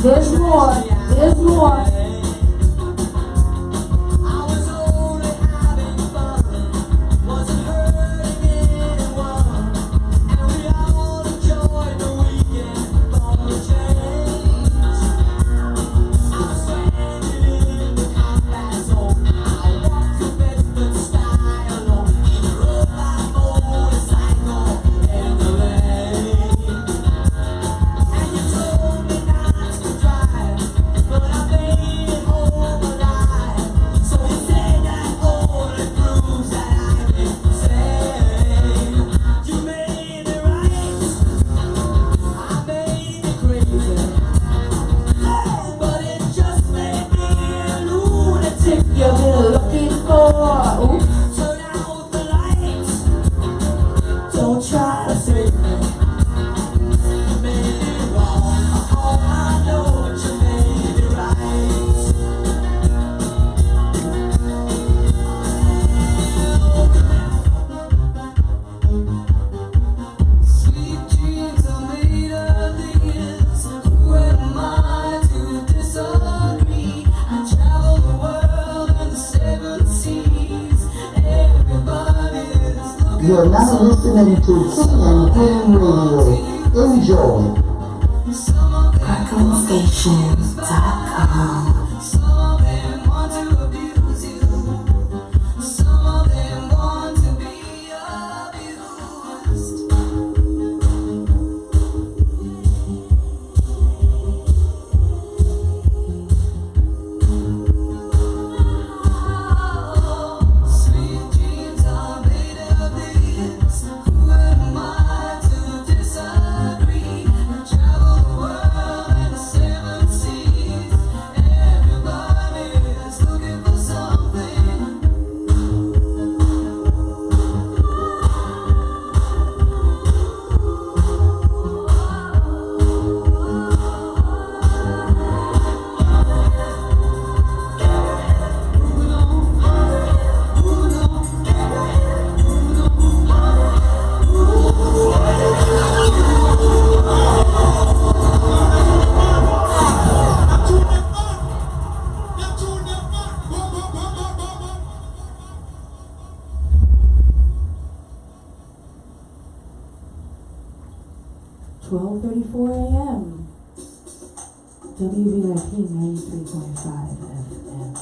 There's more. There's more. You're now listening to King and Queen Radio. Enjoy. BrooklynStation.com. WVIP 93.5 FM.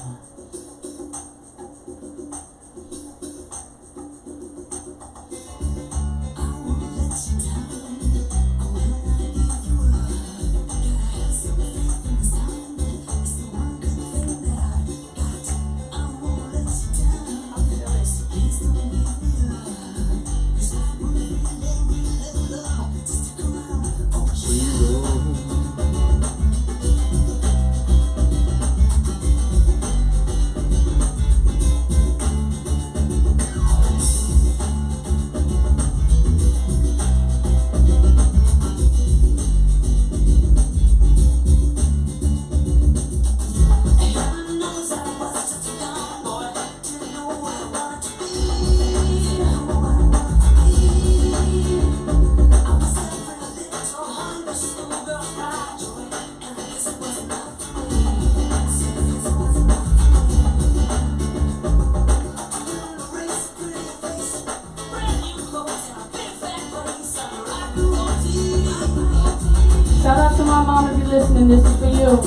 Shout out to my mom if you're listening, this is for you.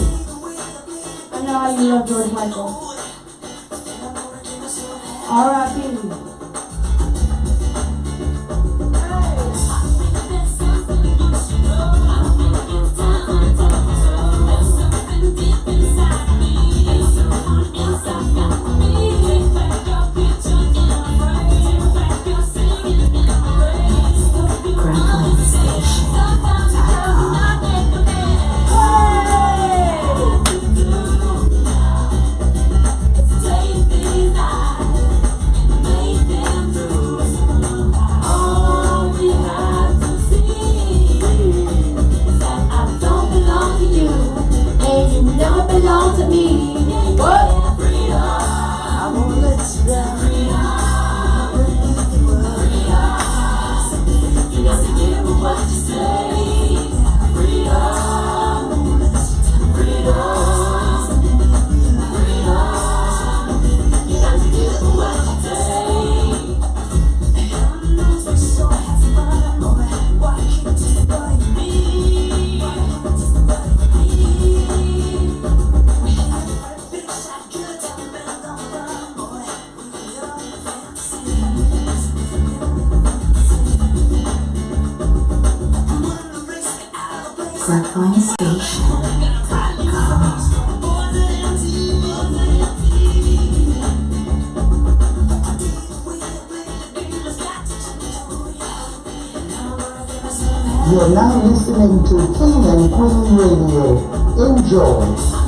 I know how you love George Michael. R.I.P. You're now listening to King and Queen Radio. Enjoy.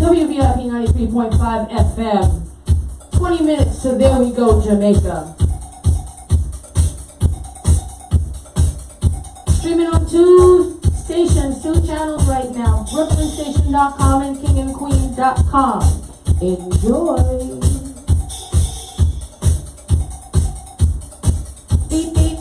WVIP 93.5 FM. 20 minutes to There We Go, Jamaica. Streaming on two stations, two channels right now. BrooklynStation.com and KingandQueen.com. Enjoy. Beep, beep.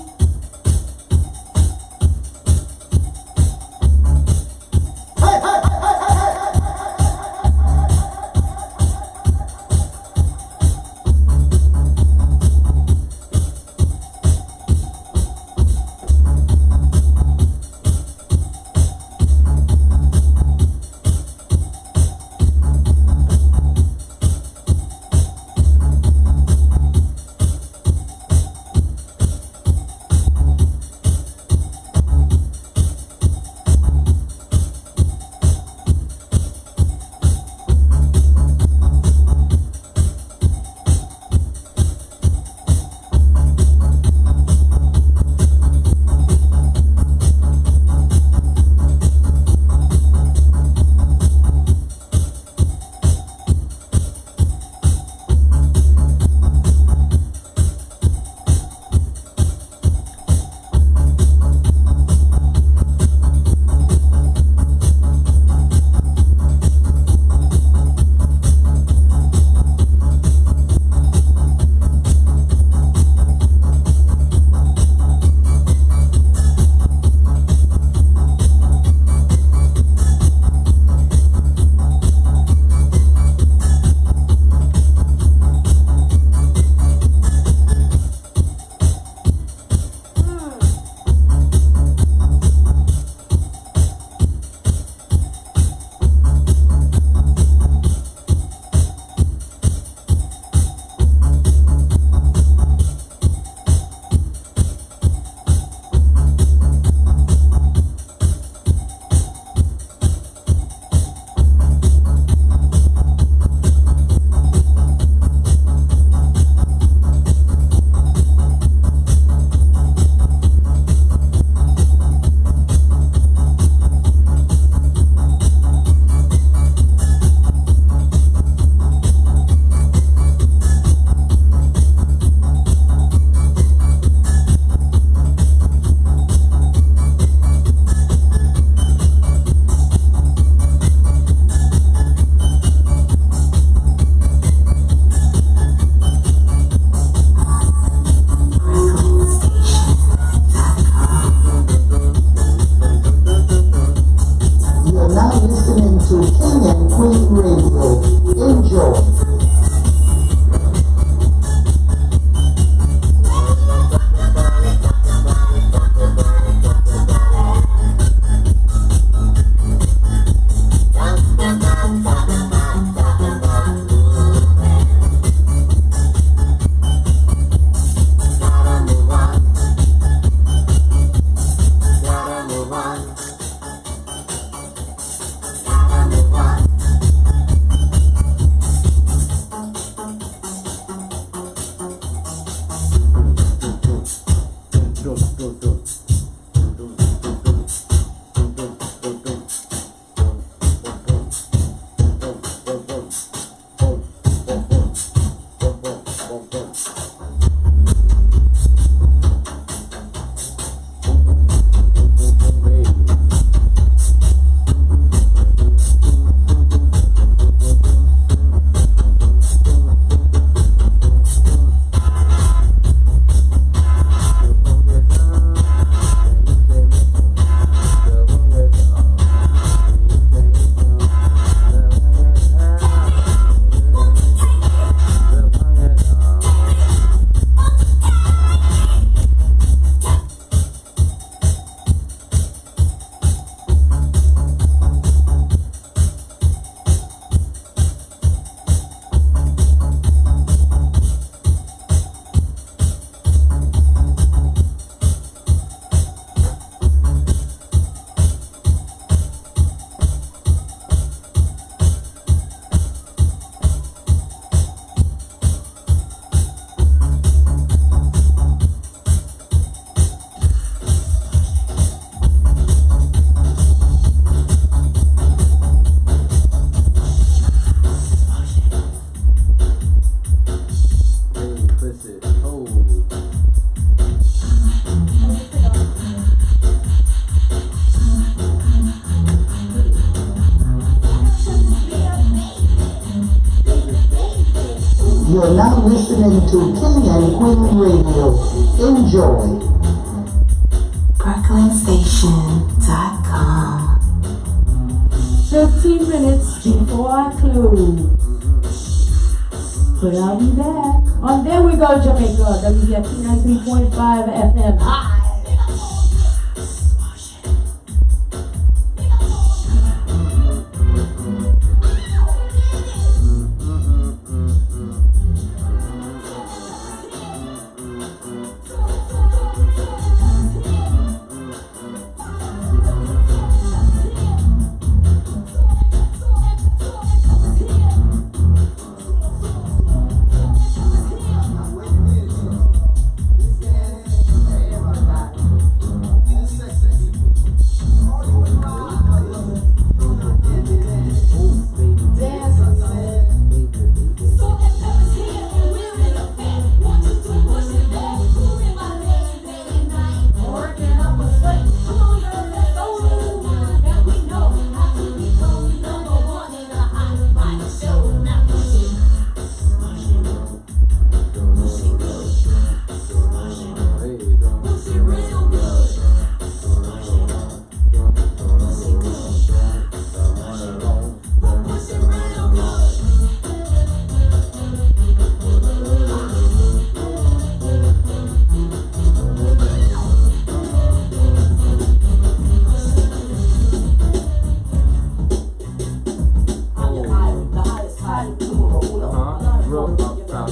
to King and Queen Radio. Enjoy. BrooklynStation.com. 15 minutes before I close. But I'll be back. On There We Go Jamaica, WVIP 93.5 FM.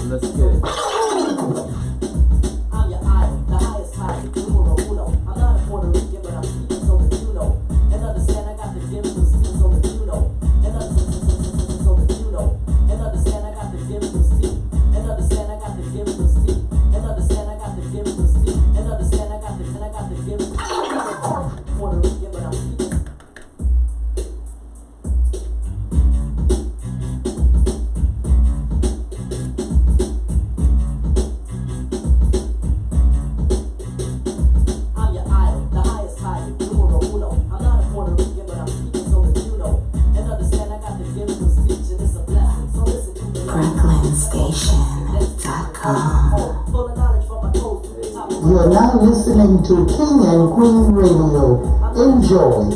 Let's get it. You're now listening to King and Queen Radio. Enjoy.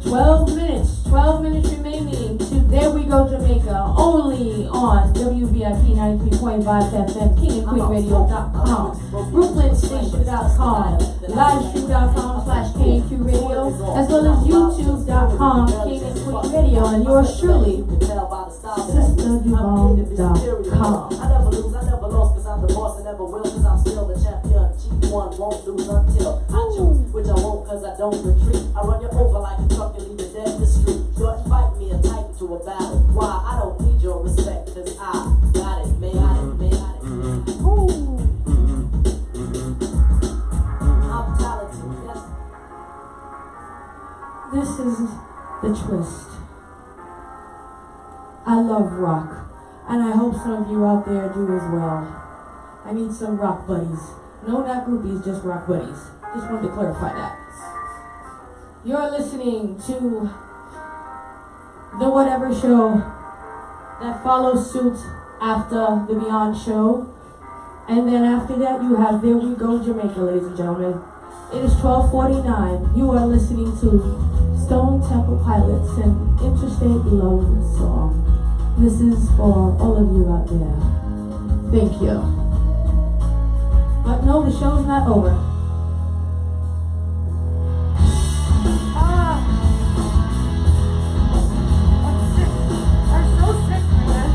12 minutes remaining to There We Go Jamaica, only on WVIP 93.5 FM, KingandQueenRadio.com, BrooklynStation.com, livestream.com/KQ Radio, as well as YouTube.com, King and Queen Radio, and yours truly, SisterDubong.com. I never lose, I never lost, cause I'm the boss and never will, cause I'm still the champion. Chief one won't lose until I choose, which I won't cause I don't retreat. I run you over like a truck and leave you dead in the street. Short fight me and type into a battle. Why? I don't need your respect, cause I got it, man, got it, man, got it. I'm talented, yes. This is the twist. I love rock, and I hope some of you out there do as well. I need some rock buddies. No, not groupies, just rock buddies. Just wanted to clarify that. You're listening to The Whatever Show that follows suit after the Beyond Show. And then after that you have There We Go Jamaica, ladies and gentlemen. It is 12:49. You are listening to Stone Temple Pilots and Interstate Love Song. This is for all of you out there. Thank you. But no, the show's not over. I'm so sick, man.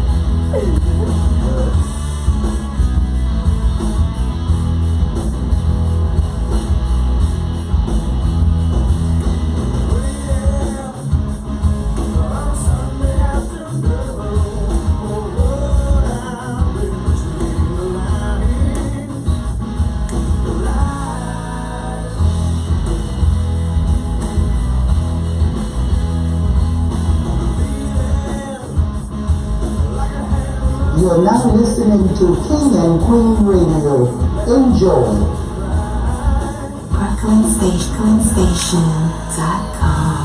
You're now listening to King and Queen Radio. Enjoy. BrooklynStation.com.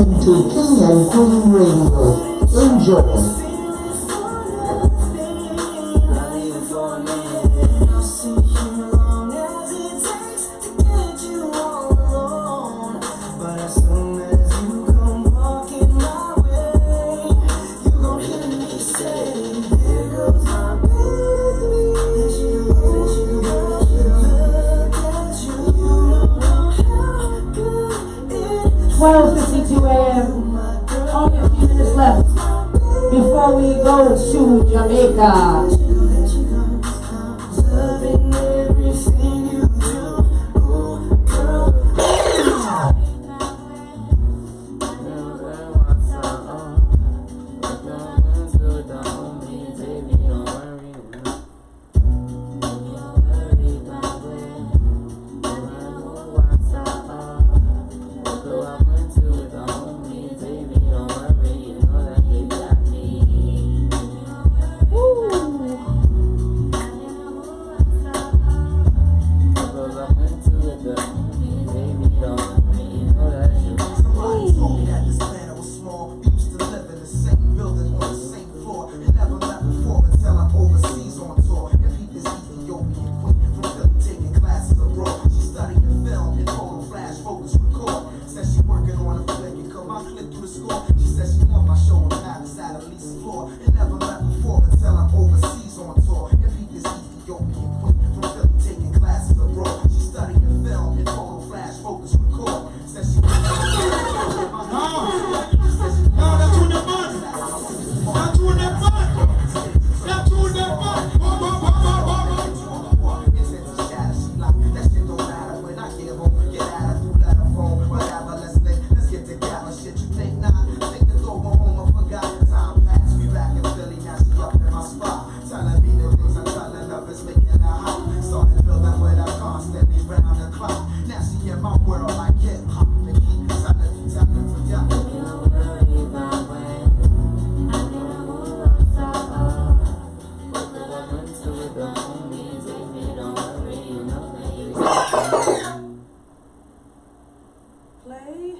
listening to King and Queen Radio. Enjoy. Only a few minutes left before we go to Jamaica. Play.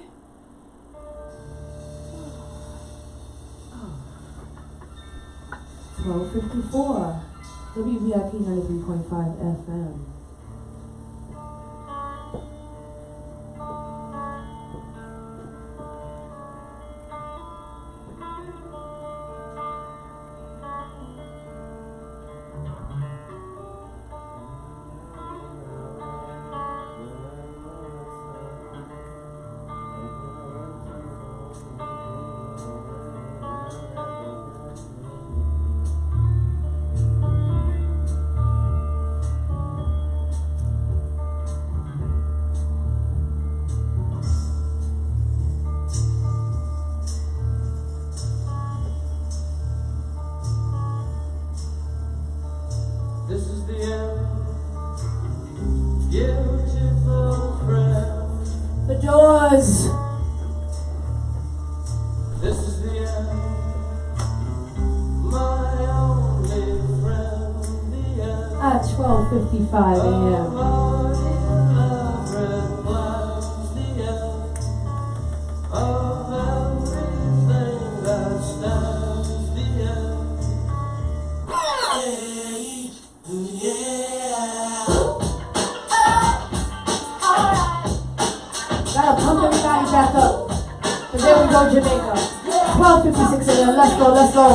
12:54. WVIP 93.5 FM. This is the end, beautiful friend. The Doors. This is the end, my only friend. The end At 12:55 a.m. of the elaborate plans. The end of everything that stands. The end. Gotta pump everybody back up. Cause there we go, Jamaica. 12:56 a.m. Let's go, let's go.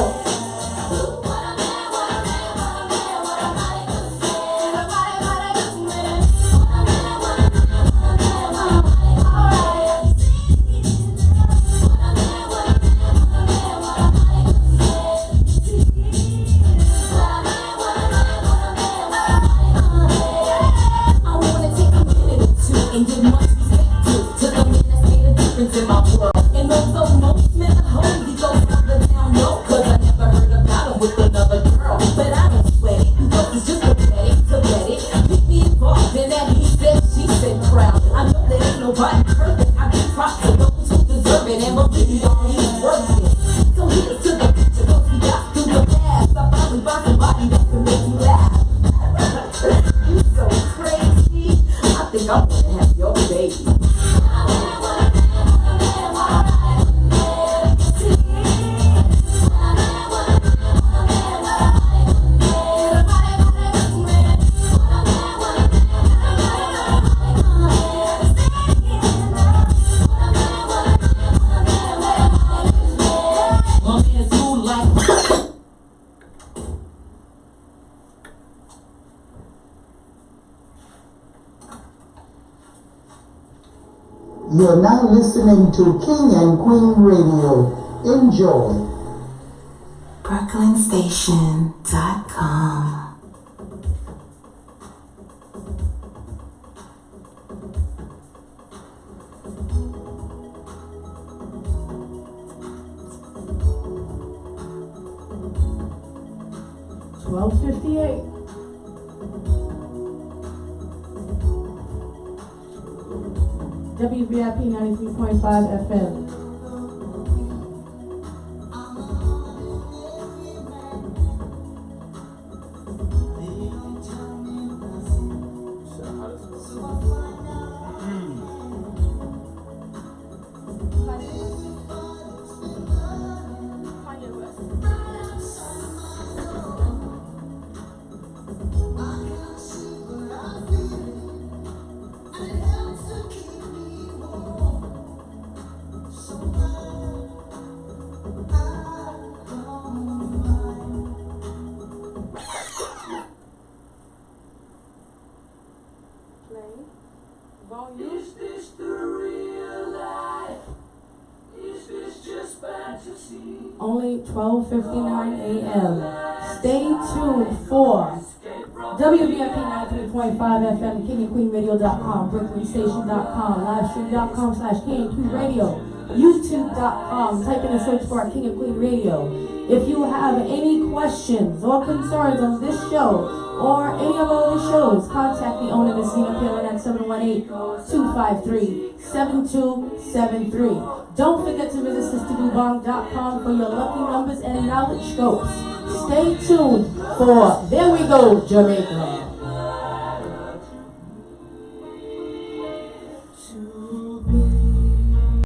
And give much respect to the man that's made a difference in my world. And although most men are hoes, he goes further down low. Cause I never heard about him with another girl. But I don't sweat it, cause it's just pathetic to let it get me involved in that he said, she said crowd. I know that ain't nobody perfect. I give props to those who deserve it. And believe me, y'all, he's worth it. So here's to the future, cause we got through the past. I finally found somebody that can make you laugh. You so crazy. I think I'm gonna have your baby. You're now listening to King and Queen Radio. Enjoy. BrooklynStation.com. $12.58. WVIP 93.5 FM. Is this the real life? Is this just fantasy? Only 12:59 a.m. Stay tuned for WVIP 93.5 FM, KingandQueenRadio.com, BrooklynStation.com, livestream.com/KingandQueenRadio, YouTube.com. Type in the search bar King and Queen Radio. If you have any questions or concerns on this show or any of our other shows, contact the owner, Ms. Zena Palin, at 718-253-7273. Don't forget to visit SisterDubong.com for your lucky numbers and knowledge scopes. Stay tuned for There We Go, Jamaica.